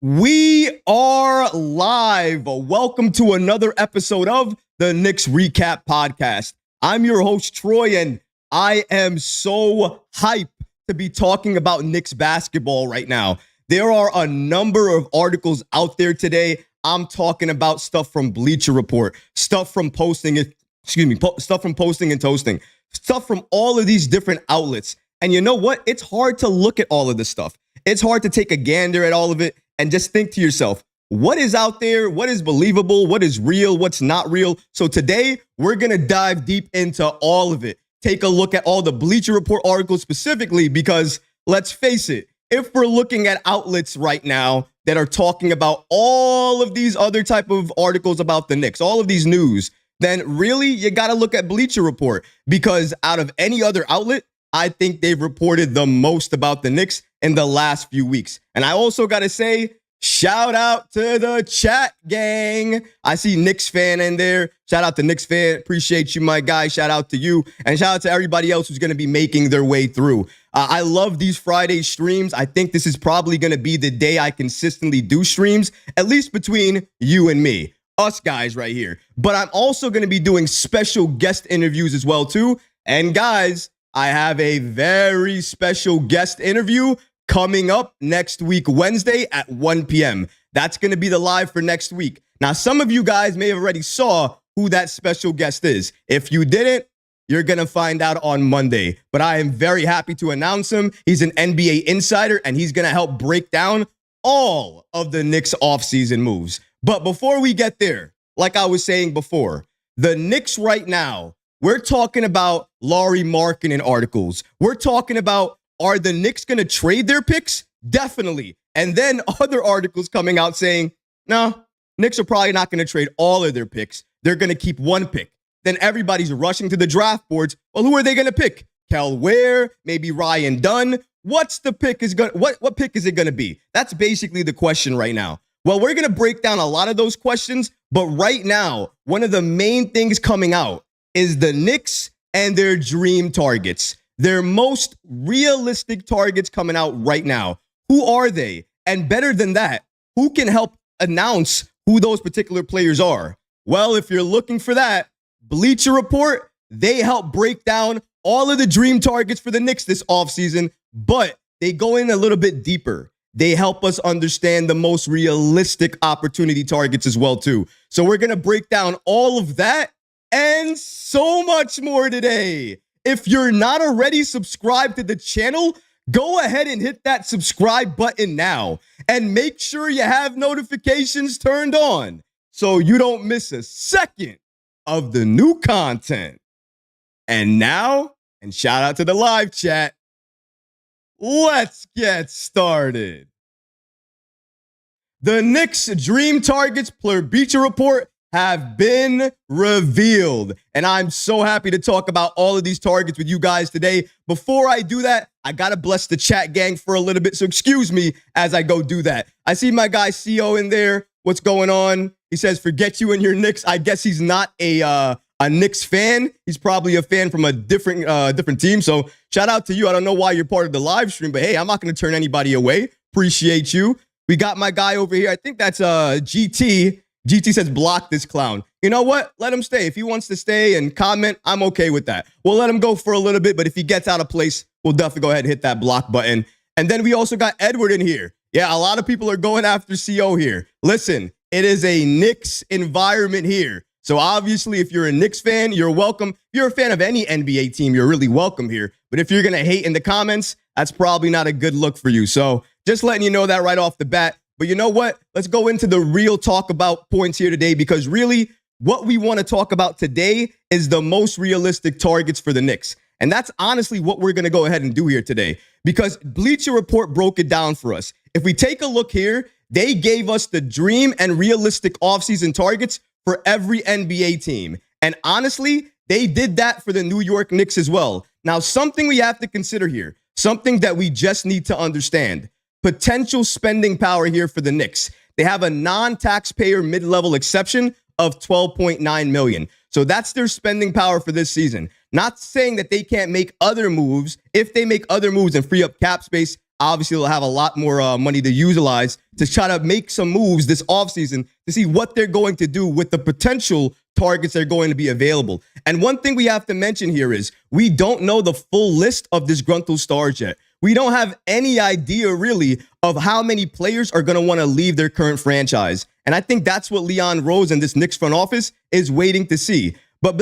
We are live. Welcome to another episode of the Knicks Recap podcast. I'm your host, Troy, and I am so hyped to be talking about Knicks basketball right now. There are a number of articles out there today. I'm talking about stuff from Bleacher Report, stuff from Posting and Toasting, stuff from all of these different outlets. And you know what? It's hard to look at all of this stuff. It's hard to take a gander at all of it and just think to yourself, what is out there? What is believable? What is real? What's not real? So today, we're going to dive deep into all of it. Take a look at all the Bleacher Report articles specifically because, let's face it, if we're looking at outlets right now that are talking about all of these other type of articles about the Knicks, all of these news, then really you got to look at Bleacher Report because out of any other outlet, I think they've reported the most about the Knicks in the last few weeks. And I also got to say, shout out to the chat gang. I see Knicks fan in there. Shout out to Knicks fan. Appreciate you, my guy. Shout out to you. And shout out to everybody else who's going to be making their way through. I love these Friday streams. I think this is probably going to be the day I consistently do streams, at least between you and me, us guys right here. But I'm also going to be doing special guest interviews as well, too. And guys, I have a very special guest interview coming up next week, Wednesday at 1 p.m. That's going to be the live for next week. Now, some of you guys may have already saw who that special guest is. If you didn't, you're going to find out on Monday. But I am very happy to announce him. He's an NBA insider, and he's going to help break down all of the Knicks offseason moves. But before we get there, like I was saying before, the Knicks right now, we're talking about Lauri Markkanen articles. We're talking about, are the Knicks going to trade their picks? Definitely. And then other articles coming out saying, no, Knicks are probably not going to trade all of their picks. They're going to keep one pick. Then everybody's rushing to the draft boards. Well, who are they going to pick? Kel Ware, maybe Ryan Dunn. What pick is it going to be? That's basically the question right now. Well, we're going to break down a lot of those questions, but right now, one of the main things coming out is the Knicks and their dream targets. Their most realistic targets coming out right now. Who are they? And better than that, who can help announce who those particular players are? Well, if you're looking for that, Bleacher Report, they help break down all of the dream targets for the Knicks this offseason, but they go in a little bit deeper. They help us understand the most realistic opportunity targets as well, too. So we're going to break down all of that and so much more today. If you're not already subscribed to the channel, go ahead and hit that subscribe button now and make sure you have notifications turned on so you don't miss a second of the new content. And now, and shout out to the live chat, let's get started. The Knicks' dream targets per Bleacher Report have been revealed. And I'm so happy to talk about all of these targets with you guys today. Before I do that, I got to bless the chat gang for a little bit. So excuse me as I go do that. I see my guy CO in there. What's going on? He says, forget you and your Knicks. I guess he's not a Knicks fan. He's probably a fan from a different team. So shout out to you. I don't know why you're part of the live stream, but hey, I'm not going to turn anybody away. Appreciate you. We got my guy over here. I think that's GT. GT says, block this clown. You know what? Let him stay. If he wants to stay and comment, I'm okay with that. We'll let him go for a little bit, but if he gets out of place, we'll definitely go ahead and hit that block button. And then we also got Edward in here. Yeah, a lot of people are going after CO here. Listen, it is a Knicks environment here. So obviously, if you're a Knicks fan, you're welcome. If you're a fan of any NBA team, you're really welcome here. But if you're going to hate in the comments, that's probably not a good look for you. So just letting you know that right off the bat. But you know what? Let's go into the real talk about points here today, because really what we want to talk about today is the most realistic targets for the Knicks. And that's honestly what we're going to go ahead and do here today, because Bleacher Report broke it down for us. If we take a look here, they gave us the dream and realistic offseason targets for every NBA team. And honestly, they did that for the New York Knicks as well. Now, something we have to consider here, something that we just need to understand. Potential spending power here for the Knicks. They have a non-taxpayer mid-level exception of $12.9 million. So that's their spending power for this season. Not saying that they can't make other moves. If they make other moves and free up cap space, obviously they'll have a lot more money to utilize to try to make some moves this offseason to see what they're going to do with the potential targets that are going to be available. And one thing we have to mention here is we don't know the full list of disgruntled stars yet. We don't have any idea really of how many players are going to want to leave their current franchise. And I think that's what Leon Rose and this Knicks front office is waiting to see. Before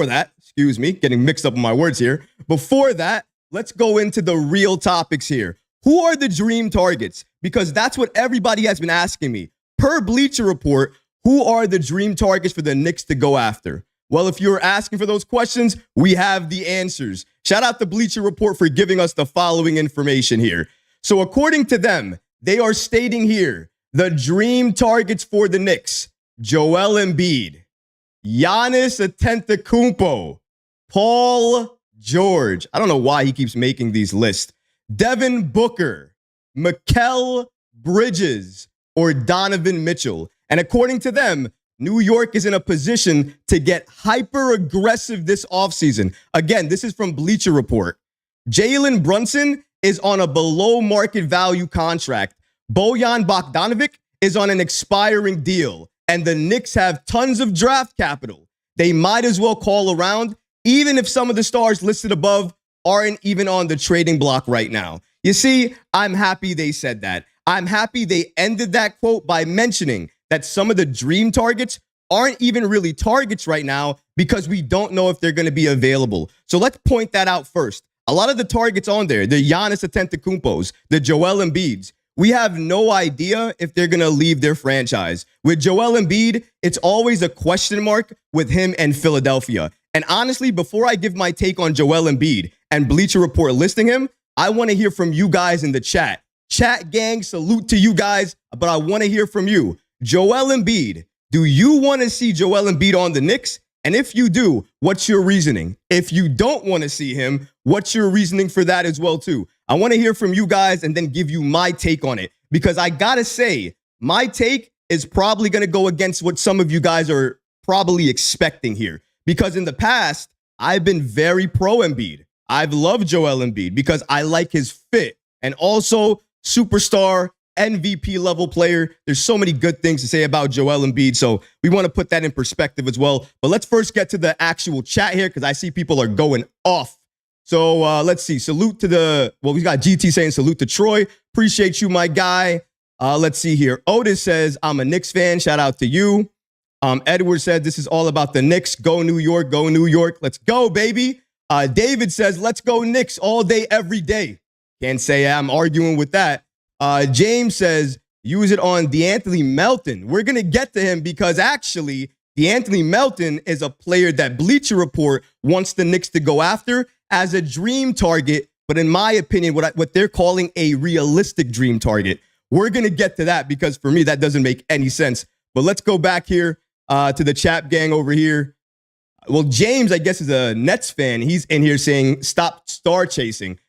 that, getting mixed up in my words here. Before that, let's go into the real topics here. Who are the dream targets? Because that's what everybody has been asking me. Per Bleacher Report, who are the dream targets for the Knicks to go after? Well, if you're asking for those questions, we have the answers. Shout out to Bleacher Report for giving us the following information here. So according to them, they are stating here, the dream targets for the Knicks: Joel Embiid, Giannis Antetokounmpo, Paul George. I don't know why he keeps making these lists. Devin Booker, Mikal Bridges, or Donovan Mitchell. And according to them, New York is in a position to get hyper aggressive this offseason. Again, this is from Bleacher Report. Jalen Brunson is on a below market value contract. Bojan Bogdanovic is on an expiring deal. And the Knicks have tons of draft capital. They might as well call around, even if some of the stars listed above aren't even on the trading block right now. You see, I'm happy they said that. I'm happy they ended that quote by mentioning that some of the dream targets aren't even really targets right now because we don't know if they're going to be available. So let's point that out first. A lot of the targets on there, the Giannis Antetokounmpos, the Joel Embiids, we have no idea if they're going to leave their franchise. With Joel Embiid, it's always a question mark with him and Philadelphia. And honestly, before I give my take on Joel Embiid and Bleacher Report listing him, I want to hear from you guys in the chat. Chat gang, salute to you guys, but I want to hear from you. Joel Embiid, do you want to see Joel Embiid on the Knicks? And if you do, what's your reasoning? If you don't want to see him, what's your reasoning for that as well, too? I want to hear from you guys and then give you my take on it. Because I got to say, my take is probably going to go against what some of you guys are probably expecting here. Because in the past, I've been very pro Embiid. I've loved Joel Embiid because I like his fit. And also, superstar, MVP level player. There's so many good things to say about Joel Embiid, so we want to put that in perspective as well. But let's first get to the actual chat here because I see people are going off. So let's see. Salute to we got GT saying salute to Troy. Appreciate you, my guy. Let's see here. Otis says, I'm a Knicks fan. Shout out to you. Edward said, this is all about the Knicks. Go New York. Go New York. Let's go, baby. David says, let's go Knicks all day, every day. Can't say I'm arguing with that. James says, use it on DeAnthony Melton. We're going to get to him because actually, DeAnthony Melton is a player that Bleacher Report wants the Knicks to go after as a dream target, but in my opinion, what they're calling a realistic dream target. We're going to get to that because for me, that doesn't make any sense. But let's go back here to the chat gang over here. Well, James, I guess, is a Nets fan. He's in here saying, stop star chasing.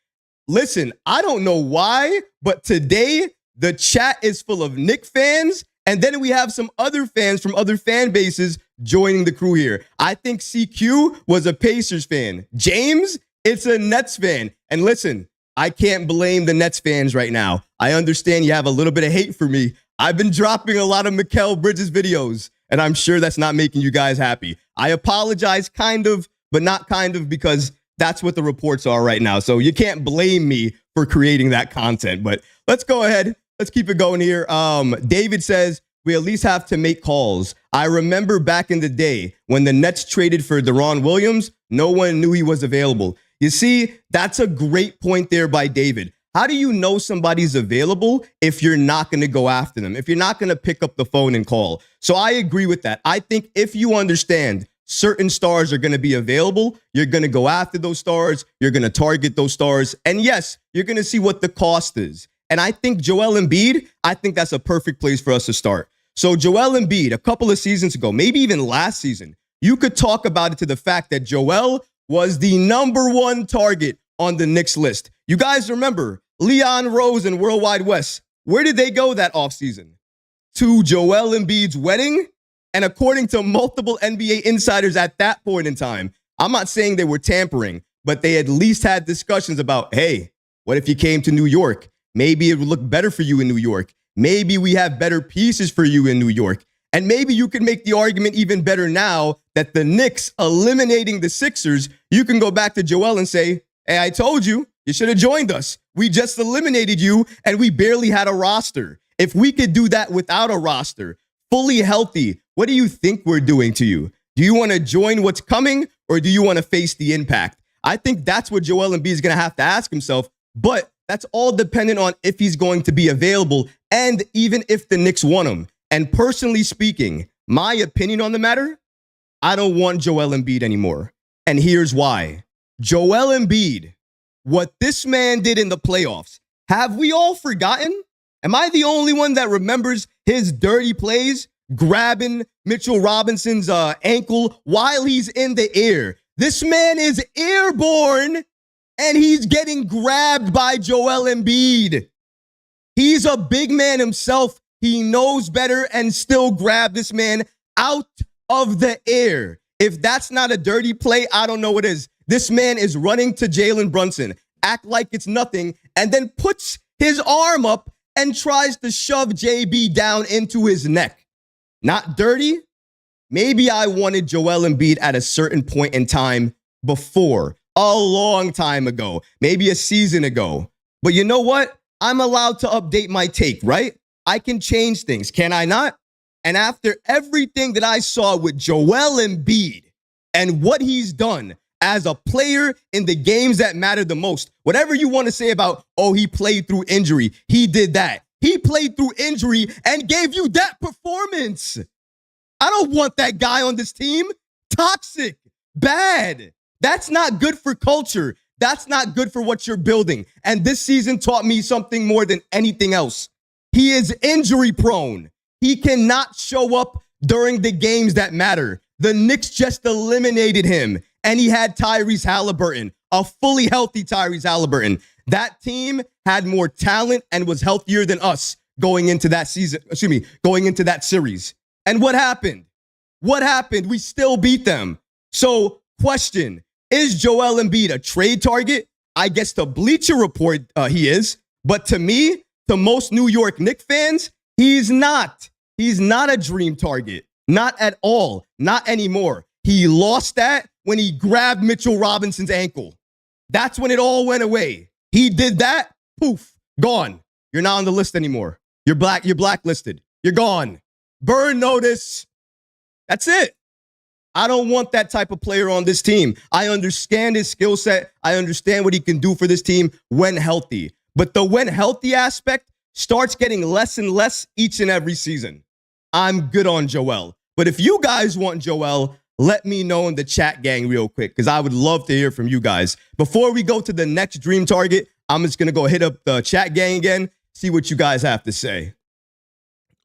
Listen, I don't know why, but today the chat is full of Knicks fans, and then we have some other fans from other fan bases joining the crew here. I think CQ was a Pacers fan. James, it's a Nets fan. And listen, I can't blame the Nets fans right now. I understand you have a little bit of hate for me. I've been dropping a lot of Mikal Bridges videos, and I'm sure that's not making you guys happy. I apologize kind of, but not kind of because that's what the reports are right now. So you can't blame me for creating that content. But let's go ahead. Let's keep it going here. David says, we at least have to make calls. I remember back in the day when the Nets traded for Deron Williams, no one knew he was available. You see, that's a great point there by David. How do you know somebody's available if you're not going to go after them, if you're not going to pick up the phone and call? So I agree with that. I think if you understand certain stars are going to be available, you're going to go after those stars, you're going to target those stars, and yes, you're going to see what the cost is. And I think Joel Embiid, I think that's a perfect place for us to start. So Joel Embiid, a couple of seasons ago, maybe even last season, you could talk about it to the fact that Joel was the #1 target on the Knicks list. You guys remember Leon Rose and Worldwide West. Where did they go that offseason? To Joel Embiid's wedding? And according to multiple NBA insiders at that point in time, I'm not saying they were tampering, but they at least had discussions about, hey, what if you came to New York? Maybe it would look better for you in New York. Maybe we have better pieces for you in New York. And maybe you can make the argument even better now that the Knicks eliminating the Sixers, you can go back to Joel and say, hey, I told you, you should have joined us. We just eliminated you and we barely had a roster. If we could do that without a roster, fully healthy, what do you think we're doing to you? Do you want to join what's coming or do you want to face the impact? I think that's what Joel Embiid is going to have to ask himself, but that's all dependent on if he's going to be available and even if the Knicks want him. And personally speaking, my opinion on the matter, I don't want Joel Embiid anymore. And here's why. Joel Embiid, what this man did in the playoffs, have we all forgotten? Am I the only one that remembers his dirty plays, grabbing Mitchell Robinson's ankle while he's in the air? This man is airborne and he's getting grabbed by Joel Embiid. He's a big man himself. He knows better and still grab this man out of the air. If that's not a dirty play, I don't know what is. This man is running to Jalen Brunson, act like it's nothing, and then puts his arm up and tries to shove JB down into his neck. Not dirty? Maybe I wanted Joel Embiid at a certain point in time before, a long time ago, maybe a season ago. But you know what? I'm allowed to update my take, right? I can change things, can I not? And after everything that I saw with Joel Embiid and what he's done as a player in the games that matter the most, whatever you want to say about, oh, he played through injury, he did that. He played through injury and gave you that performance. I don't want that guy on this team. Toxic, bad. That's not good for culture. That's not good for what you're building. And this season taught me something more than anything else. He is injury prone. He cannot show up during the games that matter. The Knicks just eliminated him, and he had Tyrese Halliburton, a fully healthy Tyrese Halliburton. That team had more talent and was healthier than us going into that going into that series. And what happened? What happened? We still beat them. So, question, is Joel Embiid a trade target? I guess to Bleacher Report, he is. But to me, to most New York Knicks fans, he's not. He's not a dream target. Not at all. Not anymore. He lost that when he grabbed Mitchell Robinson's ankle. That's when it all went away. He did that, poof, gone. You're not on the list anymore. You're blacklisted. You're gone. Burn notice. That's it. I don't want that type of player on this team. I understand his skill set. I understand what he can do for this team when healthy. But the when healthy aspect starts getting less and less each and every season. I'm good on Joel. But if you guys want Joel, let me know in the chat gang real quick, because I would love to hear from you guys. Before we go to the next dream target, I'm just going to go hit up the chat gang again, see what you guys have to say.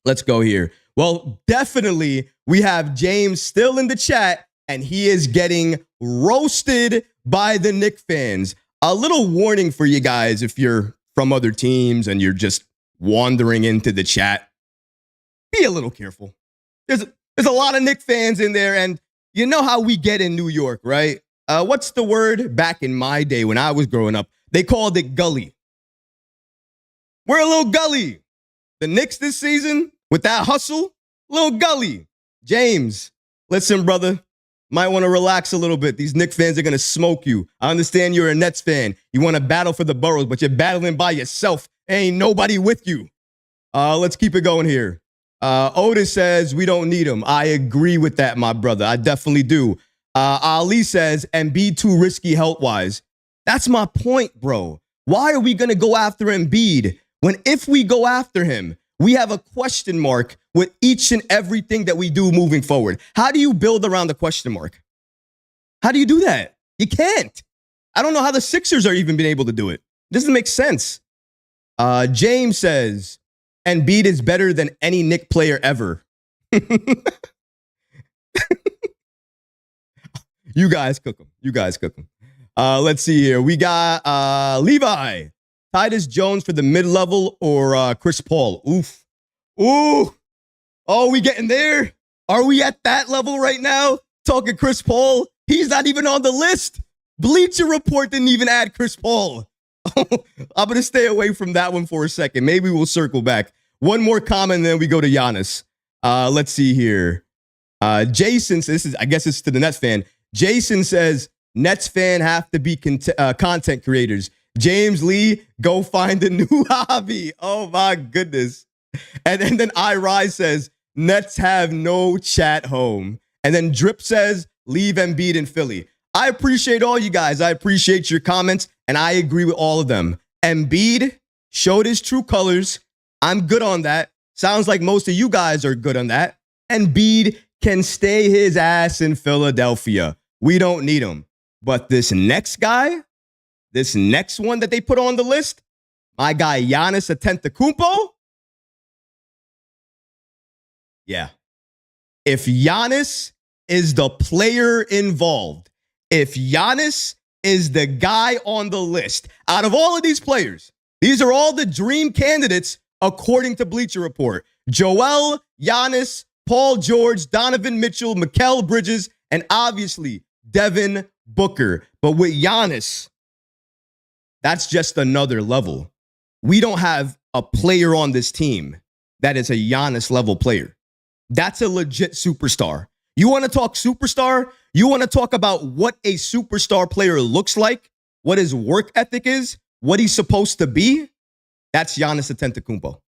Let's go here. Well, definitely we have James still in the chat, and he is getting roasted by the Knicks fans. A little warning for you guys if you're from other teams and you're just wandering into the chat. Be a little careful. There's a lot of Knicks fans in there, and you know how we get in New York, right? What's the word? Back in my day when I was growing up, they called it gully. We're a little gully. The Knicks this season, with that hustle, a little gully. James, listen, brother, might want to relax a little bit. These Knicks fans are going to smoke you. I understand you're a Nets fan. You want to battle for the boroughs, but you're battling by yourself. Ain't nobody with you. Let's keep it going here. Otis says we don't need him. I agree with that, my brother. I definitely do. Ali says, Embiid too risky health-wise. That's my point, bro. Why are we going to go after Embiid when if we go after him, we have a question mark with each and everything that we do moving forward? How do you build around the question mark? How do you do that? You can't. I don't know how the Sixers are even been able to do it. It doesn't make sense. James says, Embiid is better than any Knicks player ever. You guys cook them. You guys cook them. Let's see here. We got Levi. Titus Jones for the mid-level or Chris Paul? Oof. Ooh. Oh, we getting there? Are we at that level right now? Talking Chris Paul? He's not even on the list. Bleacher Report didn't even add Chris Paul. I'm going to stay away from that one for a second. Maybe we'll circle back. One more comment, and then we go to Giannis. Let's see here. Jason says, I guess it's to the Nets fan. Jason says, Nets fan have to be content creators. James Lee, go find a new hobby. Oh, my goodness. And then I Rise says, Nets have no chat home. And then Drip says, leave Embiid in Philly. I appreciate all you guys. I appreciate your comments, and I agree with all of them. Embiid showed his true colors. I'm good on that. Sounds like most of you guys are good on that. Embiid can stay his ass in Philadelphia. We don't need him. But this next guy, this next one that they put on the list, my guy Giannis Antetokounmpo. Yeah. If Giannis is the player involved, if Giannis is the guy on the list, out of all of these players, these are all the dream candidates according to Bleacher Report. Joel, Giannis, Paul George, Donovan Mitchell, Mikal Bridges, and obviously Devin Booker. But with Giannis, that's just another level. We don't have a player on this team that is a Giannis level player. That's a legit superstar. You want to talk superstar? You want to talk about what a superstar player looks like, what his work ethic is, what he's supposed to be? That's Giannis Antetokounmpo.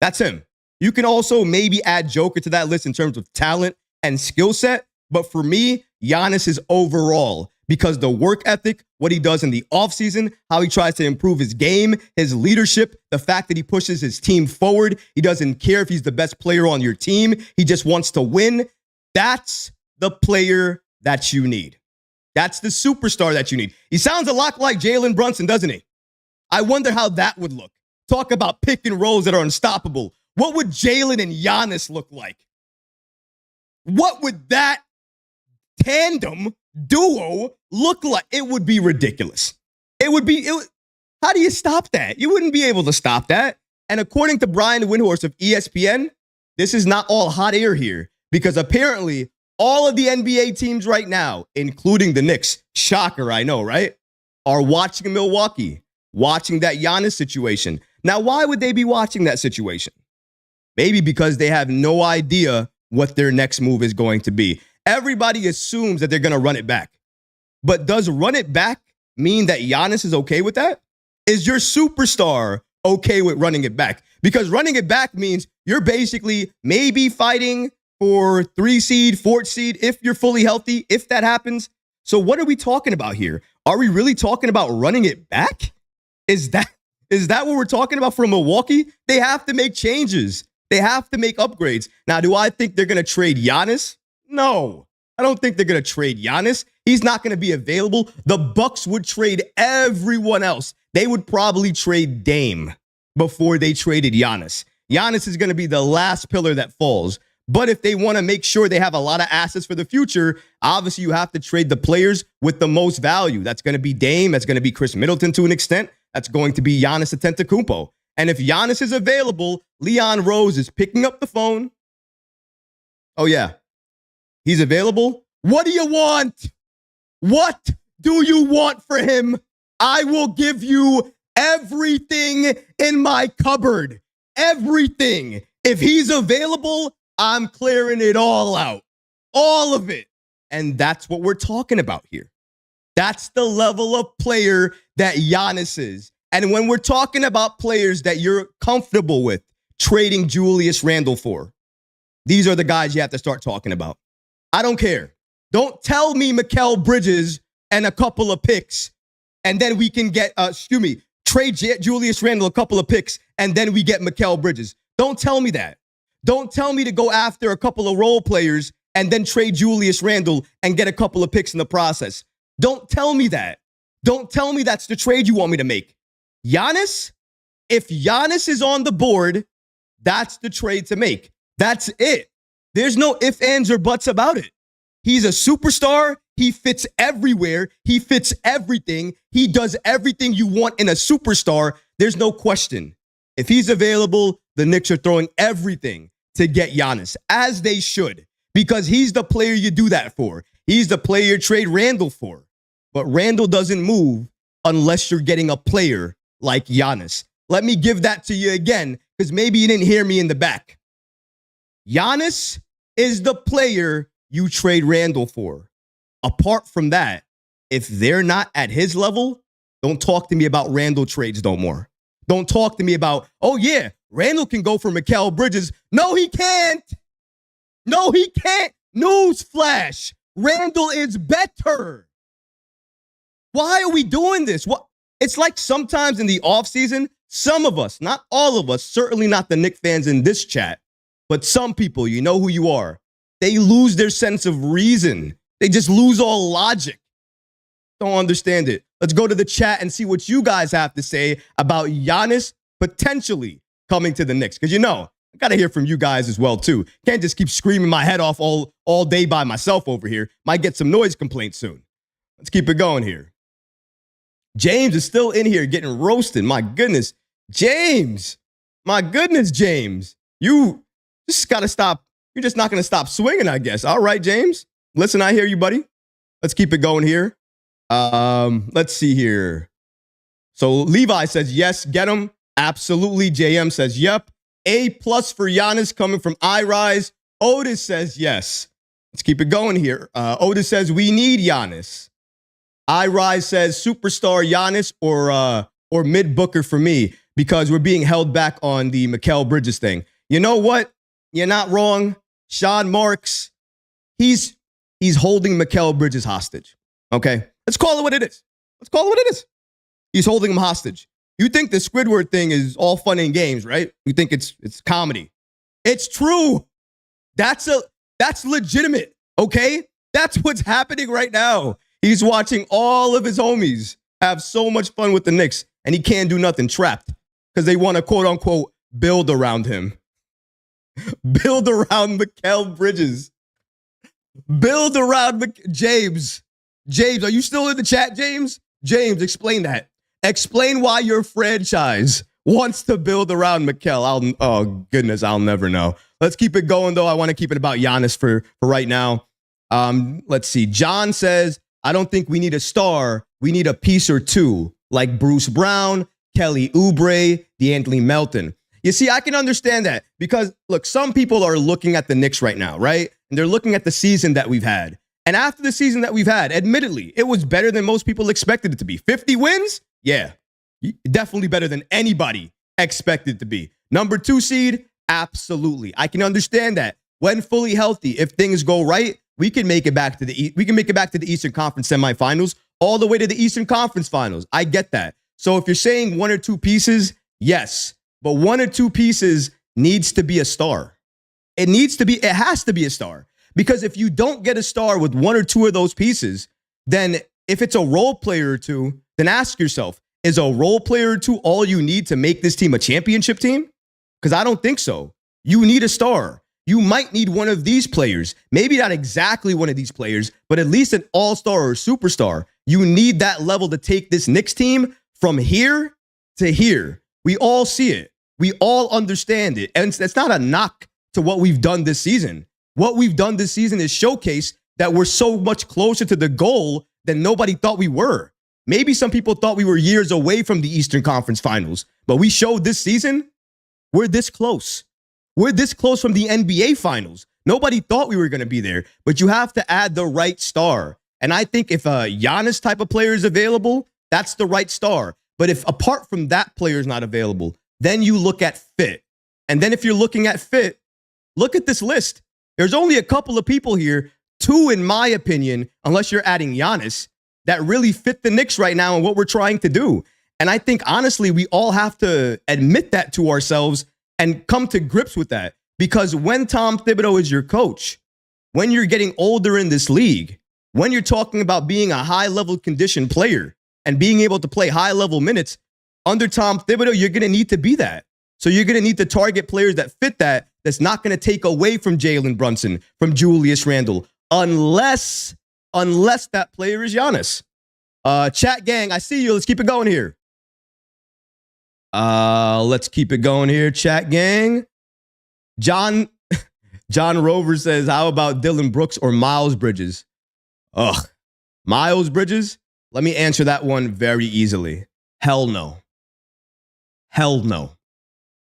That's him. You can also maybe add Joker to that list in terms of talent and skill set. But for me, Giannis is overall because the work ethic, what he does in the offseason, how he tries to improve his game, his leadership, the fact that he pushes his team forward. He doesn't care if he's the best player on your team. He just wants to win. That's the player that you need. That's the superstar that you need. He sounds a lot like Jalen Brunson, doesn't he? I wonder how that would look. Talk about pick and rolls that are unstoppable. What would Jalen and Giannis look like? What would that tandem duo look like? It would be ridiculous. How do you stop that? You wouldn't be able to stop that. And according to Brian Windhorst of ESPN, this is not all hot air here because apparently all of the NBA teams right now, including the Knicks, shocker, I know, right, are watching Milwaukee, watching that Giannis situation. Now, why would they be watching that situation? Maybe because they have no idea what their next move is going to be. Everybody assumes that they're going to run it back. But does run it back mean that Giannis is okay with that? Is your superstar okay with running it back? Because running it back means you're basically maybe fighting for 3 seed, 4th seed, if you're fully healthy, if that happens. So what are we talking about here? Are we really talking about running it back? Is that what we're talking about for Milwaukee? They have to make changes. They have to make upgrades. Now, do I think they're going to trade Giannis? No, I don't think they're going to trade Giannis. He's not going to be available. The Bucks would trade everyone else. They would probably trade Dame before they traded Giannis. Giannis is going to be the last pillar that falls. But if they want to make sure they have a lot of assets for the future, obviously you have to trade the players with the most value. That's going to be Dame. That's going to be Chris Middleton to an extent. That's going to be Giannis Antetokounmpo. And if Giannis is available, Leon Rose is picking up the phone. Oh, yeah. He's available. What do you want? What do you want for him? I will give you everything in my cupboard. Everything. If he's available, I'm clearing it all out. All of it. And that's what we're talking about here. That's the level of player that Giannis is. And when we're talking about players that you're comfortable with trading Julius Randle for, these are the guys you have to start talking about. I don't care. Don't tell me Mikal Bridges and a couple of picks, and then we can get, trade Julius Randle a couple of picks, and then we get Mikal Bridges. Don't tell me that. Don't tell me to go after a couple of role players and then trade Julius Randle and get a couple of picks in the process. Don't tell me that. Don't tell me that's the trade you want me to make. Giannis, if Giannis is on the board, that's the trade to make. That's it. There's no ifs, ands, or buts about it. He's a superstar. He fits everywhere. He fits everything. He does everything you want in a superstar. There's no question. If he's available, the Knicks are throwing everything to get Giannis, as they should, because he's the player you do that for. He's the player you trade Randle for. But Randle doesn't move unless you're getting a player like Giannis. Let me give that to you again, because maybe you didn't hear me in the back. Giannis is the player you trade Randle for. Apart from that, if they're not at his level, don't talk to me about Randle trades no more. Don't talk to me about, oh yeah, Randle can go for Mikal Bridges. No, he can't. No, he can't. Newsflash. Randle is better. Why are we doing this? What? It's like sometimes in the offseason, some of us, not all of us, certainly not the Knicks fans in this chat, but some people, you know who you are, they lose their sense of reason. They just lose all logic. Don't understand it. Let's go to the chat and see what you guys have to say about Giannis potentially coming to the Knicks. Because, I got to hear from you guys as well, too. Can't just keep screaming my head off all day by myself over here. Might get some noise complaints soon. Let's keep it going here. James is still in here getting roasted. My goodness. James. My goodness, James. You just got to stop. You're just not going to stop swinging, I guess. All right, James. Listen, I hear you, buddy. Let's keep it going here. Let's see here. So Levi says, yes, get him. Absolutely. JM says, yep. A+ for Giannis coming from iRise. Otis says, yes. Let's keep it going here. Otis says, we need Giannis. iRise says, superstar Giannis or mid Booker for me, because we're being held back on the Mikal Bridges thing. You know what? You're not wrong. Sean Marks, he's holding Mikal Bridges hostage. Okay? Let's call it what it is. He's holding him hostage. You think the Squidward thing is all fun and games, right? You think it's comedy. It's true. That's legitimate, okay? That's what's happening right now. He's watching all of his homies have so much fun with the Knicks, and he can't do nothing, trapped, because they want to, quote-unquote, build around him. Build around Mikal Bridges. Build around James. James, are you still in the chat, James? James, explain that. Explain why your franchise wants to build around Mikal. Oh, goodness, I'll never know. Let's keep it going, though. I want to keep it about Giannis for right now. Let's see. John says, I don't think we need a star. We need a piece or two, like Bruce Brown, Kelly Oubre, DeAnthony Melton. You see, I can understand that because, look, some people are looking at the Knicks right now, right? And they're looking at the season that we've had. And after the season that we've had, admittedly, it was better than most people expected it to be. 50 wins? Yeah, definitely better than anybody expected it to be. Number 2 seed? Absolutely. I can understand that. When fully healthy, if things go right, we can make it back to the Eastern Conference semifinals, all the way to the Eastern Conference finals. I get that. So if you're saying 1 or 2 pieces, yes. But 1 or 2 pieces needs to be a star. It has to be a star. Because if you don't get a star with 1 or 2 of those pieces, then if it's a role player or 2, then ask yourself, is a role player or 2 all you need to make this team a championship team? Because I don't think so. You need a star. You might need one of these players. Maybe not exactly one of these players, but at least an all-star or superstar. You need that level to take this Knicks team from here to here. We all see it. We all understand it. And it's not a knock to what we've done this season. What we've done this season is showcase that we're so much closer to the goal than nobody thought we were. Maybe some people thought we were years away from the Eastern Conference Finals, but we showed this season we're this close. We're this close from the NBA Finals. Nobody thought we were going to be there, but you have to add the right star. And I think if a Giannis type of player is available, that's the right star. But if apart from that player is not available, then you look at fit. And then if you're looking at fit, look at this list. There's only a couple of people here, 2 in my opinion, unless you're adding Giannis, that really fit the Knicks right now and what we're trying to do. And I think, honestly, we all have to admit that to ourselves and come to grips with that. Because when Tom Thibodeau is your coach, when you're getting older in this league, when you're talking about being a high-level conditioned player and being able to play high-level minutes, under Tom Thibodeau, you're going to need to be that. So you're going to need to target players that fit that, that's not going to take away from Jalen Brunson, from Julius Randle, unless that player is Giannis. Chat gang, I see you. Let's keep it going here. Let's keep it going here, chat gang. John Rover says, how about Dylan Brooks or Miles Bridges? Ugh, Miles Bridges? Let me answer that one very easily. Hell no. Hell no.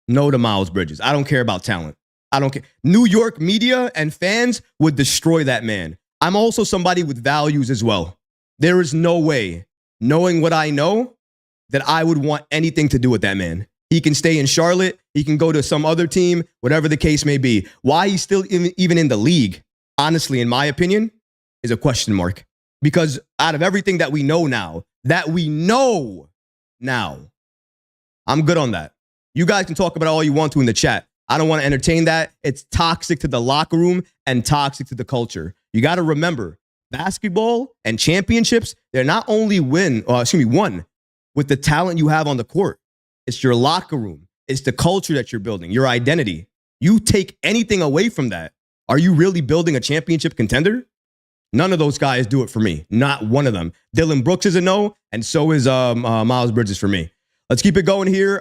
No to Miles Bridges. I don't care about talent. I don't care. New York media and fans would destroy that man. I'm also somebody with values as well. There is no way, knowing what I know, that I would want anything to do with that man. He can stay in Charlotte. He can go to some other team, whatever the case may be. Why he's still even in the league, honestly, in my opinion, is a question mark. Because out of everything that we know now, I'm good on that. You guys can talk about all you want to in the chat. I don't want to entertain that. It's toxic to the locker room and toxic to the culture. You got to remember, basketball and championships, they're not only won with the talent you have on the court. It's your locker room. It's the culture that you're building, your identity. You take anything away from that, are you really building a championship contender? None of those guys do it for me. Not one of them. Dylan Brooks is a no, and so is Miles Bridges for me. Let's keep it going here.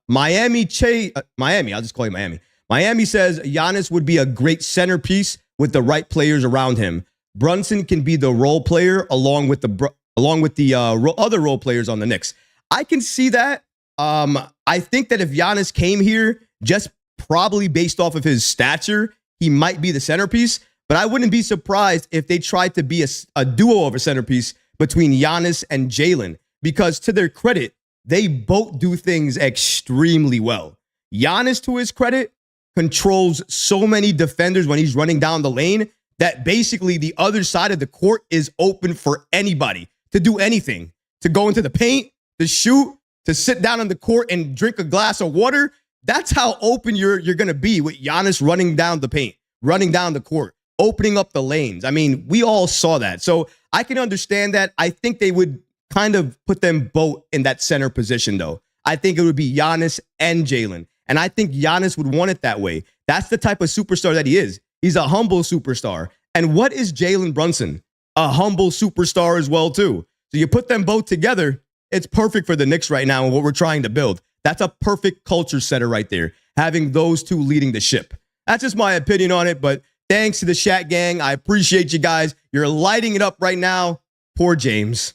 Miami, I'll just call you Miami. Miami says Giannis would be a great centerpiece with the right players around him. Brunson can be the role player along with the other role players on the Knicks. I can see that. I think that if Giannis came here, just probably based off of his stature, he might be the centerpiece. But I wouldn't be surprised if they tried to be a duo of a centerpiece between Giannis and Jalen, because to their credit, they both do things extremely well. Giannis, to his credit, controls so many defenders when he's running down the lane that basically the other side of the court is open for anybody to do anything, to go into the paint, to shoot, to sit down on the court and drink a glass of water. That's how open you're going to be with Giannis running down the paint, running down the court, opening up the lanes. I mean, we all saw that. So I can understand that. I think they would kind of put them both in that center position, though. I think it would be Giannis and Jalen. And I think Giannis would want it that way. That's the type of superstar that he is. He's a humble superstar. And what is Jalen Brunson? A humble superstar as well, too. So you put them both together, it's perfect for the Knicks right now and what we're trying to build. That's a perfect culture setter right there, having those two leading the ship. That's just my opinion on it, but thanks to the chat gang. I appreciate you guys. You're lighting it up right now. Poor James.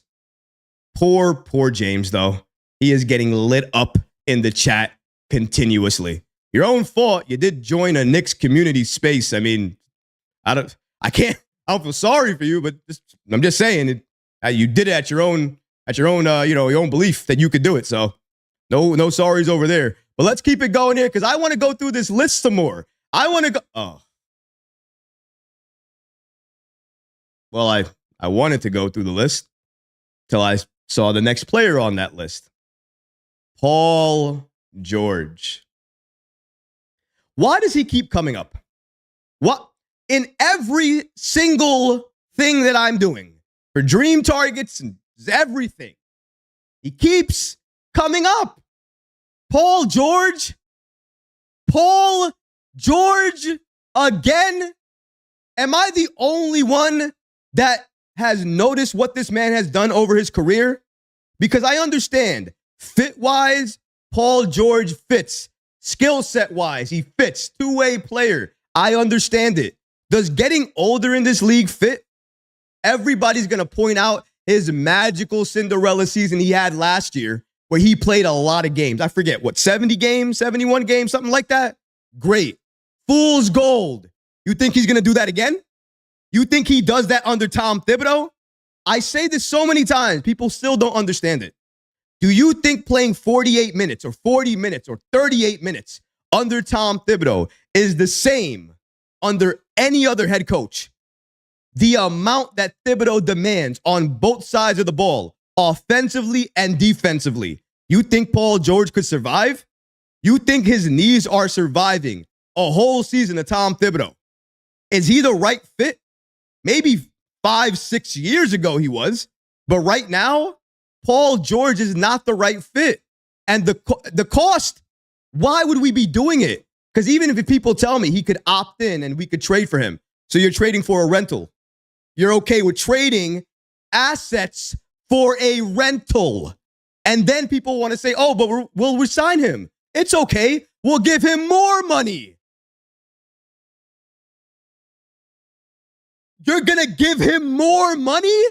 Poor James, though. He is getting lit up in the chat continuously. Your own fault. You did join a Knicks community space. I mean, I don't feel sorry for you, but I'm just saying you did it at your own belief that you could do it. So no sorries over there. But let's keep it going here because I want to go through this list some more. I want to go. Oh, well, I wanted to go through the list till I saw the next player on that list, Paul George. Why does he keep coming up? What? In every single thing that I'm doing for dream targets and everything, he keeps coming up. Paul George again? Am I the only one that has noticed what this man has done over his career? Because I understand, fit-wise, Paul George fits. Skill set-wise, he fits. Two-way player. I understand it. Does getting older in this league fit? Everybody's going to point out his magical Cinderella season he had last year where he played a lot of games. I forget, 70 games, 71 games, something like that? Great. Fool's gold. You think he's going to do that again? You think he does that under Tom Thibodeau? I say this so many times. People still don't understand it. Do you think playing 48 minutes or 40 minutes or 38 minutes under Tom Thibodeau is the same under any other head coach? The amount that Thibodeau demands on both sides of the ball, offensively and defensively. You think Paul George could survive? You think his knees are surviving a whole season of Tom Thibodeau? Is he the right fit? Maybe 5-6 years ago he was, but right now, Paul George is not the right fit. And the cost, why would we be doing it? Because even if people tell me he could opt in and we could trade for him, so you're trading for a rental. You're okay with trading assets for a rental. And then people want to say, oh, but we'll resign him. It's okay. We'll give him more money. You're going to give him more money?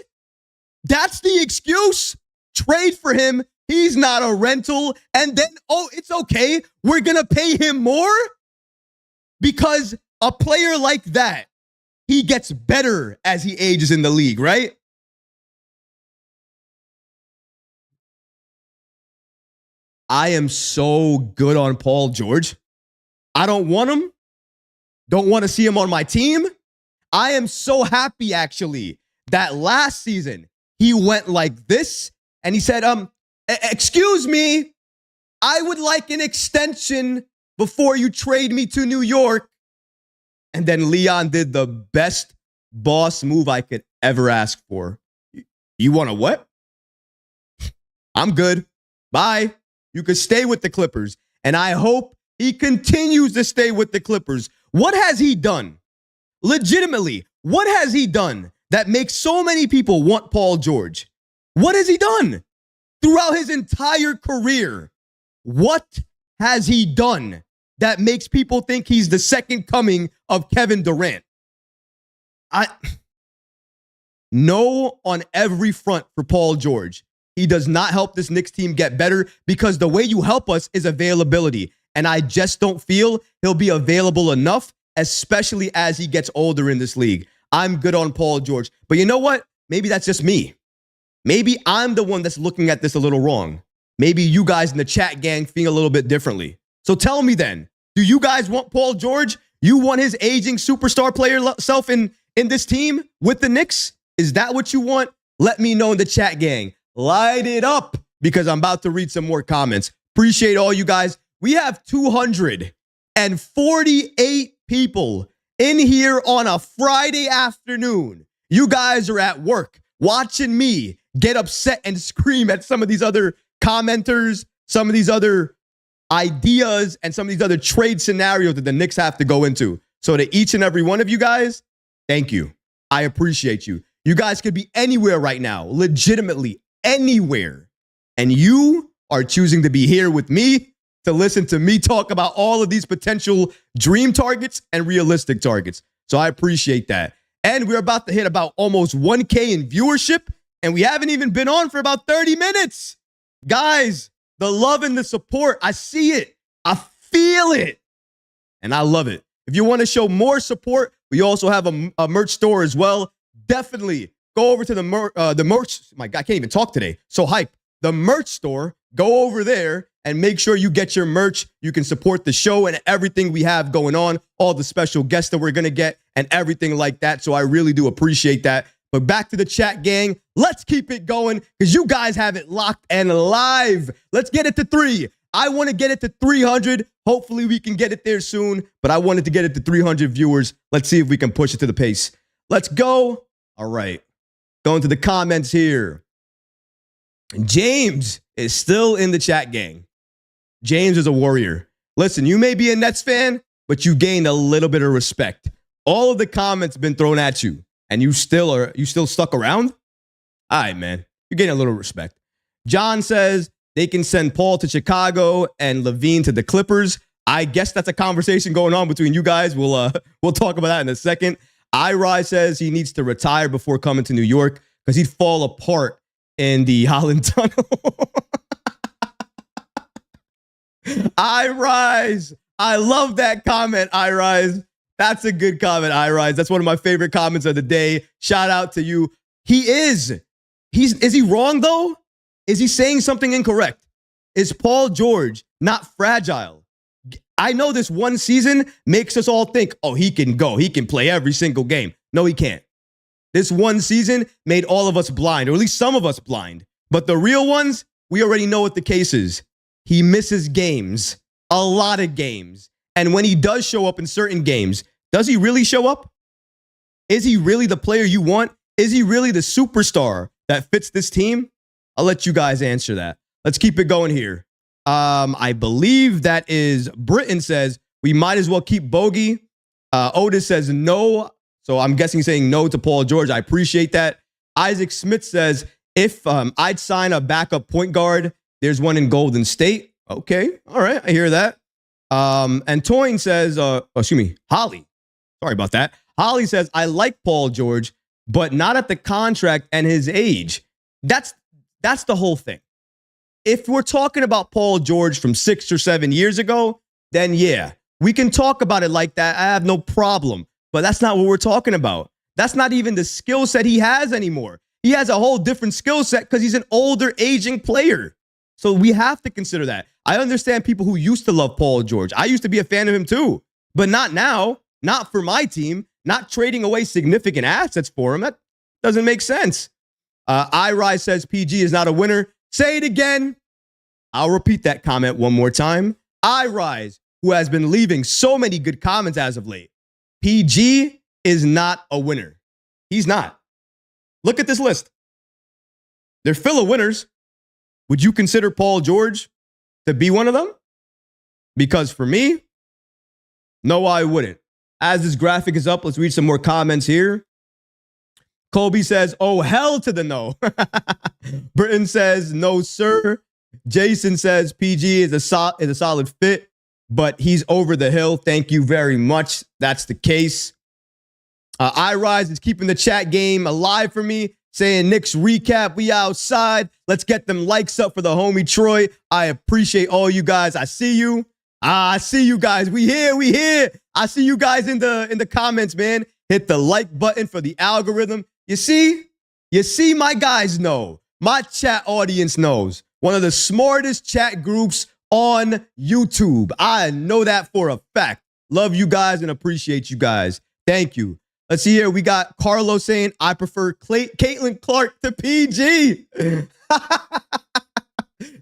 That's the excuse. Trade for him. He's not a rental. And then, oh, it's okay. We're going to pay him more because a player like that, he gets better as he ages in the league, right? I am so good on Paul George. I don't want him. Don't want to see him on my team. I am so happy, actually, that last season he went like this and he said, excuse me, I would like an extension before you trade me to New York. And then Leon did the best boss move I could ever ask for. You want a what? I'm good. Bye. You could stay with the Clippers. And I hope he continues to stay with the Clippers. What has he done? Legitimately, what has he done that makes so many people want Paul George? What has he done throughout his entire career? What has he done that makes people think he's the second coming of Kevin Durant? No on every front for Paul George. He does not help this Knicks team get better because the way you help us is availability. And I just don't feel he'll be available enough, especially as he gets older in this league. I'm good on Paul George. But you know what? Maybe that's just me. Maybe I'm the one that's looking at this a little wrong. Maybe you guys in the chat gang feel a little bit differently. So tell me then, do you guys want Paul George? You want his aging superstar player self in this team with the Knicks? Is that what you want? Let me know in the chat gang. Light it up because I'm about to read some more comments. Appreciate all you guys. We have 248 people in here on a Friday afternoon. You guys are at work watching me get upset and scream at some of these other commenters, some of these other ideas, and some of these other trade scenarios that the Knicks have to go into. So to each and every one of you guys, thank you. I appreciate you. You guys could be anywhere right now, legitimately anywhere. And you are choosing to be here with me to listen to me talk about all of these potential dream targets and realistic targets. So I appreciate that. And we're about to hit about almost 1K in viewership, and we haven't even been on for about 30 minutes. Guys, the love and the support, I see it. I feel it. And I love it. If you want to show more support, we also have a merch store as well. Definitely go over to the merch. My God, I can't even talk today. So hype. The merch store. Go over there and make sure you get your merch. You can support the show and everything we have going on, all the special guests that we're going to get and everything like that. So I really do appreciate that. But back to the chat gang. Let's keep it going because you guys have it locked and live. Let's get it to 3. I want to get it to 300. Hopefully we can get it there soon, but I wanted to get it to 300 viewers. Let's see if we can push it to the pace. Let's go. All right. Going to the comments here. James is still in the chat gang. James is a warrior. Listen, you may be a Nets fan, but you gained a little bit of respect. All of the comments have been thrown at you, and you still stuck around? All right, man. You're getting a little respect. John says they can send Paul to Chicago and Levine to the Clippers. I guess that's a conversation going on between you guys. We'll talk about that in a second. iRise says he needs to retire before coming to New York because he'd fall apart in the Holland Tunnel. iRise. I love that comment, iRise. That's a good comment, iRise. That's one of my favorite comments of the day. Shout out to you. Is he wrong, though? Is he saying something incorrect? Is Paul George not fragile? I know this one season makes us all think, oh, he can go. He can play every single game. No, he can't. This one season made all of us blind, or at least some of us blind. But the real ones, we already know what the case is. He misses games, a lot of games. And when he does show up in certain games, does he really show up? Is he really the player you want? Is he really the superstar that fits this team? I'll let you guys answer that. Let's keep it going here. I believe that is Britain says we might as well keep Bogey. Otis says no. So I'm guessing saying no to Paul George. I appreciate that. Isaac Smith says if I'd sign a backup point guard, there's one in Golden State. Okay. All right. I hear that. And Toyne says, Holly. Sorry about that. Holly says, I like Paul George, but not at the contract and his age. That's the whole thing. If we're talking about Paul George from 6 or 7 years ago, then yeah, we can talk about it like that. I have no problem. But that's not what we're talking about. That's not even the skill set he has anymore. He has a whole different skill set because he's an older, aging player. So we have to consider that. I understand people who used to love Paul George. I used to be a fan of him too, but not now, not for my team, not trading away significant assets for him. That doesn't make sense. iRise says PG is not a winner. Say it again. I'll repeat that comment one more time. iRise, who has been leaving so many good comments as of late. PG is not a winner. He's not. Look at this list. They're full of winners. Would you consider Paul George to be one of them? Because for me, no, I wouldn't. As this graphic is up, let's read some more comments here. Colby says, oh, hell to the no. Britton says, no, sir. Jason says, PG is a solid fit, but he's over the hill. Thank you very much. That's the case. iRise is keeping the chat game alive for me, saying Knicks recap. We outside. Let's get them likes up for the homie Troy. I appreciate all you guys. I see you. I see you guys. We here. I see you guys in the comments, man. Hit the like button for the algorithm. You see, my guys know. My chat audience knows. One of the smartest chat groups on YouTube. I know that for a fact. Love you guys and appreciate you guys. Thank you. Let's see here. We got Carlos saying, I prefer Caitlin Clark to PG.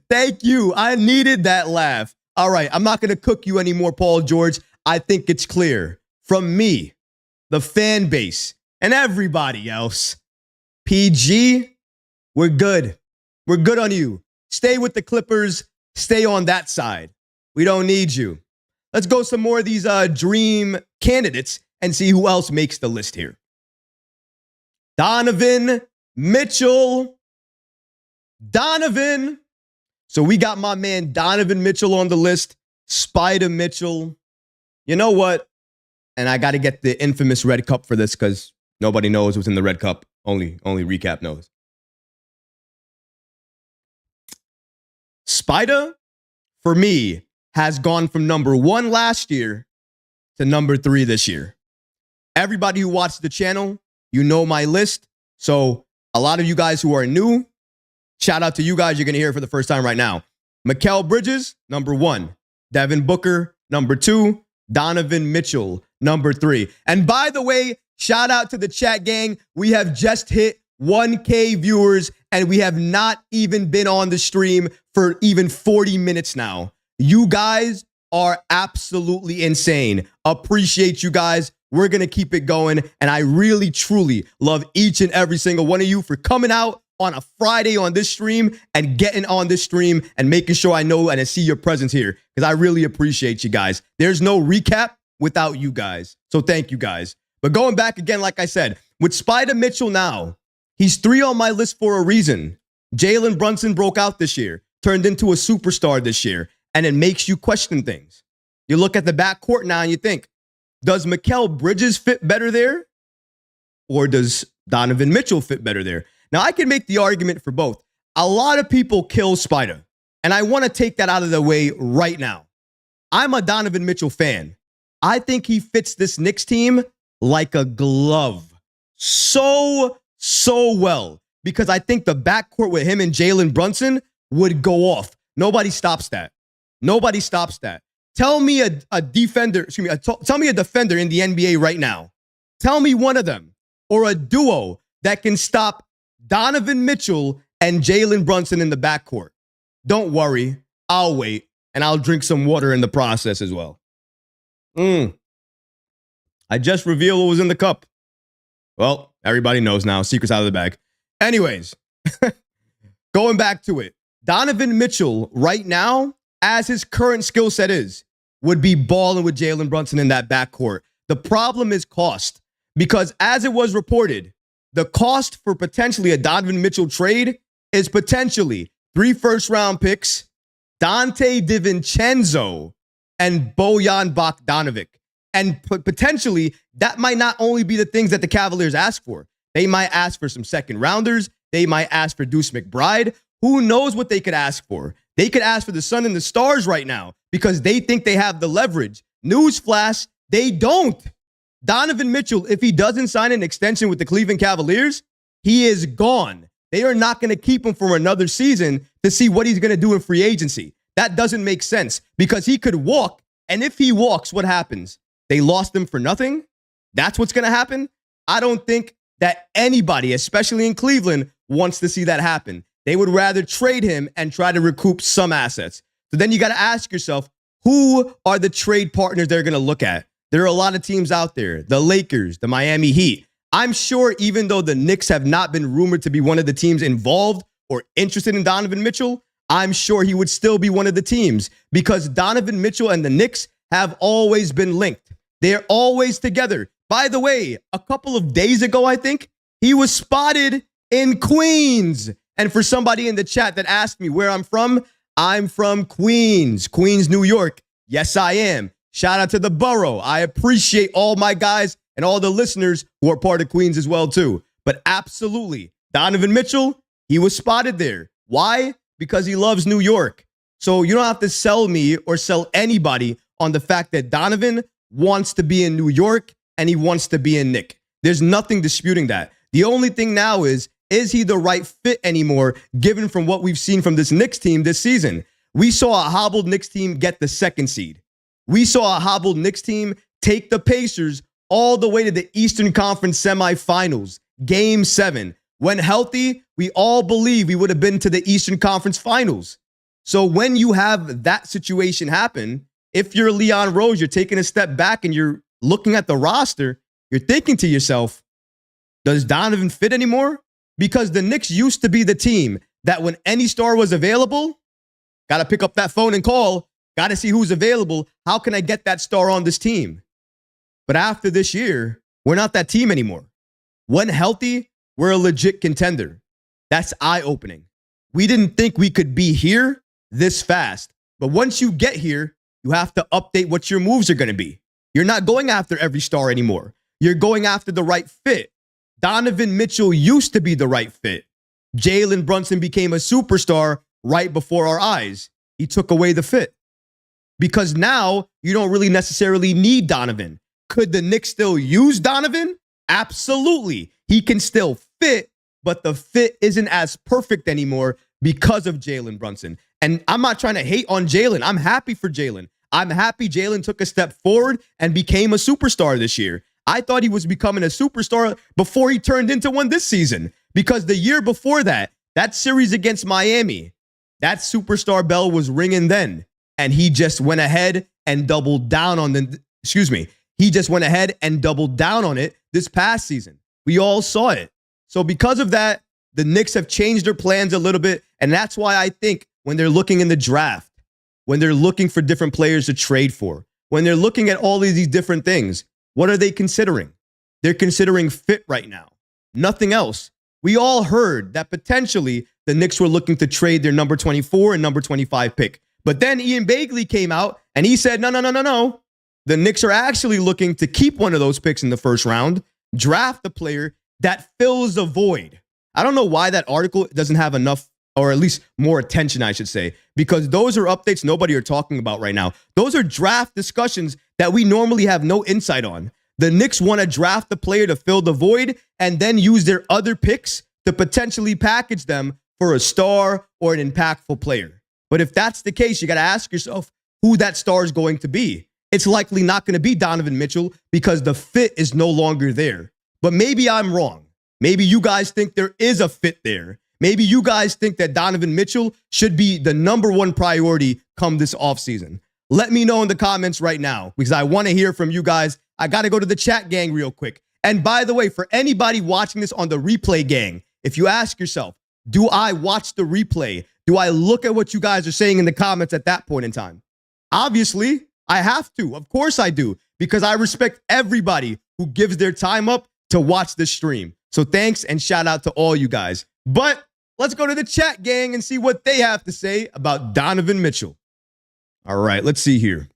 Thank you. I needed that laugh. All right. I'm not going to cook you anymore, Paul George. I think it's clear from me, the fan base, and everybody else. PG, we're good. We're good on you. Stay with the Clippers. Stay on that side. We don't need you. Let's go some more of these dream candidates and see who else makes the list here. Donovan Mitchell. So we got my man Donovan Mitchell on the list. Spider Mitchell. You know what? And I got to get the infamous red cup for this because nobody knows what's in the red cup. Only Recap knows. Spider, for me, has gone from number 1 last year to number 3 this year. Everybody who watched the channel, you know my list. So a lot of you guys who are new, shout out to you guys. You're going to hear it for the first time right now. Mikal Bridges, number 1. Devin Booker, number 2. Donovan Mitchell, number 3. And by the way, shout out to the chat gang. We have just hit 1K viewers and we have not even been on the stream for even 40 minutes now. You guys are absolutely insane. Appreciate you guys. We're going to keep it going. And I really, truly love each and every single one of you for coming out on a Friday on this stream and getting on this stream and making sure I know and I see your presence here because I really appreciate you guys. There's no recap without you guys. So thank you guys. But going back again, like I said, with Spider Mitchell now, he's 3 on my list for a reason. Jalen Brunson broke out this year, turned into a superstar this year, and it makes you question things. You look at the backcourt now and you think, does Mikal Bridges fit better there? Or does Donovan Mitchell fit better there? Now, I can make the argument for both. A lot of people kill Spider, and I want to take that out of the way right now. I'm a Donovan Mitchell fan. I think he fits this Knicks team like a glove. So well. Because I think the backcourt with him and Jalen Brunson would go off. Nobody stops that. Tell me a defender, tell me a defender in the NBA right now. Tell me one of them or a duo that can stop Donovan Mitchell and Jalen Brunson in the backcourt. Don't worry. I'll wait and I'll drink some water in the process as well. I just revealed what was in the cup. Well, everybody knows now. Secrets out of the bag. Anyways, going back to it. Donovan Mitchell right now, as his current skill set is, would be balling with Jalen Brunson in that backcourt. The problem is cost. Because as it was reported, the cost for potentially a Donovan Mitchell trade is potentially 3 first-round picks, Dante DiVincenzo, and Bojan Bogdanovic. And potentially, that might not only be the things that the Cavaliers ask for. They might ask for some second rounders. They might ask for Deuce McBride. Who knows what they could ask for? They could ask for the sun and the stars right now because they think they have the leverage. Newsflash, they don't. Donovan Mitchell, if he doesn't sign an extension with the Cleveland Cavaliers, he is gone. They are not going to keep him for another season to see what he's going to do in free agency. That doesn't make sense because he could walk. And if he walks, what happens? They lost him for nothing? That's what's going to happen? I don't think that anybody, especially in Cleveland, wants to see that happen. They would rather trade him and try to recoup some assets. So then you got to ask yourself, who are the trade partners they're going to look at? There are a lot of teams out there, the Lakers, the Miami Heat. I'm sure even though the Knicks have not been rumored to be one of the teams involved or interested in Donovan Mitchell, I'm sure he would still be one of the teams because Donovan Mitchell and the Knicks have always been linked. They're always together. By the way, a couple of days ago, I think, he was spotted in Queens. And for somebody in the chat that asked me where I'm from Queens, New York. Yes, I am. Shout out to the borough. I appreciate all my guys and all the listeners who are part of Queens as well, too. But absolutely, Donovan Mitchell, he was spotted there. Why? Because he loves New York. So you don't have to sell me or sell anybody on the fact that Donovan wants to be in New York and he wants to be in Nick. There's nothing disputing that. The only thing now is he the right fit anymore, given from what we've seen from this Knicks team this season? We saw a hobbled Knicks team get the second seed. We saw a hobbled Knicks team take the Pacers all the way to the Eastern Conference semifinals, Game 7. When healthy, we all believe we would have been to the Eastern Conference Finals. So when you have that situation happen, if you're Leon Rose, you're taking a step back and you're looking at the roster, you're thinking to yourself, does Donovan fit anymore? Because the Knicks used to be the team that when any star was available, got to pick up that phone and call, got to see who's available. How can I get that star on this team? But after this year, we're not that team anymore. When healthy, we're a legit contender. That's eye-opening. We didn't think we could be here this fast. But once you get here, you have to update what your moves are going to be. You're not going after every star anymore. You're going after the right fit. Donovan Mitchell used to be the right fit. Jalen Brunson became a superstar right before our eyes. He took away the fit. Because now you don't really necessarily need Donovan. Could the Knicks still use Donovan? Absolutely. He can still fit, but the fit isn't as perfect anymore because of Jalen Brunson. And I'm not trying to hate on Jalen. I'm happy for Jalen. I'm happy Jalen took a step forward and became a superstar this year. I thought he was becoming a superstar before he turned into one this season. Because the year before that series against Miami, that superstar bell was ringing then. And he just went ahead and doubled down on he just went ahead and doubled down on it this past season. We all saw it. So because of that, the Knicks have changed their plans a little bit. And that's why I think when they're looking in the draft, when they're looking for different players to trade for, when they're looking at all of these different things, what are they considering? They're considering fit right now. Nothing else. We all heard that potentially the Knicks were looking to trade their number 24 and number 25 pick. But then Ian Begley came out and he said, no. The Knicks are actually looking to keep one of those picks in the first round, draft a player that fills a void. I don't know why that article doesn't have enough, or at least more attention, I should say, because those are updates nobody are talking about right now. Those are draft discussions that we normally have no insight on. The Knicks want to draft the player to fill the void and then use their other picks to potentially package them for a star or an impactful player. But if that's the case, you got to ask yourself who that star is going to be. It's likely not going to be Donovan Mitchell because the fit is no longer there. But maybe I'm wrong. Maybe you guys think there is a fit there. Maybe you guys think that Donovan Mitchell should be the number one priority come this offseason. Let me know in the comments right now because I want to hear from you guys. I got to go to the chat gang real quick. And by the way, for anybody watching this on the replay gang, if you ask yourself, do I watch the replay? Do I look at what you guys are saying in the comments at that point in time? Obviously, I have to. Of course I do, because I respect everybody who gives their time up to watch this stream. So thanks and shout out to all you guys. But let's go to the chat gang and see what they have to say about Donovan Mitchell. All right, let's see here.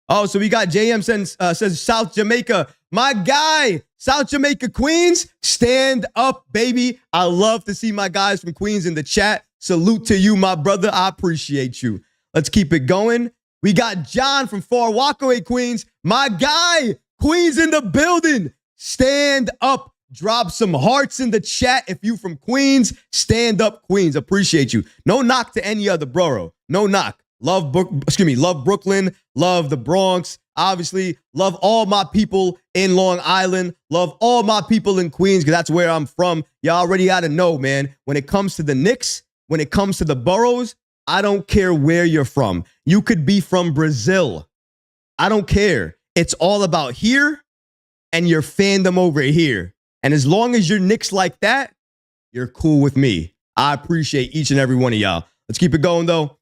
Oh, so we got JM says South Jamaica. My guy, South Jamaica, Queens, stand up, baby. I love to see my guys from Queens in the chat. Salute to you, my brother. I appreciate you. Let's keep it going. We got John from Far Rockaway, Queens. My guy, Queens in the building. Stand up. Drop some hearts in the chat if you from Queens. Stand up, Queens. Appreciate you. No knock to any other borough. No knock. Love Brooklyn. Love the Bronx. Obviously, love all my people in Long Island. Love all my people in Queens because that's where I'm from. Y'all already got to know, man. When it comes to the Knicks, when it comes to the boroughs, I don't care where you're from. You could be from Brazil. I don't care. It's all about here and your fandom over here. And as long as you're Knicks like that, you're cool with me. I appreciate each and every one of y'all. Let's keep it going, though.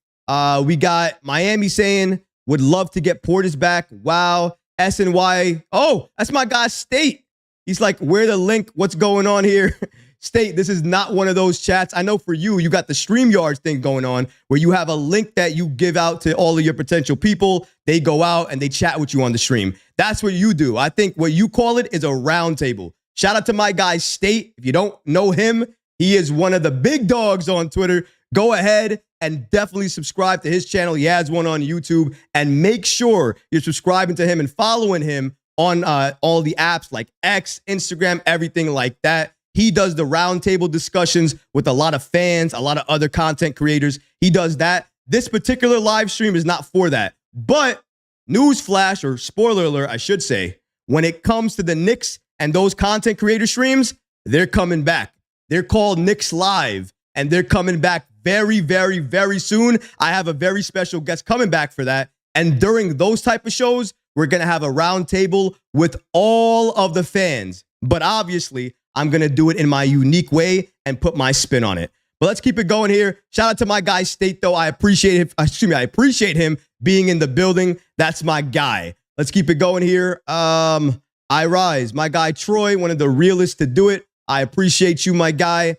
We got Miami saying, would love to get Portis back. Wow. SNY. Oh, that's my guy, State. He's like, where the link? What's going on here? State, this is not one of those chats. I know for you, you got the StreamYards thing going on where you have a link that you give out to all of your potential people. They go out and they chat with you on the stream. That's what you do. I think what you call it is a round table. Shout out to my guy, State. If you don't know him, he is one of the big dogs on Twitter. Go ahead and definitely subscribe to his channel. He has one on YouTube. And make sure you're subscribing to him and following him on all the apps like X, Instagram, everything like that. He does the roundtable discussions with a lot of fans, a lot of other content creators. He does that. This particular live stream is not for that. But newsflash, or spoiler alert, I should say, when it comes to the Knicks and those content creator streams, they're coming back. They're called Knicks Live, and they're coming back very, very, very soon. I have a very special guest coming back for that. And during those type of shows, we're going to have a round table with all of the fans. But obviously, I'm going to do it in my unique way and put my spin on it. But let's keep it going here. Shout out to my guy, State, though. I appreciate him. I appreciate him being in the building. That's my guy. Let's keep it going here. I Rise. My guy, Troy, one of the realest to do it. I appreciate you, my guy.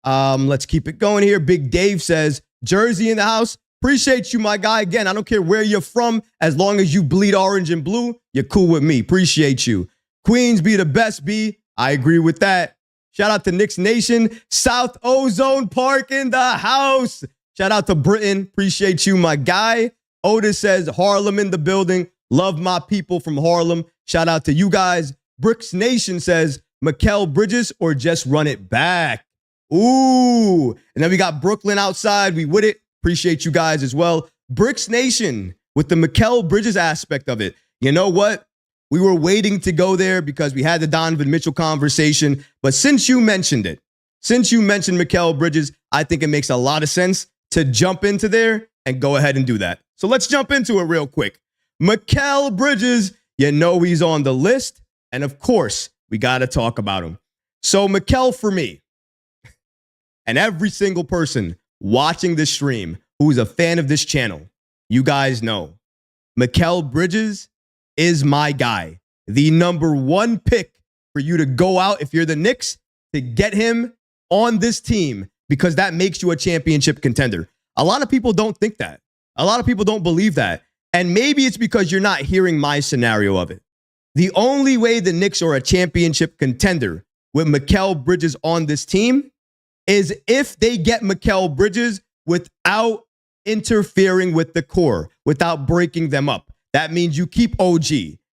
Let's keep it going here. Big Dave says, Jersey in the house. Appreciate you, my guy. Again, I don't care where you're from. As long as you bleed orange and blue, you're cool with me. Appreciate you. Queens be the best, B. I agree with that. Shout out to Knicks Nation. South Ozone Park in the house. Shout out to Britain. Appreciate you, my guy. Otis says, Harlem in the building. Love my people from Harlem. Shout out to you guys. Bricks Nation says, Mikal Bridges or just run it back. Ooh. And then we got Brooklyn outside. We with it. Appreciate you guys as well. Bricks Nation with the Mikal Bridges aspect of it. You know what? We were waiting to go there because we had the Donovan Mitchell conversation. But since you mentioned it, since you mentioned Mikal Bridges, I think it makes a lot of sense to jump into there and go ahead and do that. So let's jump into it real quick. Mikal Bridges, you know he's on the list. And of course, we got to talk about him. So Mikal, for me, and every single person watching this stream who's a fan of this channel, you guys know, Mikal Bridges is my guy. The number one pick for you to go out if you're the Knicks to get him on this team because that makes you a championship contender. A lot of people don't think that. A lot of people don't believe that. And maybe it's because you're not hearing my scenario of it. The only way the Knicks are a championship contender with Mikal Bridges on this team is if they get Mikal Bridges without interfering with the core, without breaking them up. That means you keep OG,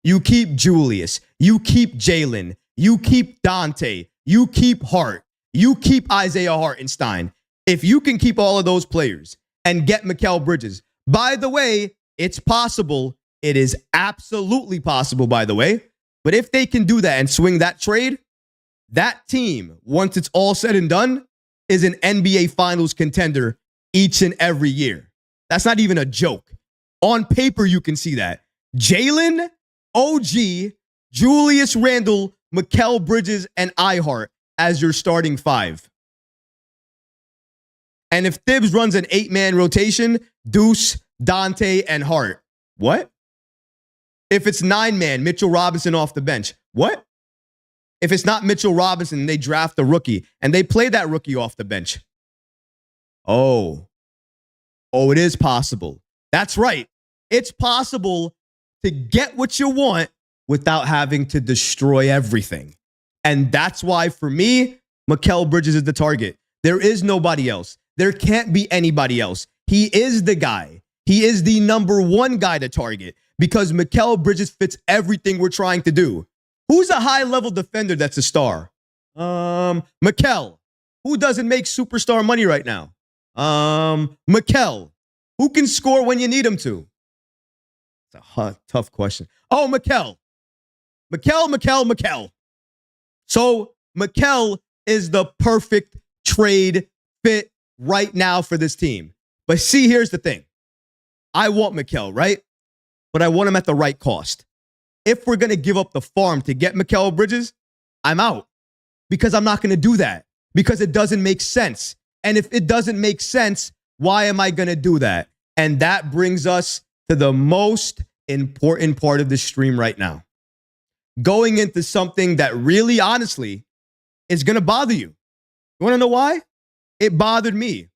you keep Julius, you keep Jalen, you keep Dante, you keep Hart, you keep Isaiah Hartenstein. If you can keep all of those players and get Mikal Bridges, by the way, it's possible. It is absolutely possible, by the way. But if they can do that and swing that trade, that team, once it's all said and done, is an NBA Finals contender each and every year. That's not even a joke. On paper, you can see that. Jalen, OG, Julius Randle, Mikal Bridges, and iHeart as your starting five. And if Thibs runs an 8-man rotation, Deuce, Dante, and Hart. What? If it's 9-man, Mitchell Robinson off the bench. What? If it's not Mitchell Robinson, they draft a rookie, and they play that rookie off the bench. Oh, it is possible. That's right. It's possible to get what you want without having to destroy everything. And that's why, for me, Mikal Bridges is the target. There is nobody else. There can't be anybody else. He is the guy. He is the number one guy to target because Mikal Bridges fits everything we're trying to do. Who's a high-level defender that's a star? Mikal. Who doesn't make superstar money right now? Mikal. Who can score when you need him to? It's a tough question. Oh, Mikal. Mikal. So Mikal is the perfect trade fit right now for this team. But see, here's the thing. I want Mikal, right? But I want him at the right cost. If we're going to give up the farm to get Mikal Bridges, I'm out. Because I'm not going to do that. Because it doesn't make sense. And if it doesn't make sense, why am I going to do that? And that brings us to the most important part of the stream right now. Going into something that really, honestly, is going to bother you. You want to know why? It bothered me.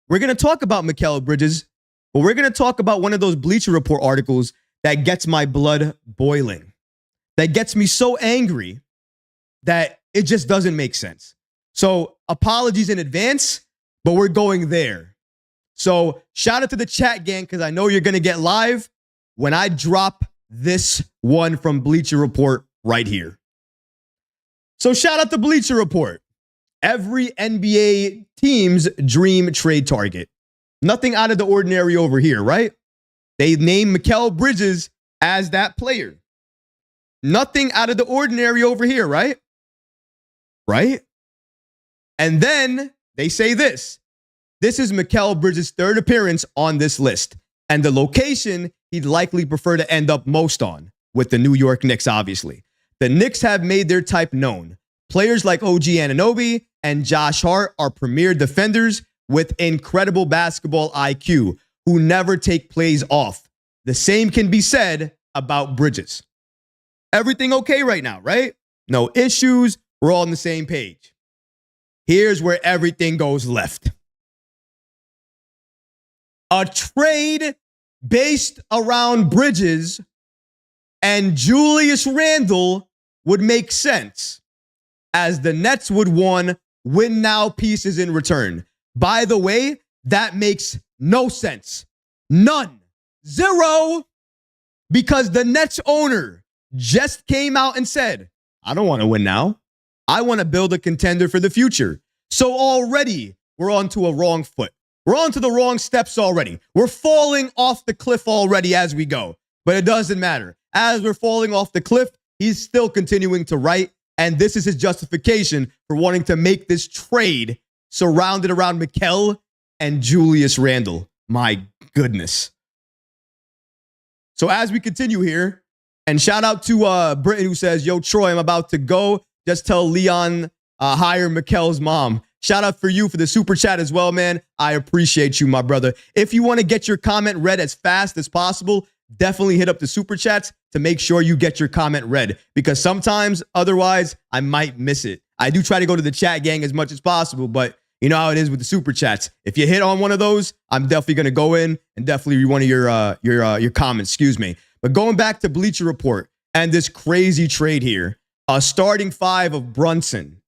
We're going to talk about Mikal Bridges, but we're going to talk about one of those Bleacher Report articles that gets my blood boiling, that gets me so angry that it just doesn't make sense. So apologies in advance, but we're going there. So shout out to the chat gang, because I know you're going to get live when I drop this one from Bleacher Report right here. So shout out to Bleacher Report. Every NBA team's dream trade target. Nothing out of the ordinary over here, right? They named Mikal Bridges as that player. Nothing out of the ordinary over here, right? Right? And then they say this. This is Mikal Bridges' third appearance on this list. And the location he'd likely prefer to end up most on, with the New York Knicks, obviously. The Knicks have made their type known. Players like OG Anunoby and Josh Hart are premier defenders with incredible basketball IQ who never take plays off. The same can be said about Bridges. Everything okay right now, right? No issues. We're all on the same page. Here's where everything goes left. A trade based around Bridges and Julius Randle would make sense, as the Nets would want win now pieces in return. By the way, that makes no sense. None. Zero. Because the Nets owner just came out and said, I don't want to win now. I want to build a contender for the future. So already we're onto a wrong foot. We're onto the wrong steps already. We're falling off the cliff already as we go. But it doesn't matter. As we're falling off the cliff, he's still continuing to write. And this is his justification for wanting to make this trade surrounded around Mikal and Julius Randle. My goodness. So as we continue here, and shout out to Britton who says, yo, Troy, I'm about to go. Just tell Leon hire Mikal's mom. Shout out for you for the super chat as well, man. I appreciate you, my brother. If you want to get your comment read as fast as possible, definitely hit up the super chats to make sure you get your comment read, because sometimes otherwise I might miss it. I do try to go to the chat gang as much as possible, but you know how it is with the super chats. If you hit on one of those, I'm definitely going to go in and definitely read one of your comments, excuse me. But going back to Bleacher Report and this crazy trade here, a starting five of Brunson,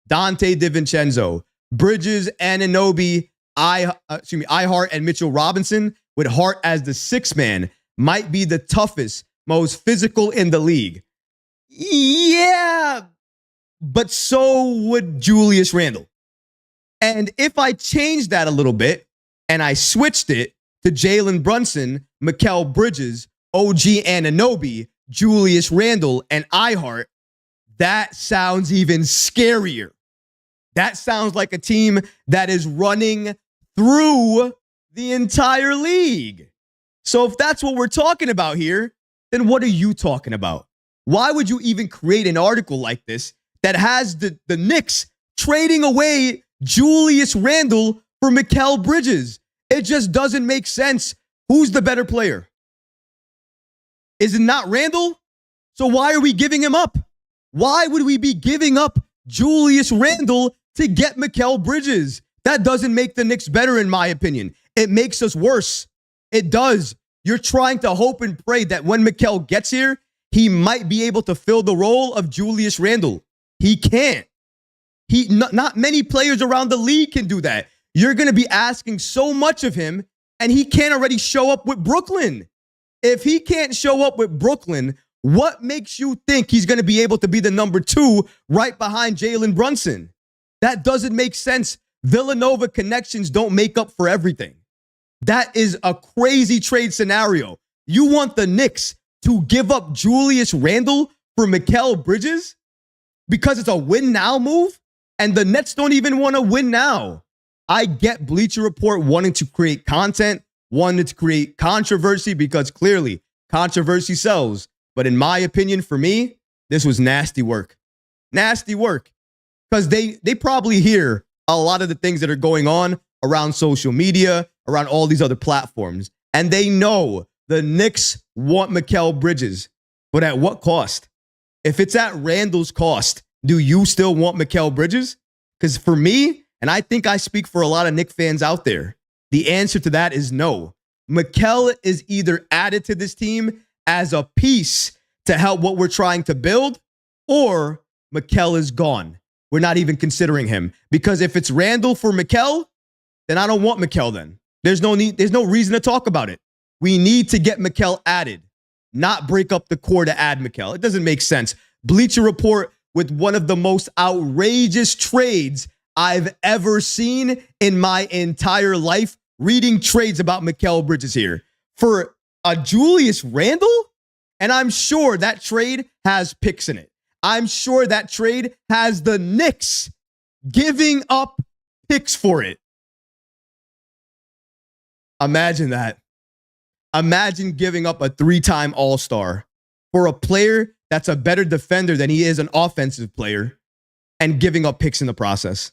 Dante DiVincenzo, Bridges, Anunoby, Ihart, and Mitchell Robinson, with Hart as the sixth man, might be the toughest, most physical in the league. Yeah, but so would Julius Randle. And if I changed that a little bit and I switched it to Jalen Brunson, Mikal Bridges, OG Anunoby, Julius Randle, and Ihart, that sounds even scarier. That sounds like a team that is running through the entire league. So if that's what we're talking about here, then what are you talking about? Why would you even create an article like this that has the Knicks trading away Julius Randle for Mikal Bridges? It just doesn't make sense. Who's the better player? Is it not Randle? So why are we giving him up? Why would we be giving up Julius Randle to get Mikal Bridges? That doesn't make the Knicks better, in my opinion. It makes us worse. It does. You're trying to hope and pray that when Mikal gets here, he might be able to fill the role of Julius Randle. He can't. Not many players around the league can do that. You're going to be asking so much of him, and he can't already show up with Brooklyn. If he can't show up with Brooklyn, what makes you think he's going to be able to be the number 2 right behind Jalen Brunson? That doesn't make sense. Villanova connections don't make up for everything. That is a crazy trade scenario. You want the Knicks to give up Julius Randle for Mikal Bridges because it's a win now move? And the Nets don't even want to win now. I get Bleacher Report wanting to create content, wanting to create controversy because clearly controversy sells. But in my opinion, for me, this was nasty work. Nasty work. Because they probably hear a lot of the things that are going on around social media, around all these other platforms. And they know the Knicks want Mikal Bridges. But at what cost? If it's at Randle's cost, do you still want Mikal Bridges? Because for me, and I think I speak for a lot of Knicks fans out there, the answer to that is no. Mikal is either added to this team as a piece to help what we're trying to build, or Mikal is gone. We're not even considering him. Because if it's Randle for Mikal, then I don't want Mikal then. There's no reason to talk about it. We need to get Mikal added, not break up the core to add Mikal. It doesn't make sense. Bleacher Report with one of the most outrageous trades I've ever seen in my entire life. Reading trades about Mikal Bridges here for a Julius Randle. And I'm sure that trade has picks in it. I'm sure that trade has the Knicks giving up picks for it. Imagine that. Imagine giving up a 3-time All-Star for a player that's a better defender than he is an offensive player and giving up picks in the process.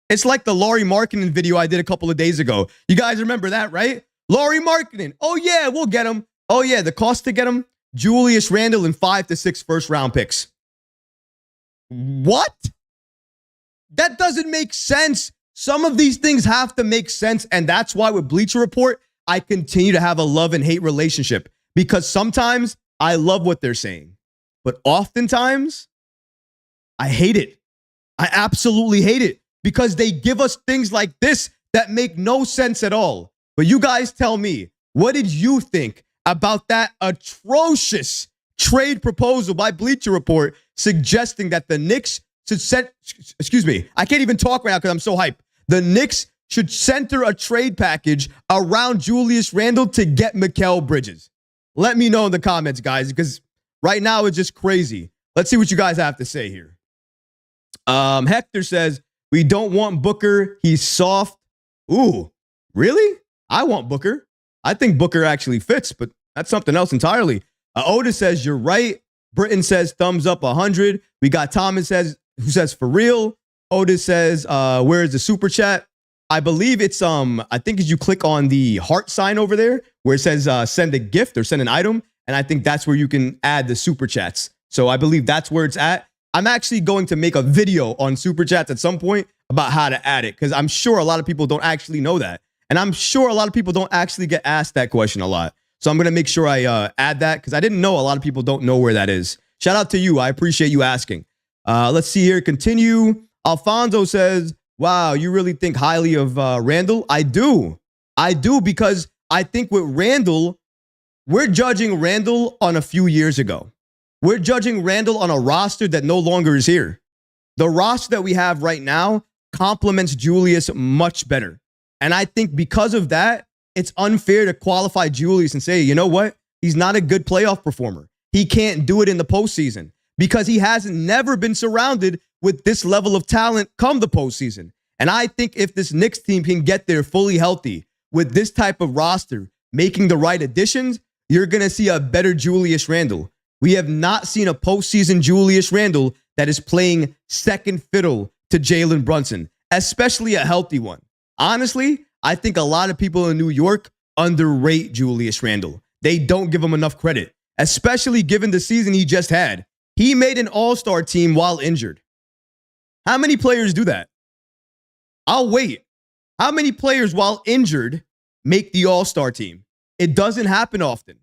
It's like the Lauri Markkanen video I did a couple of days ago. You guys remember that, right? Lauri Markkanen. Oh, yeah, we'll get him. Oh, yeah, the cost to get him, Julius Randle and 5 to 6 first-round picks. What? That doesn't make sense. Some of these things have to make sense, and that's why with Bleacher Report, I continue to have a love and hate relationship because sometimes I love what they're saying, but oftentimes I hate it. I absolutely hate it because they give us things like this that make no sense at all. But you guys tell me, what did you think about that atrocious trade proposal by Bleacher Report suggesting that the Knicks should I can't even talk right now because I'm so hyped. The Knicks should center a trade package around Julius Randle to get Mikal Bridges. Let me know in the comments, guys, because right now it's just crazy. Let's see what you guys have to say here. Hector says, we don't want Booker. He's soft. Ooh, really? I want Booker. I think Booker actually fits, but that's something else entirely. Otis says, you're right. Britton says, thumbs up 100. We got Thomas who says, for real. Otis says, where is the super chat? I believe it's, I think as you click on the heart sign over there where it says send a gift or send an item. And I think that's where you can add the super chats. So I believe that's where it's at. I'm actually going to make a video on super chats at some point about how to add it because I'm sure a lot of people don't actually know that. And I'm sure a lot of people don't actually get asked that question a lot. So I'm going to make sure I add that because I didn't know a lot of people don't know where that is. Shout out to you. I appreciate you asking. Let's see here. Continue. Alfonso says, wow, you really think highly of Randle? I do. I do because I think with Randle, we're judging Randle on a few years ago. We're judging Randle on a roster that no longer is here. The roster that we have right now complements Julius much better. And I think because of that, it's unfair to qualify Julius and say, you know what? He's not a good playoff performer. He can't do it in the postseason because he hasn't never been surrounded with this level of talent come the postseason. And I think if this Knicks team can get there fully healthy with this type of roster, making the right additions, you're going to see a better Julius Randle. We have not seen a postseason Julius Randle that is playing second fiddle to Jalen Brunson, especially a healthy one. Honestly, I think a lot of people in New York underrate Julius Randle. They don't give him enough credit, especially given the season he just had. He made an all-star team while injured. How many players do that? I'll wait. How many players while injured make the all-star team? It doesn't happen often.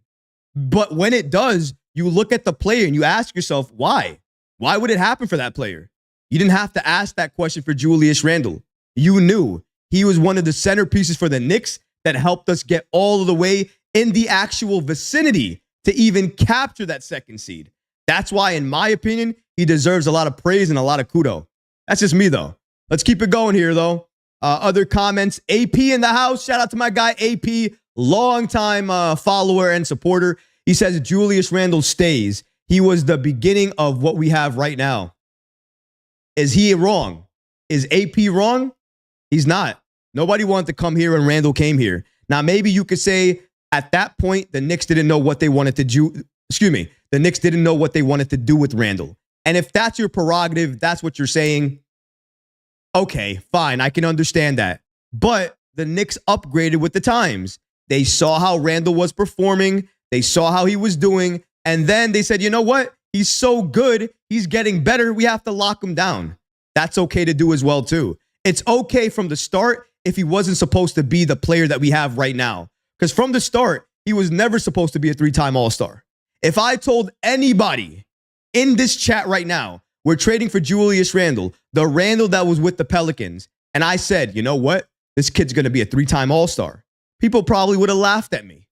But when it does, you look at the player and you ask yourself, why? Why would it happen for that player? You didn't have to ask that question for Julius Randle. You knew he was one of the centerpieces for the Knicks that helped us get all of the way in the actual vicinity to even capture that second seed. That's why, in my opinion, he deserves a lot of praise and a lot of kudos. That's just me, though. Let's keep it going here, though. Other comments. AP in the house. Shout out to my guy, AP. Longtime follower and supporter. He says Julius Randle stays. He was the beginning of what we have right now. Is he wrong? Is AP wrong? He's not. Nobody wanted to come here when Randle came here. Now, maybe you could say at that point, the Knicks didn't know what they wanted to do. The Knicks didn't know what they wanted to do with Randle. And if that's your prerogative, that's what you're saying. Okay, fine. I can understand that. But the Knicks upgraded with the times. They saw how Randle was performing. They saw how he was doing. And then they said, you know what? He's so good. He's getting better. We have to lock him down. That's okay to do as well, too. It's okay from the start if he wasn't supposed to be the player that we have right now. Because from the start, he was never supposed to be a 3-time All-Star. If I told anybody in this chat right now, we're trading for Julius Randle, the Randle that was with the Pelicans, and I said, you know what? This kid's going to be a 3-time All-Star. People probably would have laughed at me.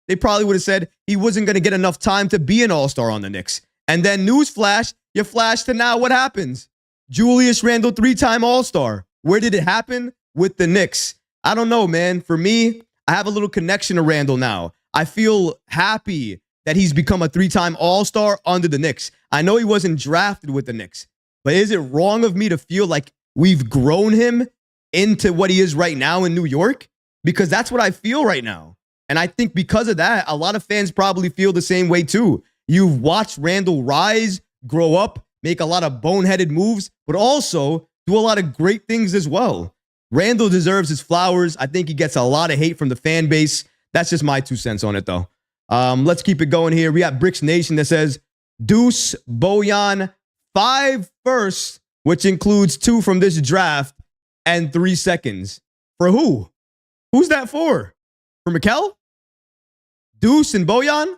They probably would have said he wasn't going to get enough time to be an All-Star on the Knicks. And then newsflash, you flash to now what happens? Julius Randle, 3-time All-Star. Where did it happen? With the Knicks. I don't know, man. For me, I have a little connection to Randle now. I feel happy that he's become a 3-time All-Star under the Knicks. I know he wasn't drafted with the Knicks, but is it wrong of me to feel like we've grown him into what he is right now in New York? Because that's what I feel right now. And I think because of that, a lot of fans probably feel the same way too. You've watched Randle rise, grow up, make a lot of boneheaded moves, but also do a lot of great things as well. Randle deserves his flowers. I think he gets a lot of hate from the fan base. That's just my 2 cents on it, though. Let's keep it going here. We got Bricks Nation that says, Deuce, Bojan, 5 firsts, which includes 2 from this draft, and 3 seconds. For who? Who's that for? For Mikal? Deuce and Bojan?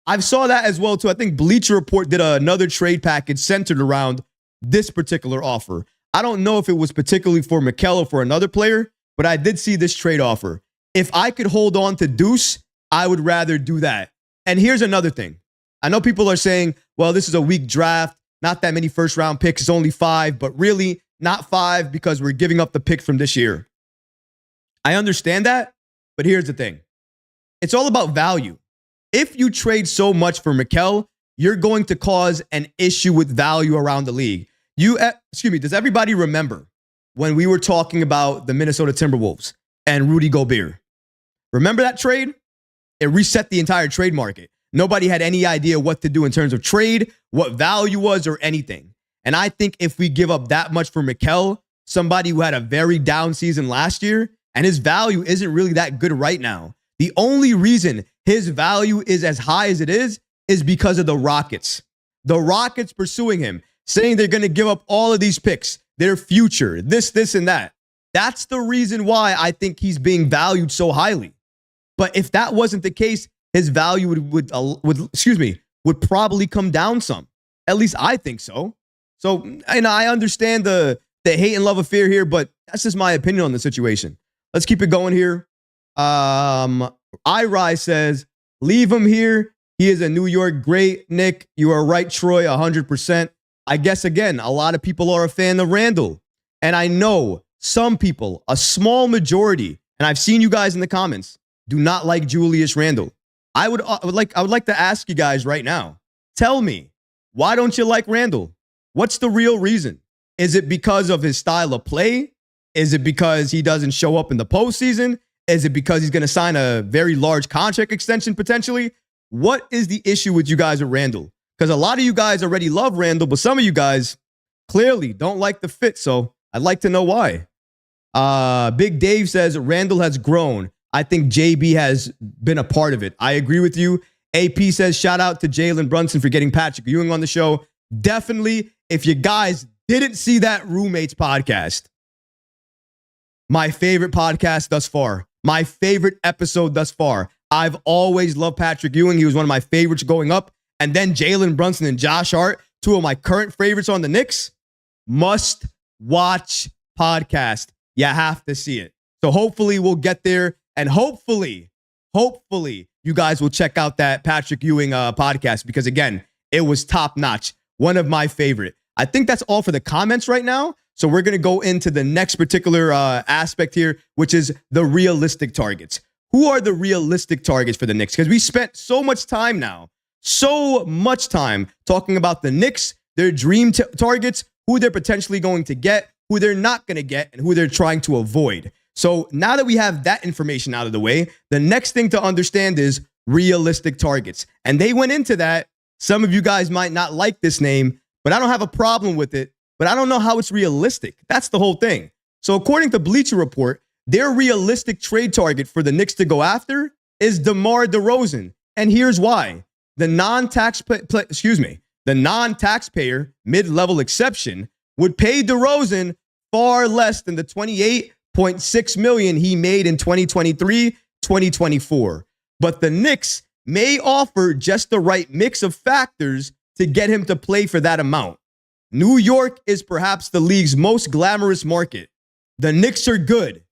I saw that as well, too. I think Bleacher Report did another trade package centered around this particular offer. I don't know if it was particularly for Mikal or for another player, but I did see this trade offer. If I could hold on to Deuce, I would rather do that. And here's another thing. I know people are saying, well, this is a weak draft, not that many first-round picks, it's only 5, but really not 5 because we're giving up the pick from this year. I understand that, but here's the thing. It's all about value. If you trade so much for Mikal, you're going to cause an issue with value around the league. Does everybody remember when we were talking about the Minnesota Timberwolves and Rudy Gobert? Remember that trade? It reset the entire trade market. Nobody had any idea what to do in terms of trade, what value was, or anything. And I think if we give up that much for Mikal, somebody who had a very down season last year, and his value isn't really that good right now. The only reason his value is as high as it is because of the Rockets. The Rockets pursuing him, saying they're going to give up all of these picks, their future, this, and that. That's the reason why I think he's being valued so highly. But if that wasn't the case, his value would probably come down some. At least I think so. So, and I understand the hate and love affair here, but that's just my opinion on the situation. Let's keep it going here. iRise says, leave him here. He is a New York great. Nick, you are right, Troy, 100%. I guess, again, a lot of people are a fan of Randle. And I know some people, a small majority, and I've seen you guys in the comments, do not like Julius Randle. I would like to ask you guys right now, tell me, why don't you like Randle? What's the real reason? Is it because of his style of play? Is it because he doesn't show up in the postseason? Is it because he's going to sign a very large contract extension potentially? What is the issue with you guys with Randle? Because a lot of you guys already love Randle, but some of you guys clearly don't like the fit. So I'd like to know why. Big Dave says Randle has grown. I think JB has been a part of it. I agree with you. AP says shout out to Jalen Brunson for getting Patrick Ewing on the show. Definitely, if you guys didn't see that Roommates podcast, my favorite podcast thus far, my favorite episode thus far. I've always loved Patrick Ewing. He was one of my favorites going up. and then Jalen Brunson and Josh Hart, two of my current favorites on the Knicks, must watch podcast. You have to see it. So hopefully we'll get there, and hopefully you guys will check out that Patrick Ewing podcast, because again, it was top notch. One of my favorite. I think that's all for the comments right now. So we're going to go into the next particular aspect here, which is the realistic targets. Who are the realistic targets for the Knicks? Because we spent so much time talking about the Knicks, their dream targets, who they're potentially going to get, who they're not going to get, and who they're trying to avoid. So now that we have that information out of the way, the next thing to understand is realistic targets. And they went into that. Some of you guys might not like this name, but I don't have a problem with it. But I don't know how it's realistic. That's the whole thing. So according to Bleacher Report, their realistic trade target for the Knicks to go after is DeMar DeRozan. And here's why. The non-taxpayer mid-level exception would pay DeRozan far less than the $28.6 million he made in 2023-2024. But the Knicks may offer just the right mix of factors to get him to play for that amount. New York is perhaps the league's most glamorous market. The Knicks are good.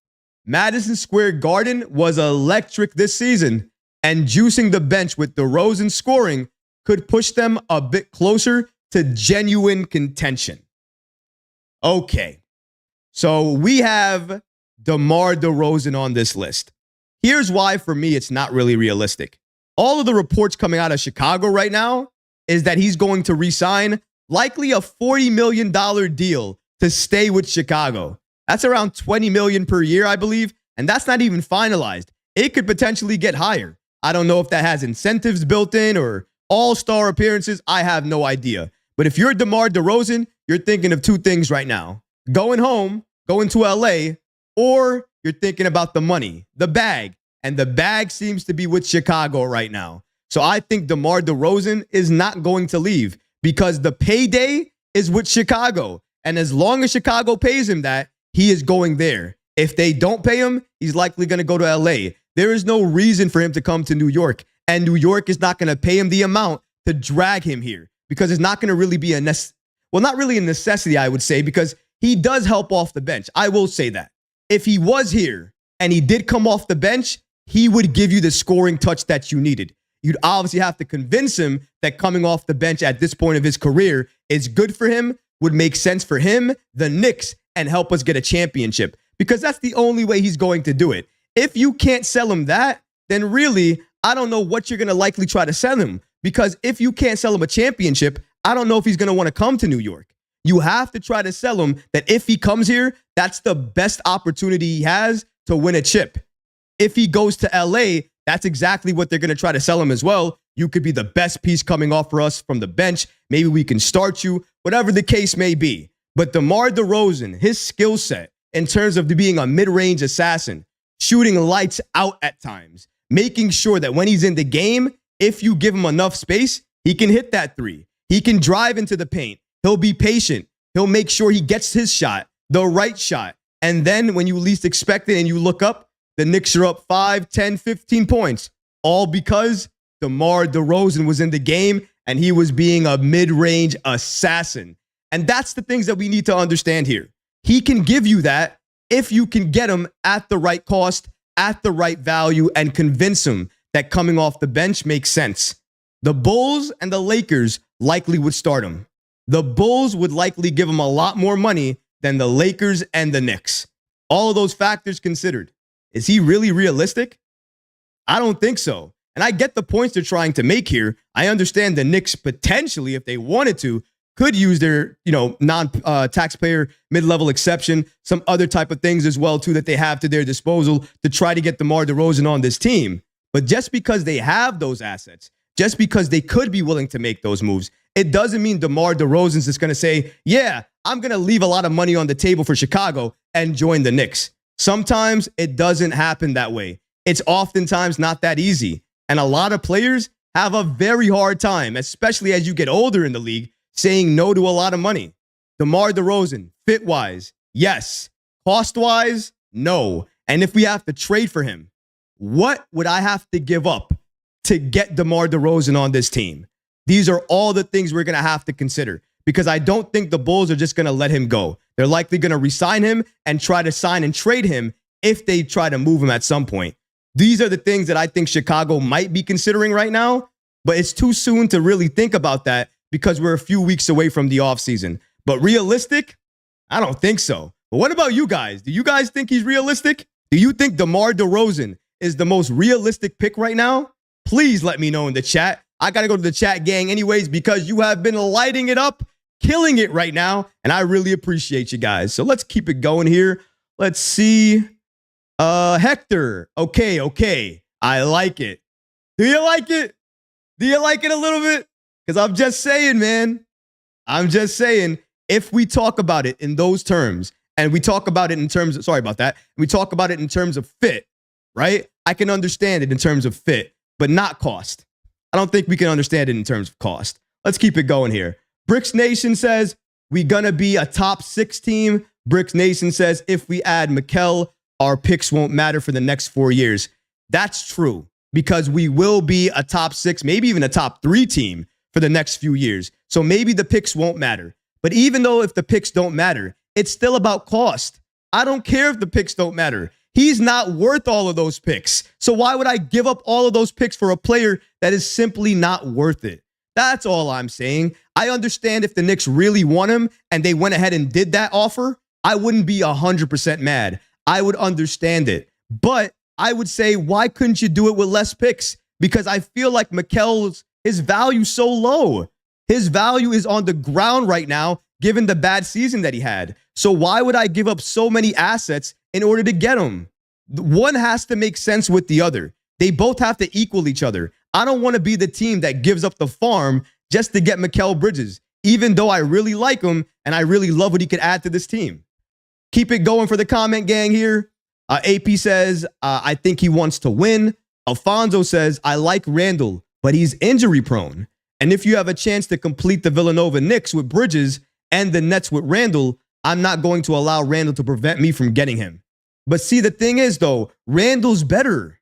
Madison Square Garden was electric this season, and juicing the bench with DeRozan scoring could push them a bit closer to genuine contention. Okay, so we have DeMar DeRozan on this list. Here's why, for me, it's not really realistic. All of the reports coming out of Chicago right now is that he's going to re-sign likely a $40 million deal to stay with Chicago. That's around $20 million per year, I believe, and that's not even finalized. It could potentially get higher. I don't know if that has incentives built in or all-star appearances. I have no idea. But if you're DeMar DeRozan, you're thinking of two things right now. Going home, going to LA, or you're thinking about the money, the bag. And the bag seems to be with Chicago right now. So I think DeMar DeRozan is not going to leave, because the payday is with Chicago. And as long as Chicago pays him that, he is going there. If they don't pay him, he's likely going to go to LA. There is no reason for him to come to New York. And New York is not going to pay him the amount to drag him here, because it's not going to really be not really a necessity, I would say, because he does help off the bench. I will say that. If he was here and he did come off the bench, he would give you the scoring touch that you needed. You'd obviously have to convince him that coming off the bench at this point of his career is good for him, would make sense for him, the Knicks, and help us get a championship, because that's the only way he's going to do it. If you can't sell him that, then really, I don't know what you're going to likely try to sell him, because if you can't sell him a championship, I don't know if he's going to want to come to New York. You have to try to sell him that if he comes here, that's the best opportunity he has to win a chip. If he goes to LA, that's exactly what they're going to try to sell him as well. You could be the best piece coming off for us from the bench. Maybe we can start you, whatever the case may be. But DeMar DeRozan, his skill set in terms of being a mid-range assassin, shooting lights out at times, making sure that when he's in the game, if you give him enough space, he can hit that three. He can drive into the paint. He'll be patient. He'll make sure he gets his shot, the right shot. And then when you least expect it and you look up, the Knicks are up 5, 10, 15 points, all because DeMar DeRozan was in the game and he was being a mid-range assassin. And that's the things that we need to understand here. He can give you that if you can get him at the right cost, at the right value, and convince him that coming off the bench makes sense. The Bulls and the Lakers likely would start him. The Bulls would likely give him a lot more money than the Lakers and the Knicks. All of those factors considered. Is he really realistic? I don't think so. And I get the points they're trying to make here. I understand the Knicks potentially, if they wanted to, could use their, non-taxpayer mid-level exception, some other type of things as well, too, that they have to their disposal to try to get DeMar DeRozan on this team. But just because they have those assets, just because they could be willing to make those moves, it doesn't mean DeMar DeRozan's just going to say, yeah, I'm going to leave a lot of money on the table for Chicago and join the Knicks. Sometimes it doesn't happen that way. It's oftentimes not that easy. And a lot of players have a very hard time, especially as you get older in the league, saying no to a lot of money. DeMar DeRozan, fit-wise, yes. Cost-wise, no. And if we have to trade for him, what would I have to give up to get DeMar DeRozan on this team? These are all the things we're going to have to consider because I don't think the Bulls are just going to let him go. They're likely going to re-sign him and try to sign and trade him if they try to move him at some point. These are the things that I think Chicago might be considering right now, but it's too soon to really think about that because we're a few weeks away from the offseason. But realistic? I don't think so. But what about you guys? Do you guys think he's realistic? Do you think DeMar DeRozan is the most realistic pick right now? Please let me know in the chat. I got to go to the chat gang anyways because you have been lighting it up, killing it right now, and I really appreciate you guys. So let's keep it going here. Let's see. Hector. Okay. I like it. Do you like it? Do you like it a little bit? Because I'm just saying, man. I'm just saying, if we talk about it in those terms, and we talk about it in terms of, sorry about that, we talk about it in terms of fit, right? I can understand it in terms of fit, but not cost. I don't think we can understand it in terms of cost. Let's keep it going here. Bricks Nation says, we gonna be a top 6 team. Bricks Nation says, if we add Mikal, our picks won't matter for the next 4 years. That's true, because we will be a top 6, maybe even a top 3 team for the next few years. So maybe the picks won't matter. But even though if the picks don't matter, it's still about cost. I don't care if the picks don't matter. He's not worth all of those picks. So why would I give up all of those picks for a player that is simply not worth it? That's all I'm saying. I understand if the Knicks really want him and they went ahead and did that offer, I wouldn't be 100% mad. I would understand it. But I would say, why couldn't you do it with less picks? Because I feel like Mikal's, his value so low. His value is on the ground right now, given the bad season that he had. So why would I give up so many assets in order to get him? One has to make sense with the other. They both have to equal each other. I don't want to be the team that gives up the farm just to get Mikal Bridges, even though I really like him and I really love what he could add to this team. Keep it going for the comment gang here. AP says, I think he wants to win. Alfonso says, I like Randall, but he's injury prone. And if you have a chance to complete the Villanova Knicks with Bridges and the Nets with Randall, I'm not going to allow Randall to prevent me from getting him. But see, the thing is, though, Randall's better.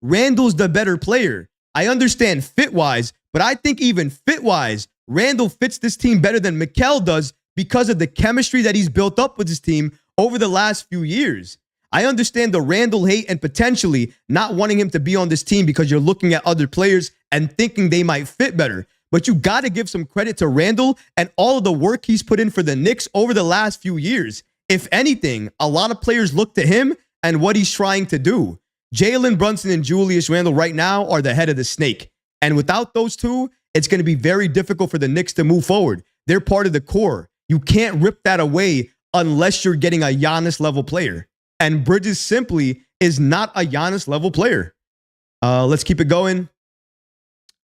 Randall's the better player. I understand fit-wise, but I think even fit-wise, Randall fits this team better than Mikal does because of the chemistry that he's built up with his team over the last few years. I understand the Randall hate and potentially not wanting him to be on this team because you're looking at other players and thinking they might fit better. But you got to give some credit to Randall and all of the work he's put in for the Knicks over the last few years. If anything, a lot of players look to him and what he's trying to do. Jalen Brunson and Julius Randle right now are the head of the snake. And without those two, it's going to be very difficult for the Knicks to move forward. They're part of the core. You can't rip that away unless you're getting a Giannis level player. And Bridges simply is not a Giannis level player. Let's keep it going.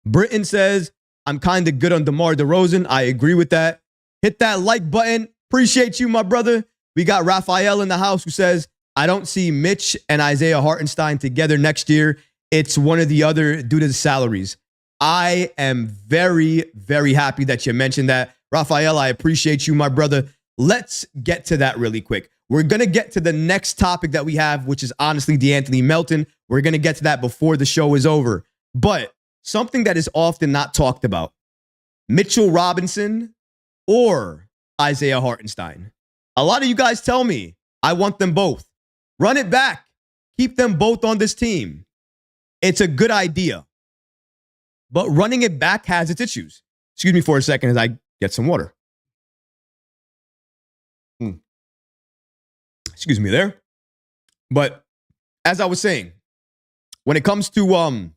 Britton says, I'm kind of good on DeMar DeRozan. I agree with that. Hit that like button. Appreciate you, my brother. We got Raphael in the house who says, I don't see Mitch and Isaiah Hartenstein together next year. It's one or the other due to the salaries. I am very, very happy that you mentioned that. Raphael, I appreciate you, my brother. Let's get to that really quick. We're going to get to the next topic that we have, which is honestly DeAnthony Melton. We're going to get to that before the show is over. But something that is often not talked about, Mitchell Robinson or Isaiah Hartenstein. A lot of you guys tell me I want them both. Run it back. Keep them both on this team. It's a good idea. But running it back has its issues. Excuse me for a second as I get some water. Excuse me there. But as I was saying, when it comes to, well,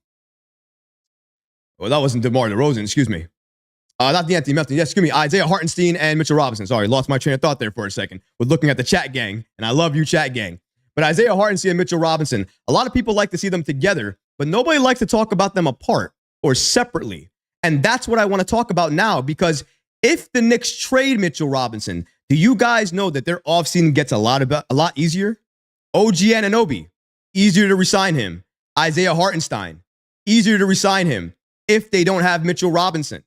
that wasn't DeMar DeRozan, excuse me. Not DeAnthony Melton. Yes, excuse me. Isaiah Hartenstein and Mitchell Robinson. Sorry, lost my train of thought there for a second. With looking at the chat gang, and I love you, chat gang. But Isaiah Hartenstein and Mitchell Robinson, a lot of people like to see them together, but nobody likes to talk about them apart or separately. And that's what I want to talk about now, because if the Knicks trade Mitchell Robinson, do you guys know that their offseason gets a lot easier? OG Anunoby, easier to resign him. Isaiah Hartenstein, easier to resign him if they don't have Mitchell Robinson.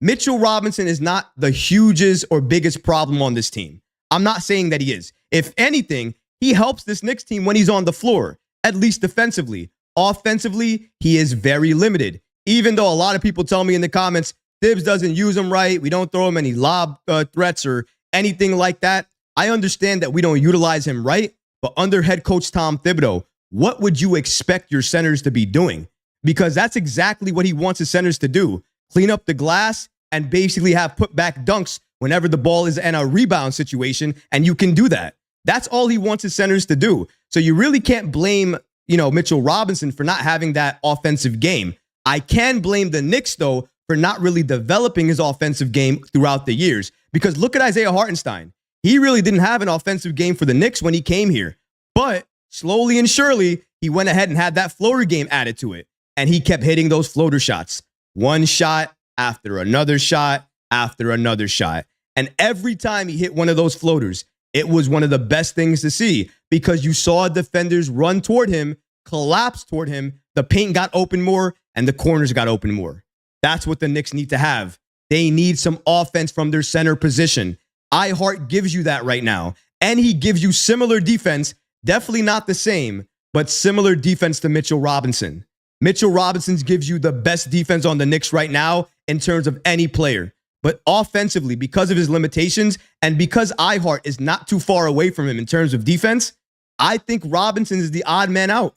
Mitchell Robinson is not the hugest or biggest problem on this team. I'm not saying that he is. If anything, he helps this Knicks team when he's on the floor, at least defensively. Offensively, he is very limited. Even though a lot of people tell me in the comments, Thibs doesn't use him right. We don't throw him any lob threats or anything like that. I understand that we don't utilize him right, but under head coach Tom Thibodeau, what would you expect your centers to be doing? Because that's exactly what he wants his centers to do. Clean up the glass and basically have put back dunks whenever the ball is in a rebound situation, and you can do that. That's all he wants his centers to do. So you really can't blame, Mitchell Robinson for not having that offensive game. I can blame the Knicks, though, for not really developing his offensive game throughout the years. Because look at Isaiah Hartenstein. He really didn't have an offensive game for the Knicks when he came here. But slowly and surely, he went ahead and had that floater game added to it. And he kept hitting those floater shots. One shot after another shot after another shot. And every time he hit one of those floaters, it was one of the best things to see because you saw defenders run toward him, collapse toward him, the paint got open more, and the corners got open more. That's what the Knicks need to have. They need some offense from their center position. iHeart gives you that right now. And he gives you similar defense, definitely not the same, but similar defense to Mitchell Robinson. Mitchell Robinson gives you the best defense on the Knicks right now in terms of any player. But offensively, because of his limitations and because iHeart is not too far away from him in terms of defense, I think Robinson is the odd man out.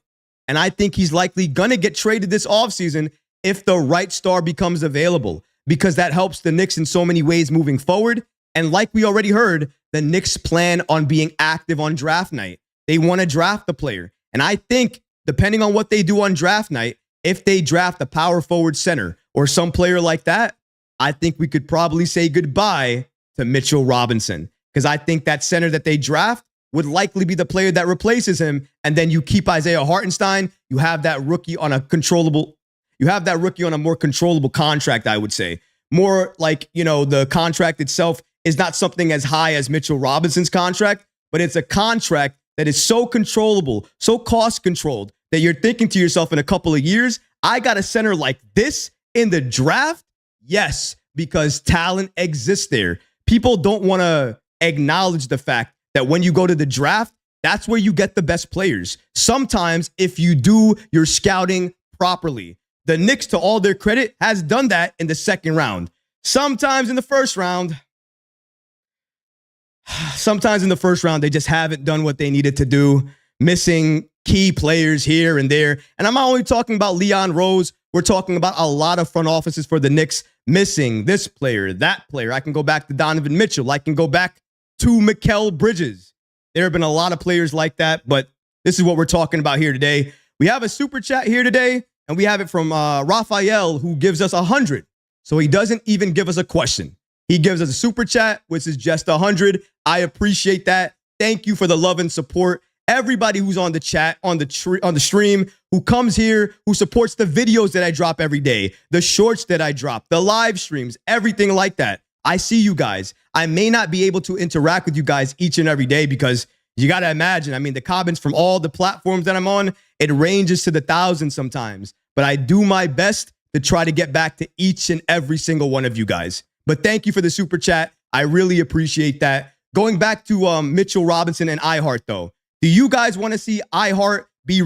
And I think he's likely going to get traded this offseason if the right star becomes available, because that helps the Knicks in so many ways moving forward. And like we already heard, the Knicks plan on being active on draft night. They want to draft the player. And I think depending on what they do on draft night, if they draft a power forward center or some player like that, I think we could probably say goodbye to Mitchell Robinson, because I think that center that they draft would likely be the player that replaces him. And then you keep Isaiah Hartenstein. You have that rookie on a more controllable contract, I would say. More like, the contract itself is not something as high as Mitchell Robinson's contract, but it's a contract that is so controllable, so cost controlled that you're thinking to yourself in a couple of years, I got a center like this in the draft. Yes, because talent exists there. People don't want to acknowledge the fact that when you go to the draft, that's where you get the best players. Sometimes if you do your scouting properly, the Knicks, to all their credit, has done that in the second round. Sometimes in the first round, they just haven't done what they needed to do, missing key players here and there. And I'm not only talking about Leon Rose. We're talking about a lot of front offices for the Knicks missing this player, that player. I can go back to Donovan Mitchell. I can go back to Mikal Bridges. There have been a lot of players like that, but this is what we're talking about here today. We have a super chat here today, and we have it from Raphael, who gives us 100. So he doesn't even give us a question. He gives us a super chat, which is just 100. I appreciate that. Thank you for the love and support. Everybody who's on the chat, on the stream, who comes here, who supports the videos that I drop every day, the shorts that I drop, the live streams, everything like that. I see you guys. I may not be able to interact with you guys each and every day because you got to imagine, the comments from all the platforms that I'm on, it ranges to the thousands sometimes. But I do my best to try to get back to each and every single one of you guys. But thank you for the super chat. I really appreciate that. Going back to Mitchell Robinson and iHeart, though. Do you guys want to see iHeart be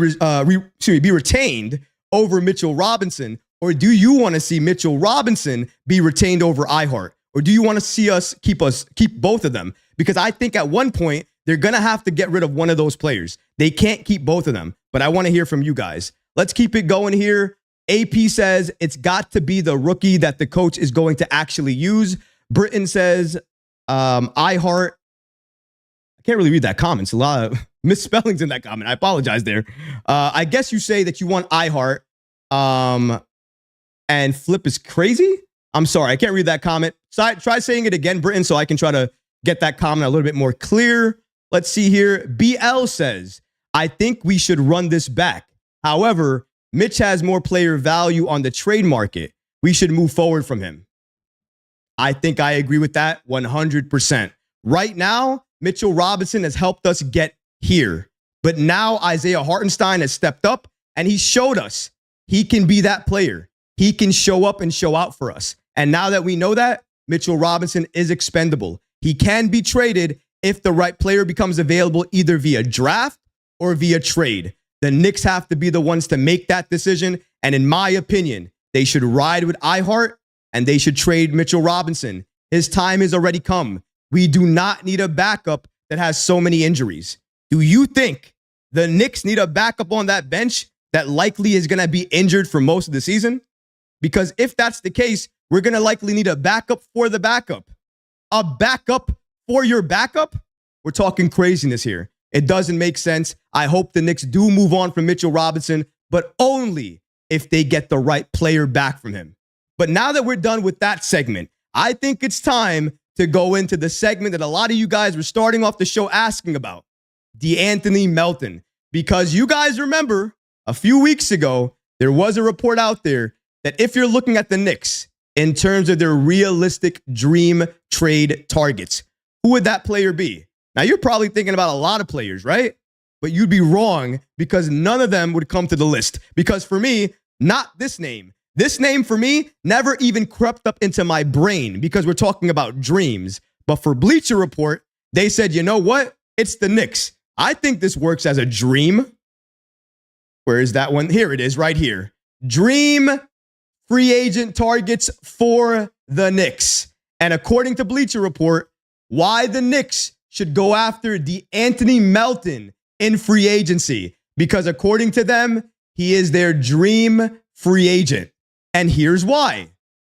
retained over Mitchell Robinson? Or do you want to see Mitchell Robinson be retained over iHeart? Or do you want to see us keep both of them? Because I think at one point, they're going to have to get rid of one of those players. They can't keep both of them. But I want to hear from you guys. Let's keep it going here. AP says it's got to be the rookie that the coach is going to actually use. Britton says iHeart. I can't really read that comment. It's a lot of misspellings in that comment. I apologize there. I guess you say that you want iHeart and Flip is crazy. I'm sorry. I can't read that comment. So try saying it again, Britton, so I can try to get that comment a little bit more clear. Let's see here. BL says, I think we should run this back. However, Mitch has more player value on the trade market. We should move forward from him. I think I agree with that 100%. Right now, Mitchell Robinson has helped us get here. But now Isaiah Hartenstein has stepped up and he showed us he can be that player. He can show up and show out for us. And now that we know that, Mitchell Robinson is expendable. He can be traded if the right player becomes available either via draft or via trade. The Knicks have to be the ones to make that decision. And in my opinion, they should ride with iHeart and they should trade Mitchell Robinson. His time has already come. We do not need a backup that has so many injuries. Do you think the Knicks need a backup on that bench that likely is going to be injured for most of the season? Because if that's the case, we're going to likely need a backup for the backup. A backup for your backup? We're talking craziness here. It doesn't make sense. I hope the Knicks do move on from Mitchell Robinson, but only if they get the right player back from him. But now that we're done with that segment, I think it's time to go into the segment that a lot of you guys were starting off the show asking about, De'Anthony Melton. Because you guys remember a few weeks ago, there was a report out there that if you're looking at the Knicks in terms of their realistic dream trade targets, who would that player be? Now, you're probably thinking about a lot of players, right? But you'd be wrong because none of them would come to the list. Because for me, not this name. This name for me never even crept up into my brain because we're talking about dreams. But for Bleacher Report, they said, you know what? It's the Knicks. I think this works as a dream. Where is that one? Here it is right here. Dream free agent targets for the Knicks. And according to Bleacher Report, why the Knicks should go after De'Anthony Melton in free agency. Because according to them, he is their dream free agent. And here's why.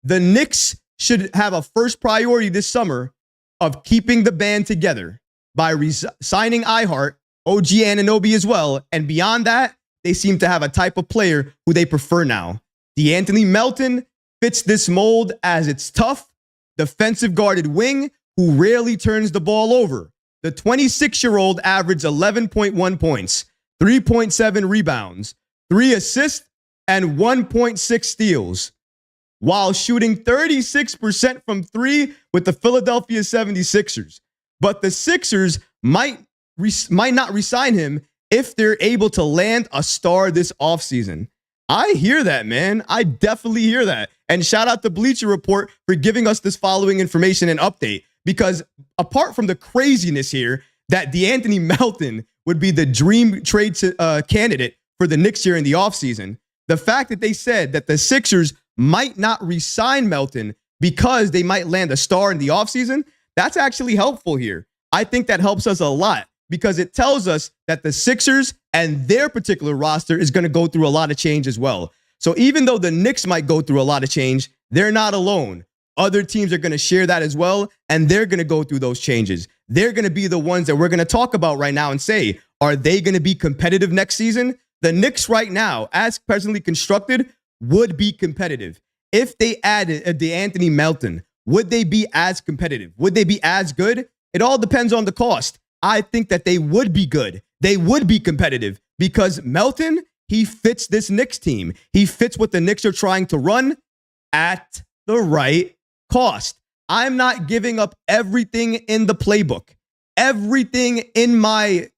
The Knicks should have a first priority this summer of keeping the band together by signing iHeart, OG Anunoby as well. And beyond that, they seem to have a type of player who they prefer now. De'Anthony Melton fits this mold as its tough, defensive guarded wing who rarely turns the ball over. The 26-year-old averaged 11.1 points, 3.7 rebounds, 3 assists, and 1.6 steals, while shooting 36% from 3 with the Philadelphia 76ers. But the Sixers might not re-sign him if they're able to land a star this offseason. I hear that, man. I definitely hear that. And shout out to Bleacher Report for giving us this following information and update. Because apart from the craziness here that De'Anthony Melton would be the dream trade candidate for the Knicks here in the offseason, the fact that they said that the Sixers might not re-sign Melton because they might land a star in the offseason, that's actually helpful here. I think that helps us a lot because it tells us that the Sixers and their particular roster is going to go through a lot of change as well. So even though the Knicks might go through a lot of change, they're not alone. Other teams are going to share that as well, and they're going to go through those changes. They're going to be the ones that we're going to talk about right now and say, are they going to be competitive next season? The Knicks right now, as presently constructed, would be competitive. If they added a De'Anthony Melton, would they be as competitive? Would they be as good? It all depends on the cost. I think that they would be good. They would be competitive because Melton, he fits this Knicks team. He fits what the Knicks are trying to run at the right cost. I'm not giving up everything in the playbook, everything in my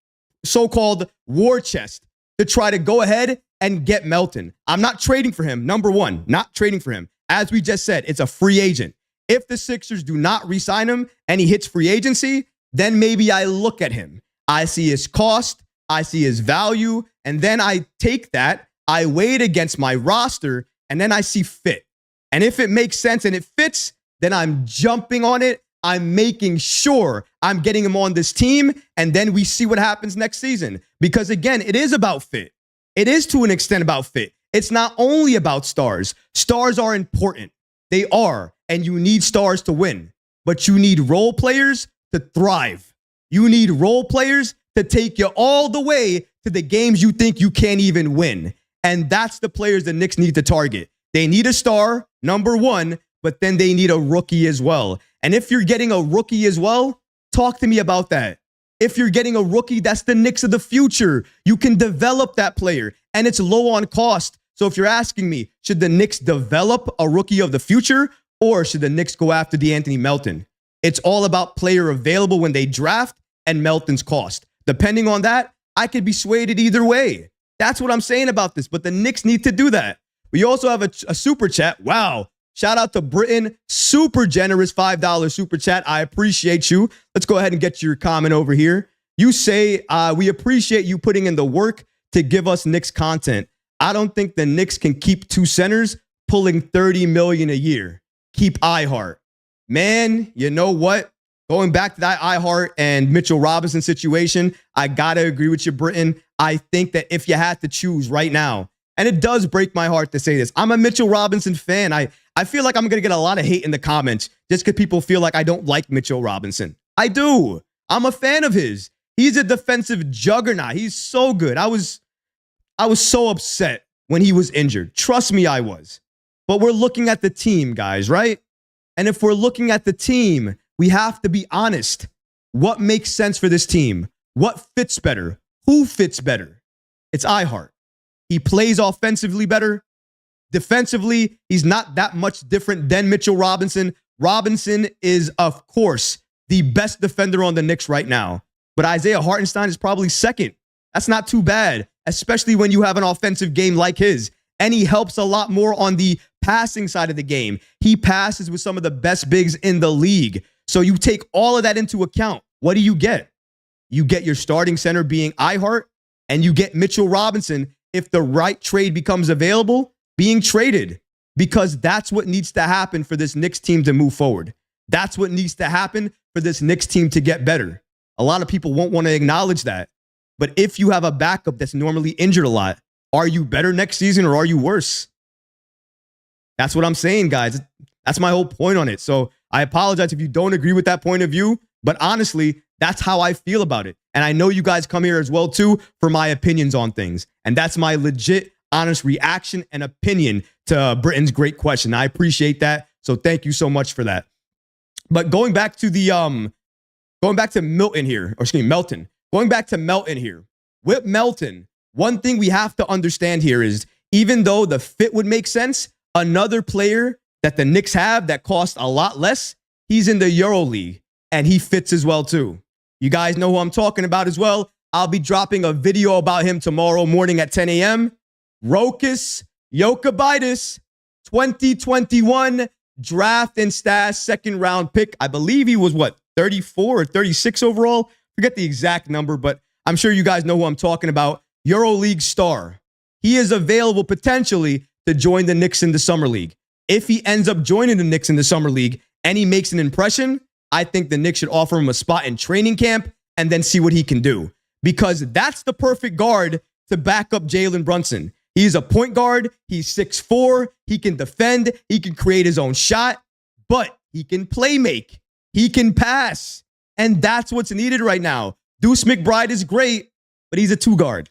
so-called war chest to try to go ahead and get Melton. I'm not trading for him. Number one, not trading for him. As we just said, it's a free agent. If the Sixers do not re-sign him and he hits free agency, then maybe I look at him. I see his cost, I see his value, and then I take that, I weigh it against my roster, and then I see fit. And if it makes sense and it fits, then I'm jumping on it. I'm making sure I'm getting him on this team, and then we see what happens next season. Because again, it is about fit. It is to an extent about fit. It's not only about stars. Stars are important. They are, and you need stars to win. But you need role players to thrive. You need role players to take you all the way to the games you think you can't even win. And that's the players the Knicks need to target. They need a star, number one, but then they need a rookie as well. And if you're getting a rookie as well, talk to me about that. If you're getting a rookie, that's the Knicks of the future. You can develop that player, and it's low on cost. So if you're asking me, should the Knicks develop a rookie of the future, or should the Knicks go after De'Anthony Melton? It's all about player available when they draft and Melton's cost. Depending on that, I could be swayed either way. That's what I'm saying about this, but the Knicks need to do that. We also have a super chat. Wow. Shout out to Britain. Super generous $5 super chat. I appreciate you. Let's go ahead and get your comment over here. You say, we appreciate you putting in the work to give us Knicks content. I don't think the Knicks can keep two centers pulling $30 million a year. keep iHeart. Man, you know what? Going back to that iHeart and Mitchell Robinson situation, I got to agree with you, Britton. I think that if you had to choose right now, and it does break my heart to say this, I'm a Mitchell Robinson fan. I feel like I'm going to get a lot of hate in the comments just because people feel like I don't like Mitchell Robinson. I do. I'm a fan of his. He's a defensive juggernaut. He's so good. I was so upset when he was injured. Trust me, I was. But we're looking at the team, guys, right? And if we're looking at the team, we have to be honest. What makes sense for this team? What fits better? Who fits better? It's iHeart. He plays offensively better. Defensively, he's not that much different than Mitchell Robinson. Robinson is, of course, the best defender on the Knicks right now. But Isaiah Hartenstein is probably second. That's not too bad, especially when you have an offensive game like his. And he helps a lot more on the passing side of the game. He passes with some of the best bigs in the league. So you take all of that into account. What do you get? You get your starting center being iHeart, and you get Mitchell Robinson, if the right trade becomes available, being traded. Because that's what needs to happen for this Knicks team to move forward. That's what needs to happen for this Knicks team to get better. A lot of people won't want to acknowledge that. But if you have a backup that's normally injured a lot, are you better next season or are you worse? That's what I'm saying, guys. That's my whole point on it. So I apologize if you don't agree with that point of view, but honestly, that's how I feel about it. And I know you guys come here as well, too, for my opinions on things. And that's my legit, honest reaction and opinion to Britton's great question. I appreciate that. So thank you so much for that. But going back to Milton here, or excuse me, Melton. Going back to Melton here. With Melton, one thing we have to understand here is, even though the fit would make sense, another player that the Knicks have that costs a lot less, he's in the Euro League, and he fits as well, too. You guys know who I'm talking about as well. I'll be dropping a video about him tomorrow morning at 10 a.m. Rokas Jokubaitis, 2021 draft and stash second round pick. I believe he was, 34 or 36 overall? Forget the exact number, but I'm sure you guys know who I'm talking about. EuroLeague star. He is available potentially to join the Knicks in the Summer League. If he ends up joining the Knicks in the Summer League and he makes an impression, I think the Knicks should offer him a spot in training camp and then see what he can do. Because that's the perfect guard to back up Jalen Brunson. He's a point guard. He's 6'4". He can defend. He can create his own shot. But he can play make. He can pass. And that's what's needed right now. Deuce McBride is great, but he's a two-guard.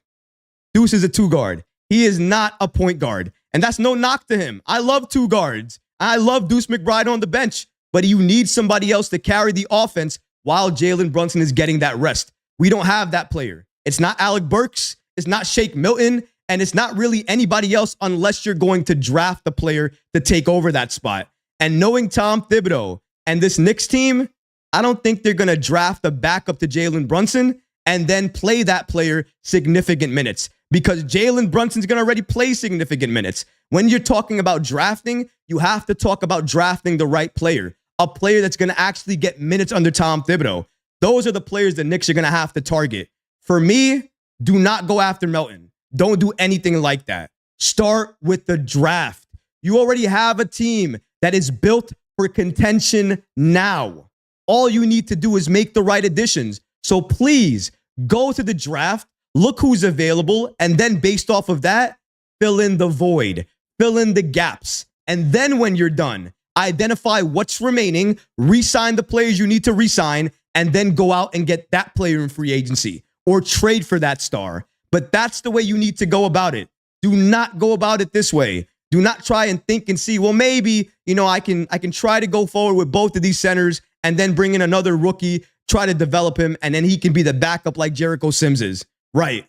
Deuce is a two-guard. He is not a point guard. And that's no knock to him. I love two guards. I love Deuce McBride on the bench. But you need somebody else to carry the offense while Jalen Brunson is getting that rest. We don't have that player. It's not Alec Burks. It's not Shake Milton. And it's not really anybody else unless you're going to draft a player to take over that spot. And knowing Tom Thibodeau and this Knicks team, I don't think they're going to draft a backup to Jalen Brunson and then play that player significant minutes, because Jalen Brunson's going to already play significant minutes. When you're talking about drafting, you have to talk about drafting the right player, a player that's going to actually get minutes under Tom Thibodeau. Those are the players the Knicks are going to have to target. For me, do not go after Melton. Don't do anything like that. Start with the draft. You already have a team that is built for contention now. All you need to do is make the right additions. So please go to the draft, look who's available, and then based off of that, fill in the void, fill in the gaps. And then when you're done, identify what's remaining, re-sign the players you need to re-sign, and then go out and get that player in free agency or trade for that star. But that's the way you need to go about it. Do not go about it this way. Do not try and think and see, well, maybe, I can try to go forward with both of these centers and then bring in another rookie, try to develop him, and then he can be the backup like Jericho Sims is. Right.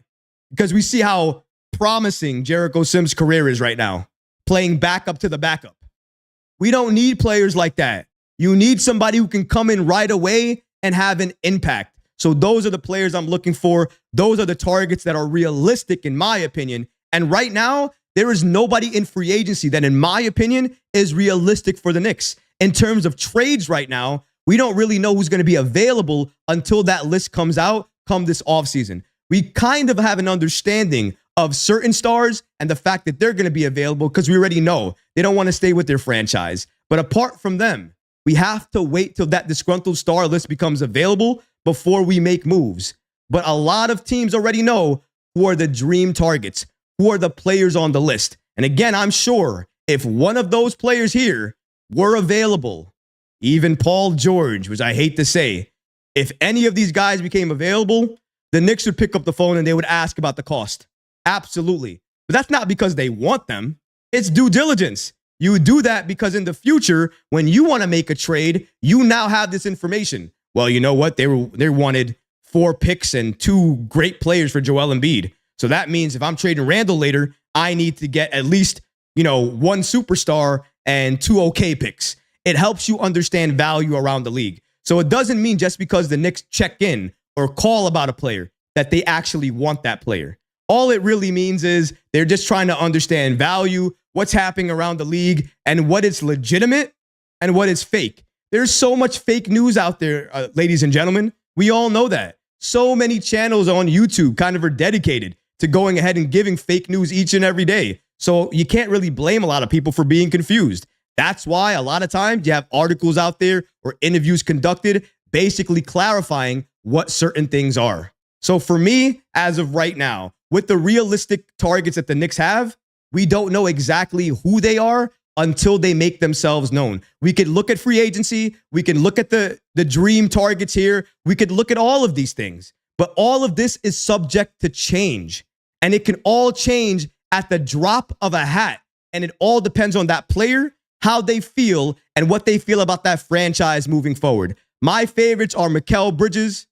Because we see how promising Jericho Sims' career is right now, playing backup to the backup. We don't need players like that. You need somebody who can come in right away and have an impact. So those are the players I'm looking for. Those are the targets that are realistic, in my opinion. And right now, there is nobody in free agency that, in my opinion, is realistic for the Knicks. In terms of trades right now, we don't really know who's going to be available until that list comes out come this offseason. We kind of have an understanding of certain stars and the fact that they're going to be available because we already know they don't want to stay with their franchise. But apart from them, we have to wait till that disgruntled star list becomes available before we make moves. But a lot of teams already know who are the dream targets, who are the players on the list. And again, I'm sure if one of those players here were available, even Paul George, which I hate to say, if any of these guys became available, the Knicks would pick up the phone and they would ask about the cost. Absolutely. But that's not because they want them. It's due diligence. You would do that because in the future, when you want to make a trade, you now have this information. Well, you know what? They wanted 4 picks and 2 great players for Joel Embiid. So that means if I'm trading Randall later, I need to get at least, 1 superstar and 2 okay picks. It helps you understand value around the league. So it doesn't mean just because the Knicks check in or call about a player that they actually want that player. All it really means is they're just trying to understand value, what's happening around the league, and what is legitimate and what is fake. There's so much fake news out there, ladies and gentlemen. We all know that. So many channels on YouTube kind of are dedicated to going ahead and giving fake news each and every day. So you can't really blame a lot of people for being confused. That's why a lot of times you have articles out there or interviews conducted basically clarifying what certain things are. So for me, as of right now, with the realistic targets that the Knicks have, we don't know exactly who they are until they make themselves known. We could look at free agency. We can look at the dream targets here. We could look at all of these things. But all of this is subject to change. And it can all change at the drop of a hat. And it all depends on that player, how they feel, and what they feel about that franchise moving forward. My favorites are Mikal Bridges,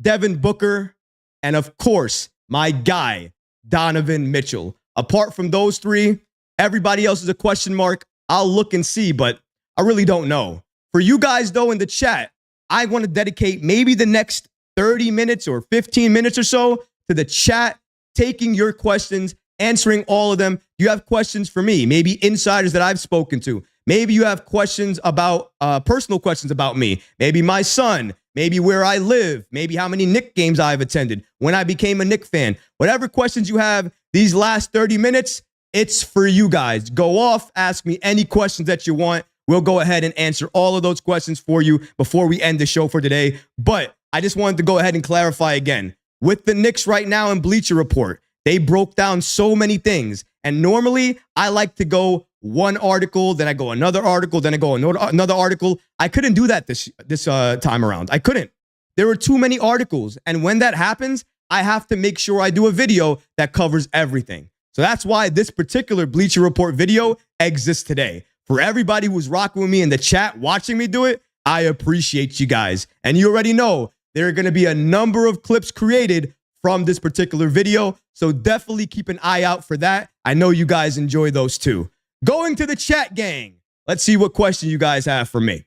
Devin Booker, and of course, my guy, Donovan Mitchell. Apart from those 3, everybody else is a question mark. I'll look and see, but I really don't know. For you guys, though, in the chat, I want to dedicate maybe the next 30 minutes or 15 minutes or so to the chat, taking your questions, answering all of them. You have questions for me, maybe insiders that I've spoken to. Maybe you have questions about personal questions about me, maybe my son, maybe where I live, maybe how many Knick games I've attended, when I became a Knick fan. Whatever questions you have these last 30 minutes, it's for you guys. Go off, ask me any questions that you want. We'll go ahead and answer all of those questions for you before we end the show for today. But I just wanted to go ahead and clarify again. With the Knicks right now in Bleacher Report, they broke down so many things. And normally, I like to go one article, then I go another article, then I go another article. I couldn't do that this time around. I couldn't. There were too many articles. And when that happens, I have to make sure I do a video that covers everything. So that's why this particular Bleacher Report video exists today. For everybody who's rocking with me in the chat, watching me do it, I appreciate you guys. And you already know there are going to be a number of clips created from this particular video. So definitely keep an eye out for that. I know you guys enjoy those too. Going to the chat, gang. Let's see what question you guys have for me.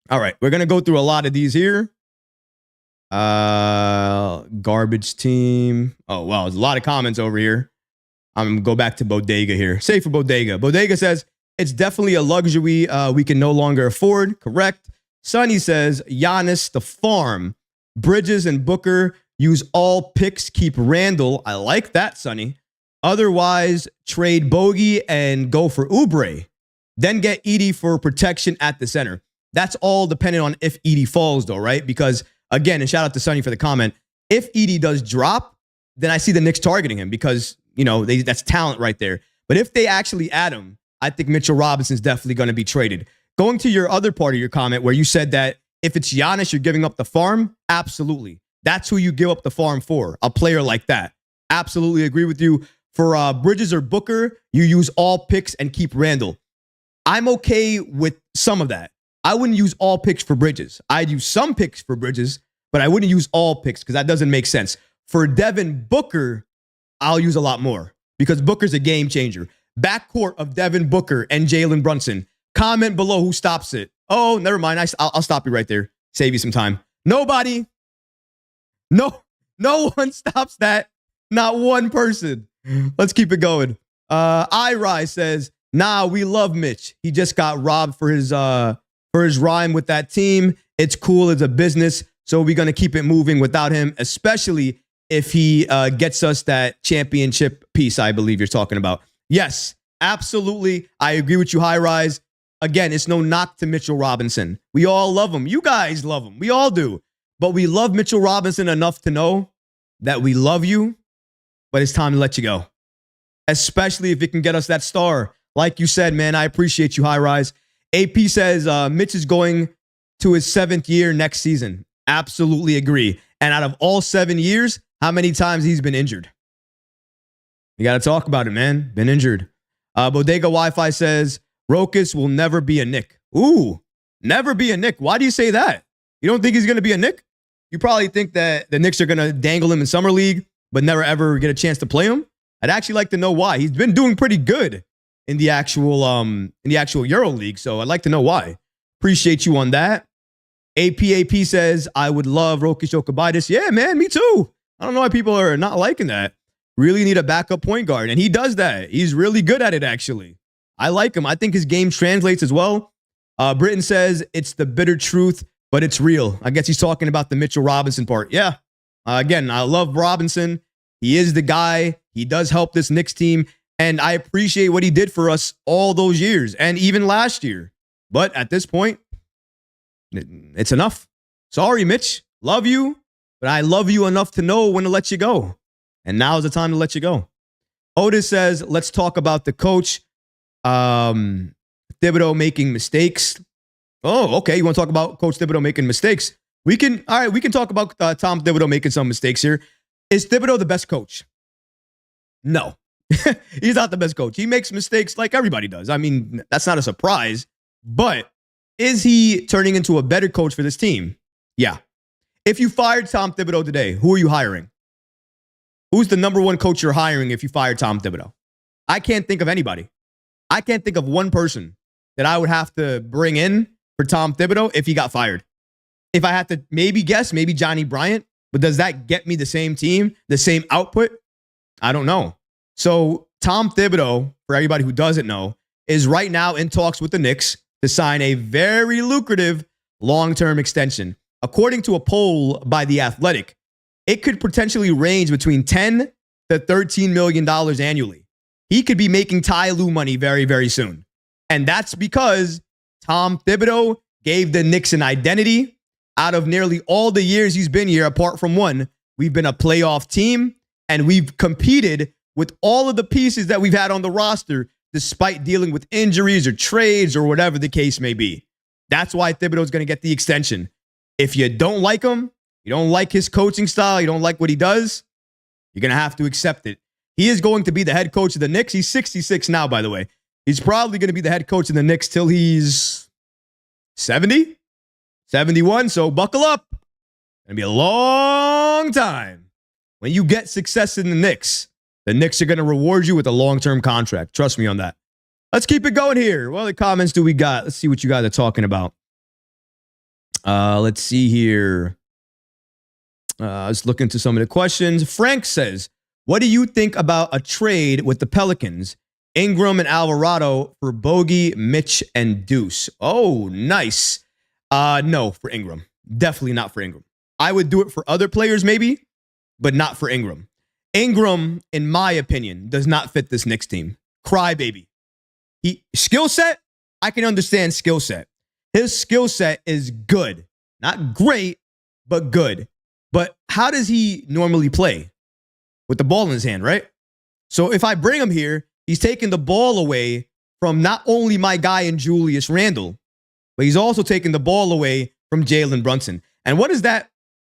All right, we're going to go through a lot of these here. Garbage team. Oh, wow, there's a lot of comments over here. I'm going to go back to Bodega here. Say for Bodega. Bodega says, it's definitely a luxury we can no longer afford. Correct. Sonny says, Giannis, the farm. Bridges and Booker use all picks. Keep Randall. I like that, Sonny. Otherwise, trade Bogey and go for Oubre. Then get Edie for protection at the center. That's all dependent on if Edie falls, though, right? Because, again, and shout out to Sonny for the comment, if Edie does drop, then I see the Knicks targeting him because, that's talent right there. But if they actually add him, I think Mitchell Robinson's definitely going to be traded. Going to your other part of your comment where you said that if it's Giannis, you're giving up the farm, absolutely. That's who you give up the farm for, a player like that. Absolutely agree with you. For Bridges or Booker, you use all picks and keep Randall. I'm okay with some of that. I wouldn't use all picks for Bridges. I'd use some picks for Bridges, but I wouldn't use all picks because that doesn't make sense. For Devin Booker, I'll use a lot more because Booker's a game changer. Backcourt of Devin Booker and Jalen Brunson. Comment below who stops it. Oh, never mind. I'll stop you right there. Save you some time. Nobody. No one stops that. Not one person. Let's keep it going. iRise says, nah, we love Mitch. He just got robbed for his rhyme with that team. It's cool. It's a business. So we're going to keep it moving without him, especially if he gets us that championship piece, I believe you're talking about. Yes, absolutely. I agree with you, High Rise. again, it's no knock to Mitchell Robinson. We all love him. You guys love him. We all do. But we love Mitchell Robinson enough to know that we love you, but it's time to let you go. Especially if it can get us that star. Like you said, man, I appreciate you, High Rise. AP says Mitch is going to his 7th year next season. Absolutely agree. And out of all 7 years, how many times he's been injured? You got to talk about it, man. Been injured. Bodega Wi-Fi says Rokas will never be a Knick. Ooh, never be a Knick. Why do you say that? You don't think he's going to be a Knick? You probably think that the Knicks are going to dangle him in Summer League, but never ever get a chance to play him. I'd actually like to know why. He's been doing pretty good in the actual Euro League, so I'd like to know why. Appreciate you on that. APAP says I would love Rokas Jokubaitis. Yeah, man, me too. I don't know why people are not liking that. Really need a backup point guard, and he does that. He's really good at it, actually. I like him. I think his game translates as well. Britton says it's the bitter truth, but it's real. I guess he's talking about the Mitchell Robinson part. Yeah. Again, I love Robinson. He is the guy. He does help this Knicks team, and I appreciate what he did for us all those years and even last year. But at this point, it's enough. Sorry, Mitch. Love you, but I love you enough to know when to let you go. And now is the time to let you go. Otis says, let's talk about the coach. Thibodeau making mistakes. Oh, okay. You want to talk about Coach Thibodeau making mistakes? We can talk about Tom Thibodeau making some mistakes here. Is Thibodeau the best coach? No. He's not the best coach. He makes mistakes like everybody does. I mean, that's not a surprise. But is he turning into a better coach for this team? Yeah. If you fired Tom Thibodeau today, who are you hiring? Who's the number one coach you're hiring if you fire Tom Thibodeau? I can't think of anybody. I can't think of one person that I would have to bring in for Tom Thibodeau if he got fired. If I had to maybe guess, maybe Johnny Bryant, but does that get me the same team, the same output? I don't know. So Tom Thibodeau, for everybody who doesn't know, is right now in talks with the Knicks to sign a very lucrative long-term extension. According to a poll by The Athletic, it could potentially range between $10 to $13 million annually. He could be making Ty Lue money very, very soon. And that's because Tom Thibodeau gave the Knicks an identity. Out of nearly all the years he's been here, apart from one, we've been a playoff team, and we've competed with all of the pieces that we've had on the roster, despite dealing with injuries or trades or whatever the case may be. That's why Thibodeau's going to get the extension. If you don't like him, you don't like his coaching style, you don't like what he does, you're going to have to accept it. He is going to be the head coach of the Knicks. He's 66 now, by the way. He's probably going to be the head coach of the Knicks till he's 70, 71. So buckle up. It's going to be a long time. When you get success in the Knicks are going to reward you with a long-term contract. Trust me on that. Let's keep it going here. What other comments do we got? Let's see what you guys are talking about. Let's see here. Let's look into some of the questions. Frank says, what do you think about a trade with the Pelicans? Ingram and Alvarado for Bogey, Mitch, and Deuce. Oh, nice. No, for Ingram. Definitely not for Ingram. I would do it for other players maybe, but not for Ingram. Ingram, in my opinion, does not fit this Knicks team. Crybaby. Skill set, I can understand skill set. His skill set is good. Not great, but good. But how does he normally play? With the ball in his hand, right? So if I bring him here, he's taking the ball away from not only my guy in Julius Randle, but he's also taking the ball away from Jalen Brunson. And what does that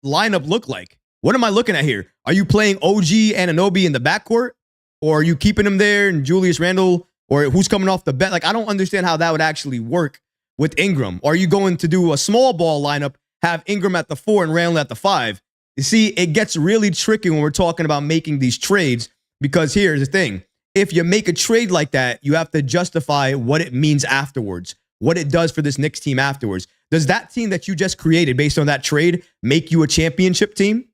lineup look like? What am I looking at here? Are you playing OG Anunoby in the backcourt? Or are you keeping him there and Julius Randle? Or who's coming off the bench? Like, I don't understand how that would actually work with Ingram. Or are you going to do a small ball lineup, have Ingram at the 4 and Randle at the 5? You see, it gets really tricky when we're talking about making these trades, because here's the thing. If you make a trade like that, you have to justify what it means afterwards, what it does for this Knicks team afterwards. Does that team that you just created based on that trade make you a championship team?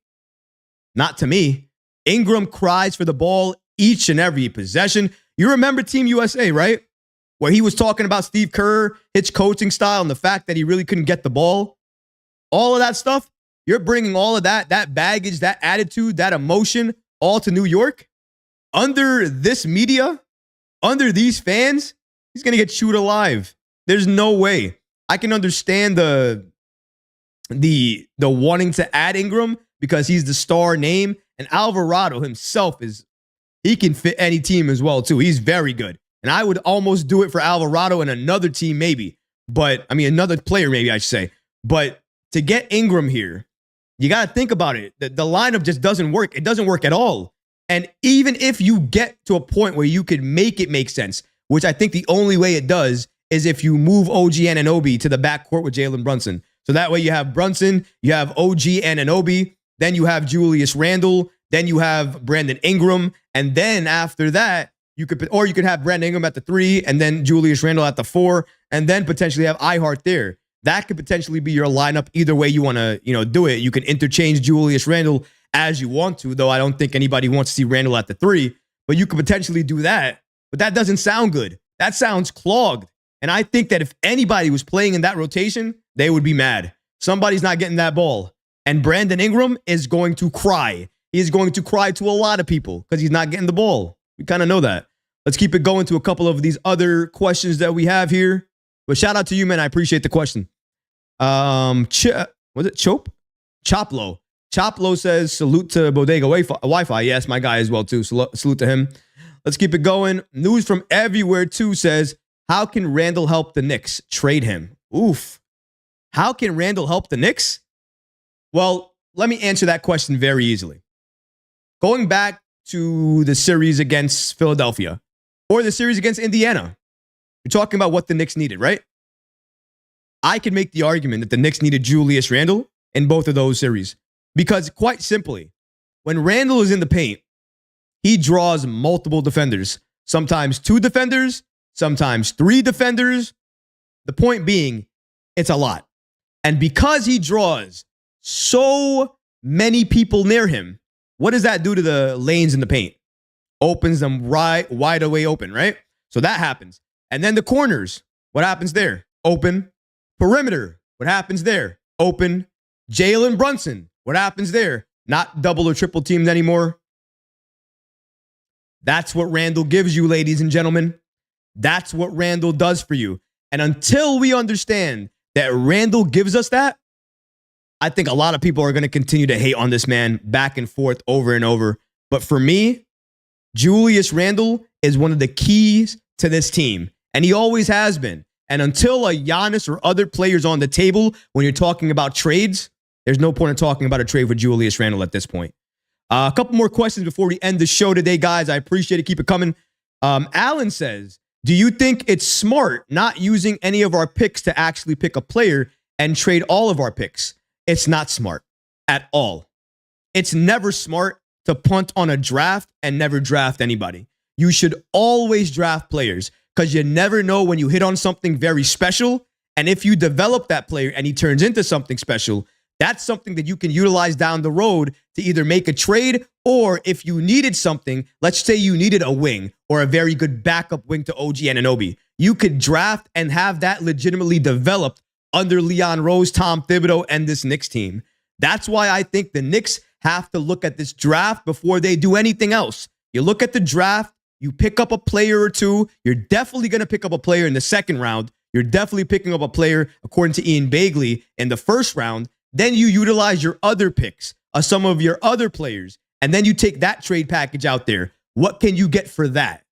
Not to me. Ingram cries for the ball each and every possession. You remember Team USA, right? Where he was talking about Steve Kerr, his coaching style, and the fact that he really couldn't get the ball. All of that stuff. You're bringing all of that baggage, that attitude, that emotion, all to New York? Under this media, under these fans, he's going to get chewed alive. There's no way. I can understand the wanting to add Ingram because he's the star name, and Alvarado himself he can fit any team as well too. He's very good. And I would almost do it for Alvarado and another team maybe. But I mean another player maybe I should say. But to get Ingram here, you got to think about it. The lineup just doesn't work. It doesn't work at all. And even if you get to a point where you could make it make sense, which I think the only way it does is if you move OG Anunoby to the backcourt with Jalen Brunson. So that way you have Brunson, you have OG Anunoby, then you have Julius Randle, then you have Brandon Ingram, and then after that, you could have Brandon Ingram at the 3, and then Julius Randle at the 4, and then potentially have Ihart there. That could potentially be your lineup. Either way you want to, do it. You can interchange Julius Randle as you want to, though I don't think anybody wants to see Randle at the 3, but you could potentially do that. But that doesn't sound good. That sounds clogged. And I think that if anybody was playing in that rotation, they would be mad. Somebody's not getting that ball. And Brandon Ingram is going to cry. He's going to cry to a lot of people because he's not getting the ball. We kind of know that. Let's keep it going to a couple of these other questions that we have here. But shout out to you, man. I appreciate the question. Was it Chope? Choplo. Choplo says, salute to Bodega Wi-Fi. Yes, my guy as well, too. Salute to him. Let's keep it going. News from everywhere, too, says, how can Randle help the Knicks? Trade him. Oof. How can Randle help the Knicks? Well, let me answer that question very easily. Going back to the series against Philadelphia or the series against Indiana, you're talking about what the Knicks needed, right? I can make the argument that the Knicks needed Julius Randle in both of those series because quite simply, when Randle is in the paint, he draws multiple defenders, sometimes 2 defenders, sometimes 3 defenders. The point being, it's a lot. And because he draws so many people near him, what does that do to the lanes in the paint? Opens them wide away open, right? So that happens. And then the corners, what happens there? Open. Perimeter, what happens there? Open. Jalen Brunson, what happens there? Not double or triple teamed anymore. That's what Randle gives you, ladies and gentlemen. That's what Randle does for you. And until we understand that Randle gives us that, I think a lot of people are going to continue to hate on this man back and forth over and over. But for me, Julius Randle is one of the keys to this team. And he always has been. And until a Giannis or other players on the table, when you're talking about trades, there's no point in talking about a trade for Julius Randle at this point. A couple more questions before we end the show today, guys. I appreciate it. Keep it coming. Alan says, do you think it's smart not using any of our picks to actually pick a player and trade all of our picks? It's not smart at all. It's never smart to punt on a draft and never draft anybody. You should always draft players because you never know when you hit on something very special. And if you develop that player and he turns into something special, that's something that you can utilize down the road to either make a trade or if you needed something, let's say you needed a wing or a very good backup wing to OG Anunoby, you could draft and have that legitimately developed under Leon Rose, Tom Thibodeau, and this Knicks team. That's why I think the Knicks have to look at this draft before they do anything else. You look at the draft, you pick up a player or two. You're definitely going to pick up a player in the second round. You're definitely picking up a player, according to Ian Bagley, in the first round. Then you utilize your other picks, some of your other players, and then you take that trade package out there. What can you get for that?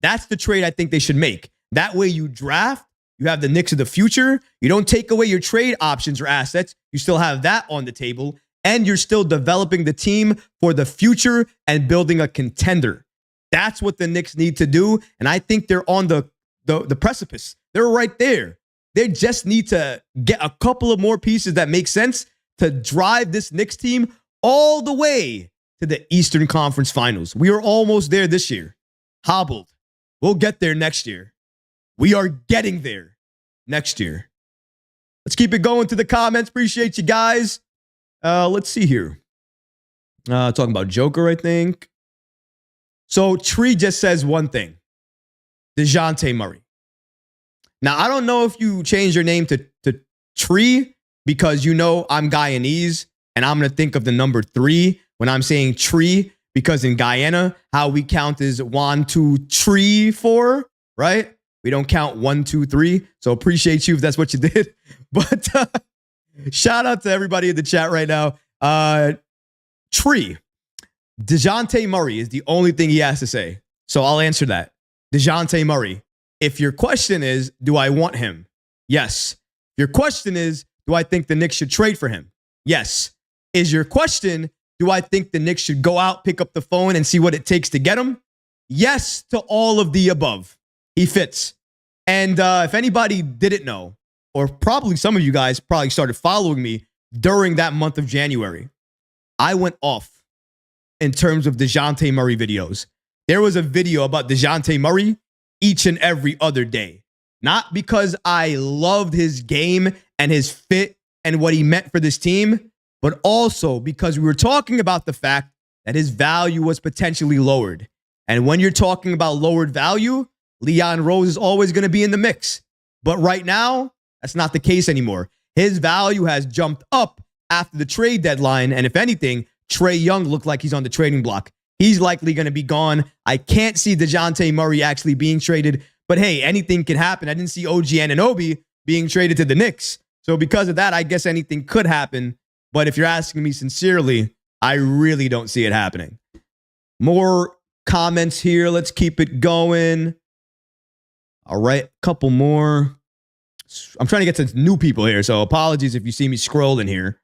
That's the trade I think they should make. That way you draft, you have the Knicks of the future. You don't take away your trade options or assets. You still have that on the table, and you're still developing the team for the future and building a contender. That's what the Knicks need to do, and I think they're on the precipice. They're right there. They just need to get a couple of more pieces that make sense to drive this Knicks team all the way to the Eastern Conference Finals. We are almost there this year. Hobbled. We'll get there next year. We are getting there next year. Let's keep it going to the comments. Appreciate you guys. Let's see here. Talking about Joker, I think. So Tree just says one thing. DeJounte Murray. Now, I don't know if you changed your name to Tree because you know I'm Guyanese and I'm going to think of the number 3 when I'm saying tree because in Guyana, how we count is 1, 2, 3, 4, right? We don't count 1, 2, 3. So appreciate you if that's what you did. But shout out to everybody in the chat right now. Tree. DeJounte Murray is the only thing he has to say. So I'll answer that. DeJounte Murray. If your question is, do I want him? Yes. Your question is, do I think the Knicks should trade for him? Yes. Is your question, do I think the Knicks should go out, pick up the phone, and see what it takes to get him? Yes to all of the above. He fits. And if anybody didn't know, or probably some of you guys probably started following me during that month of January, I went off in terms of DeJounte Murray videos. There was a video about DeJounte Murray each and every other day. Not because I loved his game and his fit and what he meant for this team, but also because we were talking about the fact that his value was potentially lowered. And when you're talking about lowered value, Leon Rose is always going to be in the mix. But right now, that's not the case anymore. His value has jumped up after the trade deadline. And if anything, Trae Young looked like he's on the trading block. He's likely going to be gone. I can't see DeJounte Murray actually being traded. But hey, anything can happen. I didn't see OG Anunoby being traded to the Knicks. So because of that, I guess anything could happen. But if you're asking me sincerely, I really don't see it happening. More comments here. Let's keep it going. All right, a couple more. I'm trying to get to new people here, so apologies if you see me scrolling here.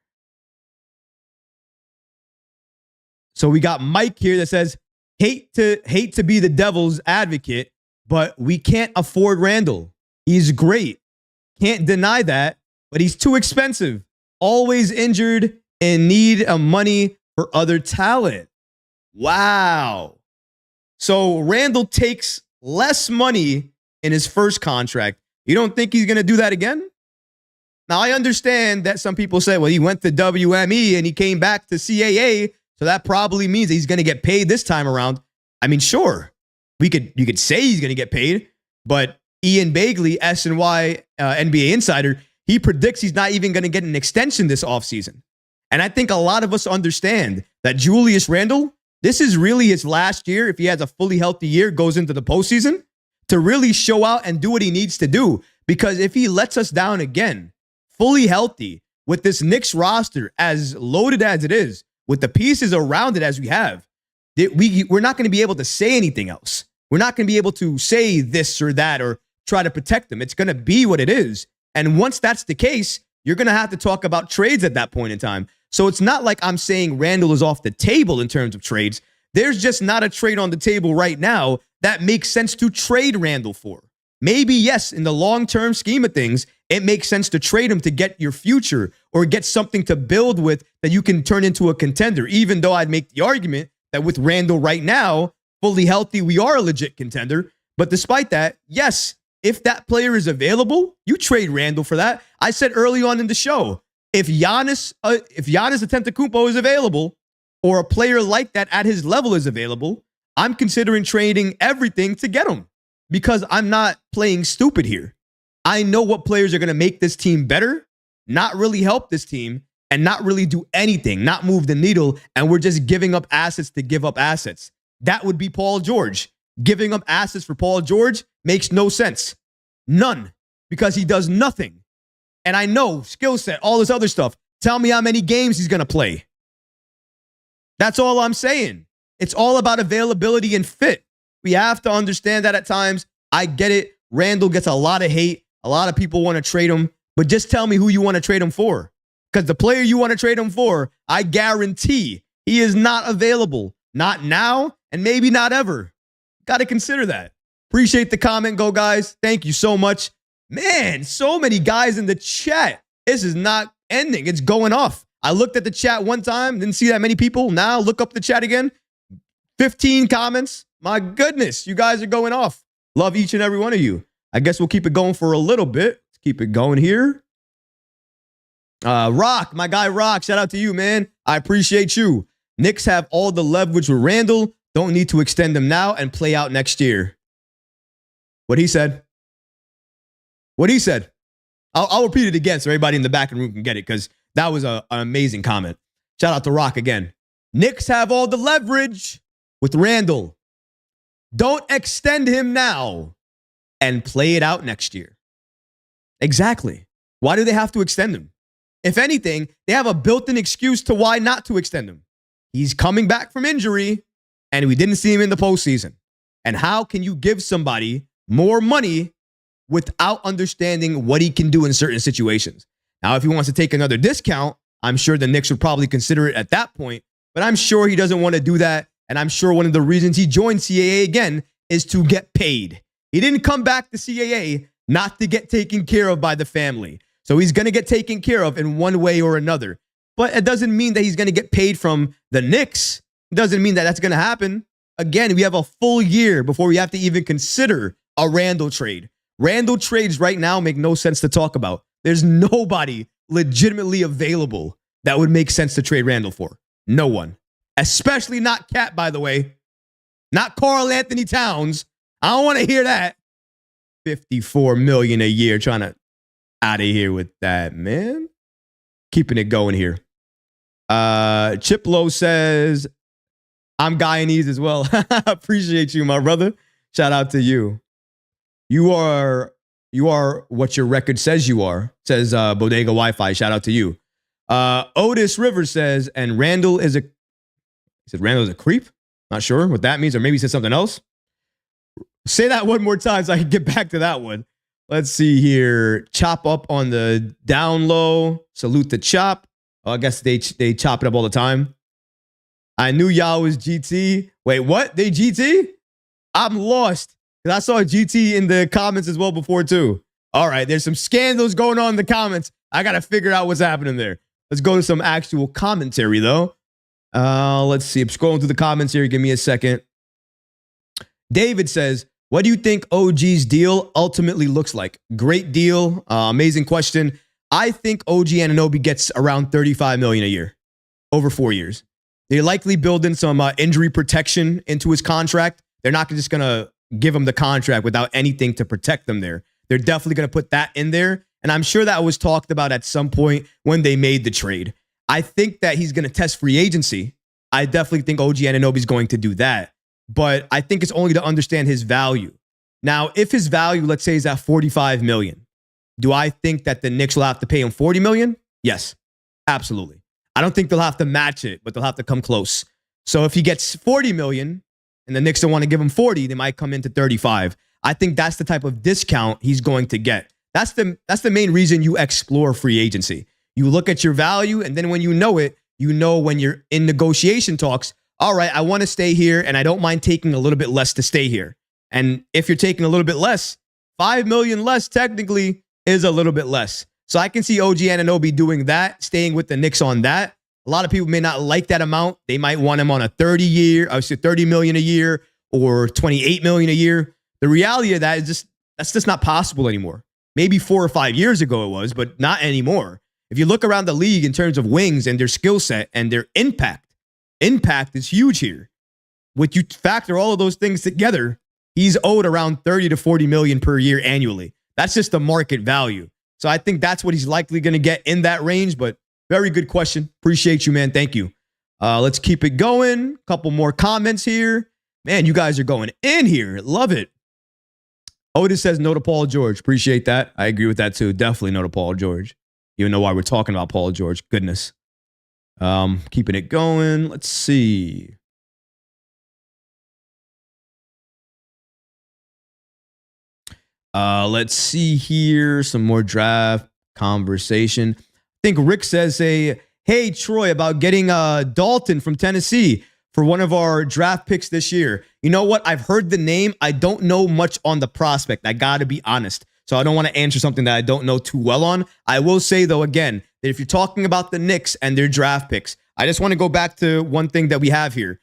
So we got Mike here that says, hate to be the devil's advocate, but we can't afford Randall. He's great. Can't deny that, but he's too expensive. Always injured and need money for other talent. Wow. So Randall takes less money in his first contract. You don't think he's going to do that again? Now, I understand that some people say, well, he went to WME and he came back to CAA, so that probably means that he's going to get paid this time around. I mean, sure, you could say he's going to get paid, but Ian Bagley, SNY NBA insider, he predicts he's not even going to get an extension this offseason. And I think a lot of us understand that Julius Randle, this is really his last year, if he has a fully healthy year, goes into the postseason, to really show out and do what he needs to do. Because if he lets us down again, fully healthy, with this Knicks roster as loaded as it is, with the pieces around it as we have, we're not going to be able to say anything else. We're not going to be able to say this or that or try to protect them. It's going to be what it is. And once that's the case, you're going to have to talk about trades at that point in time. So it's not like I'm saying Randall is off the table in terms of trades. There's just not a trade on the table right now that makes sense to trade Randall for. Maybe, yes, in the long-term scheme of things, it makes sense to trade him to get your future or get something to build with that you can turn into a contender, even though I'd make the argument that with Randall right now, fully healthy, we are a legit contender. But despite that, yes, if that player is available, you trade Randall for that. I said early on in the show, if Giannis Antetokounmpo is available or a player like that at his level is available, I'm considering trading everything to get him because I'm not playing stupid here. I know what players are going to make this team better, not really help this team, and not really do anything, not move the needle, and we're just giving up assets to give up assets. That would be Paul George. Giving up assets for Paul George makes no sense. None. Because he does nothing. And I know, skill set, all this other stuff. Tell me how many games he's going to play. That's all I'm saying. It's all about availability and fit. We have to understand that at times. I get it. Randall gets a lot of hate. A lot of people want to trade him. But just tell me who you want to trade him for. Because the player you want to trade him for, I guarantee he is not available. Not now, and maybe not ever. Got to consider that. Appreciate the comment, go guys. Thank you so much. Man, so many guys in the chat. This is not ending. It's going off. I looked at the chat one time, didn't see that many people. Now look up the chat again. 15 comments. My goodness, you guys are going off. Love each and every one of you. I guess we'll keep it going for a little bit. Let's keep it going here. Rock, my guy Rock, shout out to you, man. I appreciate you. Knicks have all the leverage with Randall. Don't need to extend them now and play out next year. What he said. What he said. I'll repeat it again so everybody in the back of the room can get it because that was an amazing comment. Shout out to Rock again. Knicks have all the leverage with Randall. Don't extend him now and play it out next year. Exactly. Why do they have to extend him? If anything, they have a built-in excuse to why not to extend him. He's coming back from injury, and we didn't see him in the postseason. And how can you give somebody more money without understanding what he can do in certain situations? Now, if he wants to take another discount, I'm sure the Knicks would probably consider it at that point, but I'm sure he doesn't want to do that. And I'm sure one of the reasons he joined CAA again is to get paid. He didn't come back to CAA not to get taken care of by the family. So he's going to get taken care of in one way or another. But it doesn't mean that he's going to get paid from the Knicks. It doesn't mean that that's going to happen. Again, we have a full year before we have to even consider a Randle trade. Randle trades right now make no sense to talk about. There's nobody legitimately available that would make sense to trade Randle for. No one. Especially not Cat, by the way. Not Karl Anthony Towns. I don't want to hear that. $54 million a year, trying to out of here with that, man. Keeping it going here. Chip Lowe says, I'm Guyanese as well. Appreciate you, my brother. Shout out to you. You are what your record says you are, says Bodega Wi-Fi. Shout out to you. Otis Rivers says, and Randle is a creep? Not sure what that means, or maybe he said something else. Say that one more time so I can get back to that one. Let's see here. Chop up on the down low. Salute to Chop. Oh, I guess they chop it up all the time. I knew y'all was GT. Wait, what? They GT? I'm lost. I saw GT in the comments as well before too. All right, there's some scandals going on in the comments. I got to figure out what's happening there. Let's go to some actual commentary though. Let's see. I'm scrolling through the comments here. Give me a second. David says, what do you think OG's deal ultimately looks like? Great deal. Amazing question. I think OG Anunoby gets around $35 million a year over 4 years. They likely build in some injury protection into his contract. They're not just going to give him the contract without anything to protect them there. They're definitely going to put that in there. And I'm sure that was talked about at some point when they made the trade. I think that he's going to test free agency. I definitely think OG Anunoby is going to do that. But I think it's only to understand his value. Now, if his value, let's say, is at $45 million, do I think that the Knicks will have to pay him $40 million? Yes, absolutely. I don't think they'll have to match it, but they'll have to come close. So if he gets $40 million and the Knicks don't want to give him 40, they might come into 35. I think that's the type of discount he's going to get. That's the main reason you explore free agency. You look at your value, and then when you know it, you know when you're in negotiation talks, all right, I want to stay here, and I don't mind taking a little bit less to stay here. And if you're taking a little bit less, $5 million less technically is a little bit less. So I can see OG Anunoby doing that, staying with the Knicks on that. A lot of people may not like that amount. They might want him on a 30 million a year or 28 million a year. The reality of that is that's just not possible anymore. Maybe 4 or 5 years ago it was, but not anymore. If you look around the league in terms of wings and their skill set and their impact is huge here. When you factor all of those things together, he's owed around 30 to 40 million per year annually. That's just the market value. So I think that's what he's likely going to get in that range, but very good question. Appreciate you, man. Thank you. Let's keep it going. Couple more comments here. Man, you guys are going in here. Love it. Otis says no to Paul George. Appreciate that. I agree with that too. Definitely no to Paul George. Even know why we're talking about Paul George. Goodness. Keeping it going. Let's see. Let's see here. Some more draft conversation. I think Rick says, hey, Troy, about getting Dalton from Tennessee for one of our draft picks this year. You know what? I've heard the name. I don't know much on the prospect. I got to be honest. So I don't want to answer something that I don't know too well on. I will say, though, again, that if you're talking about the Knicks and their draft picks, I just want to go back to one thing that we have here.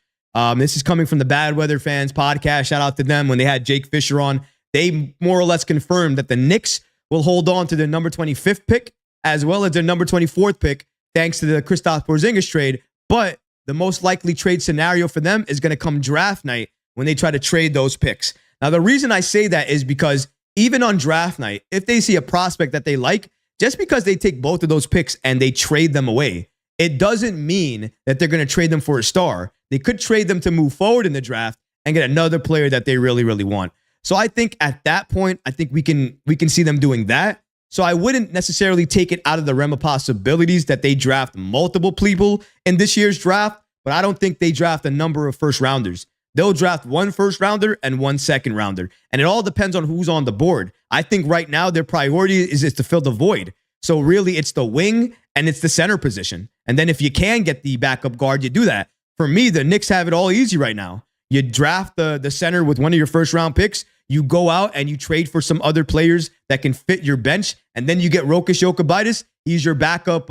This is coming from the Bad Weather Fans podcast. Shout out to them when they had Jake Fisher on. They more or less confirmed that the Knicks will hold on to their number 25th pick as well as their number 24th pick thanks to the Kristaps Porzingis trade. But the most likely trade scenario for them is going to come draft night when they try to trade those picks. Now, the reason I say that is because even on draft night, if they see a prospect that they like, just because they take both of those picks and they trade them away, it doesn't mean that they're going to trade them for a star. They could trade them to move forward in the draft and get another player that they really, really want. So I think at that point, I think we can see them doing that. So I wouldn't necessarily take it out of the realm of possibilities that they draft multiple people in this year's draft, but I don't think they draft a number of first rounders. They'll draft one first rounder and one second rounder. And it all depends on who's on the board. I think right now their priority is to fill the void. So really it's the wing and it's the center position. And then if you can get the backup guard, you do that. For me, the Knicks have it all easy right now. You draft the center with one of your first round picks. You go out and you trade for some other players that can fit your bench. And then you get Rokas Jokibitis. He's your backup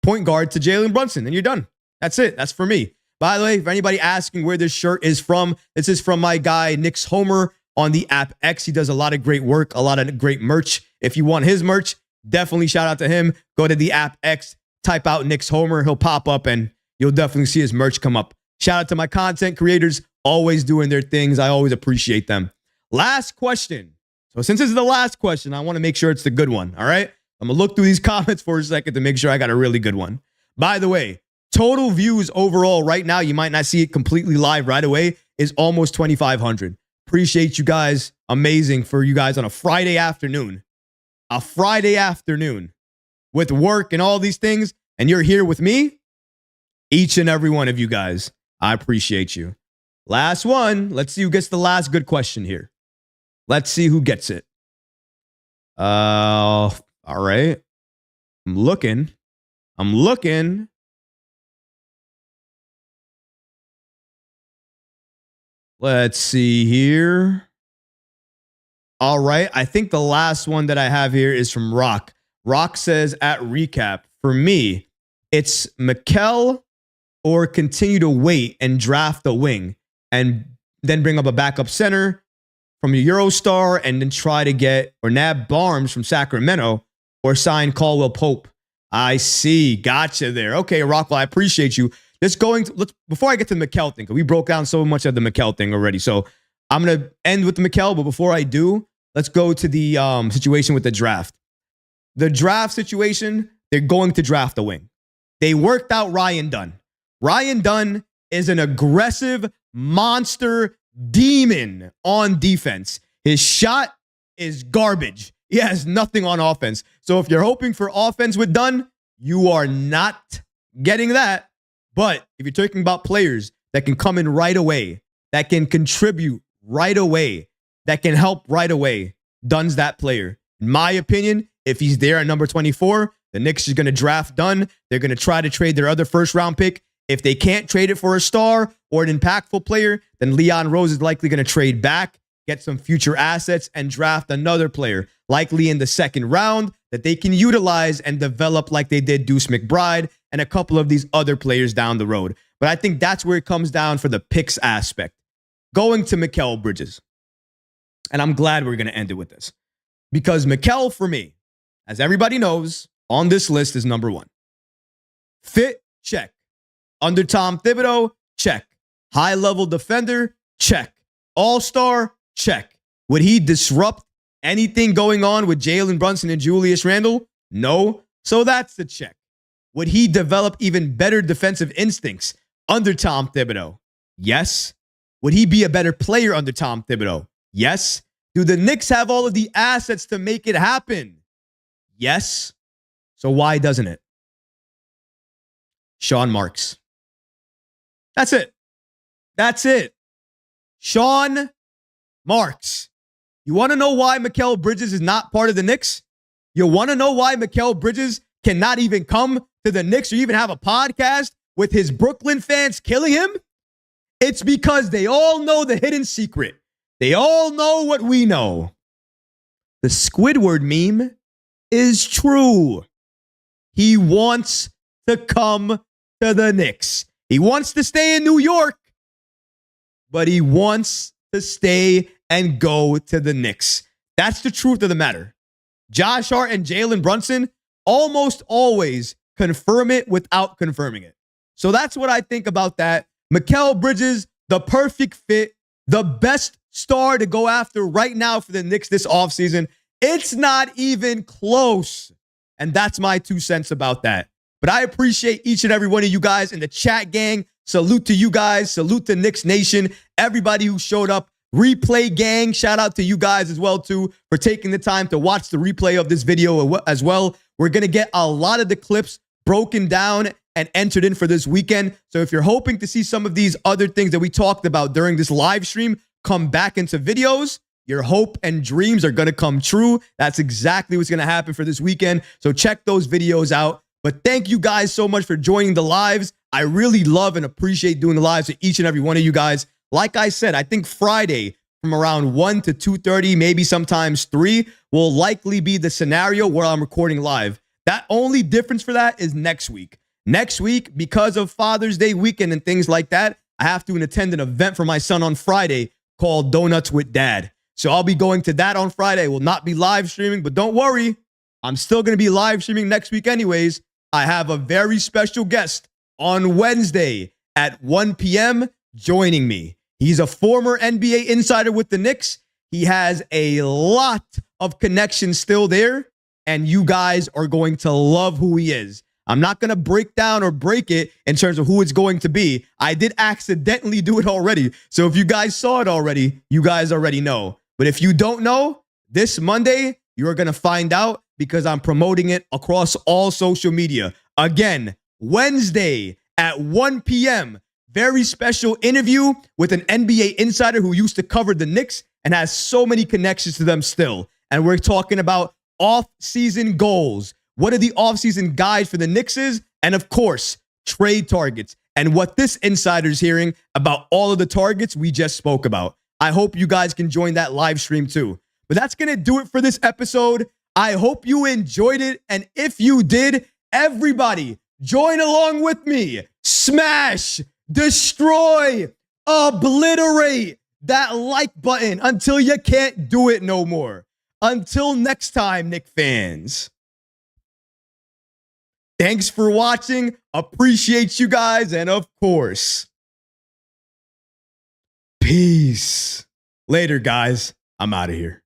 point guard to Jalen Brunson. And you're done. That's it. That's for me. By the way, if anybody asking where this shirt is from, this is from my guy, Knicks Homer, on the app X. He does a lot of great work, a lot of great merch. If you want his merch, definitely shout out to him. Go to the app X, type out Knicks Homer. He'll pop up and you'll definitely see his merch come up. Shout out to my content creators, always doing their things. I always appreciate them. Last question. So since this is the last question, I want to make sure it's the good one, all right? I'm going to look through these comments for a second to make sure I got a really good one. By the way, total views overall right now, you might not see it completely live right away, is almost 2,500. Appreciate you guys. Amazing for you guys on a Friday afternoon. A Friday afternoon with work and all these things, and you're here with me. Each and every one of you guys, I appreciate you. Last one. Let's see who gets the last good question here. Let's see who gets it. All right. I'm looking. Let's see here. All right. I think the last one that I have here is from Rock. Rock says at recap, for me, it's Mikal or continue to wait and draft a wing and then bring up a backup center from a Eurostar and then try to get or nab Barnes from Sacramento or sign Caldwell Pope. I see. Gotcha there. Okay, Rockwell, I appreciate you. Before I get to the Mikal thing, because we broke down so much of the Mikal thing already. So I'm going to end with the Mikal, but before I do, let's go to the situation with the draft. The draft situation, they're going to draft a wing. They worked out Ryan Dunn. Ryan Dunn is an aggressive monster demon on defense. His shot is garbage. He has nothing on offense. So if you're hoping for offense with Dunn, you are not getting that. But if you're talking about players that can come in right away, that can contribute right away, that can help right away, Dunn's that player. In my opinion, if he's there at number 24, the Knicks are going to draft Dunn. They're going to try to trade their other first round pick. If they can't trade it for a star or an impactful player, then Leon Rose is likely going to trade back, get some future assets, and draft another player, likely in the second round, that they can utilize and develop like they did Deuce McBride and a couple of these other players down the road. But I think that's where it comes down for the picks aspect. Going to Mikal Bridges. And I'm glad we're going to end it with this. Because Mikal, for me, as everybody knows, on this list is number one. Fit, check. Under Tom Thibodeau, check. High-level defender, check. All-star, check. Would he disrupt anything going on with Jalen Brunson and Julius Randle? No. So that's the check. Would he develop even better defensive instincts under Tom Thibodeau? Yes. Would he be a better player under Tom Thibodeau? Yes. Do the Knicks have all of the assets to make it happen? Yes. So why doesn't it? Sean Marks. That's it. That's it. Sean Marks. You want to know why Mikal Bridges is not part of the Knicks? You want to know why Mikal Bridges cannot even come to the Knicks or even have a podcast with his Brooklyn fans killing him? It's because they all know the hidden secret. They all know what we know. The Squidward meme is true. He wants to come to the Knicks. He wants to stay in New York, but he wants to stay and go to the Knicks. That's the truth of the matter. Josh Hart and Jalen Brunson almost always confirm it without confirming it. So that's what I think about that. Mikal Bridges, the perfect fit, the best star to go after right now for the Knicks this offseason. It's not even close. And that's my 2 cents about that. But I appreciate each and every one of you guys in the chat gang. Salute to you guys. Salute to Knicks Nation. Everybody who showed up Replay gang, shout out to you guys as well too for taking the time to watch the replay of this video as well. We're going to get a lot of the clips broken down and entered in for this weekend. So if you're hoping to see some of these other things that we talked about during this live stream come back into videos, your hope and dreams are going to come true. That's exactly what's going to happen for this weekend. So check those videos out. But thank you guys so much for joining the lives. I really love and appreciate doing the lives with each and every one of you guys. Like I said, I think Friday from around 1 to 2:30, maybe sometimes 3, will likely be the scenario where I'm recording live. That only difference for that is next week. Next week, because of Father's Day weekend and things like that, I have to attend an event for my son on Friday called Donuts with Dad. So I'll be going to that on Friday. Will not be live streaming, but don't worry. I'm still going to be live streaming next week anyways. I have a very special guest on Wednesday at 1 p.m. joining me. He's a former NBA insider with the Knicks. He has a lot of connections still there, and you guys are going to love who he is. I'm not going to break down or break it in terms of who it's going to be. I did accidentally do it already. So if you guys saw it already, you guys already know. But if you don't know, this Monday, you're going to find out because I'm promoting it across all social media. Again, Wednesday at 1 p.m., very special interview with an NBA insider who used to cover the Knicks and has so many connections to them still. And we're talking about off-season goals. What are the off-season guides for the Knicks is? And of course, trade targets and what this insider's hearing about all of the targets we just spoke about. I hope you guys can join that live stream too. But that's going to do it for this episode. I hope you enjoyed it. And if you did, everybody join along with me. Smash, destroy, obliterate that like button until you can't do it no more. Until next time, Knicks fans. Thanks for watching. Appreciate you guys. And of course, peace. Later, guys. I'm out of here.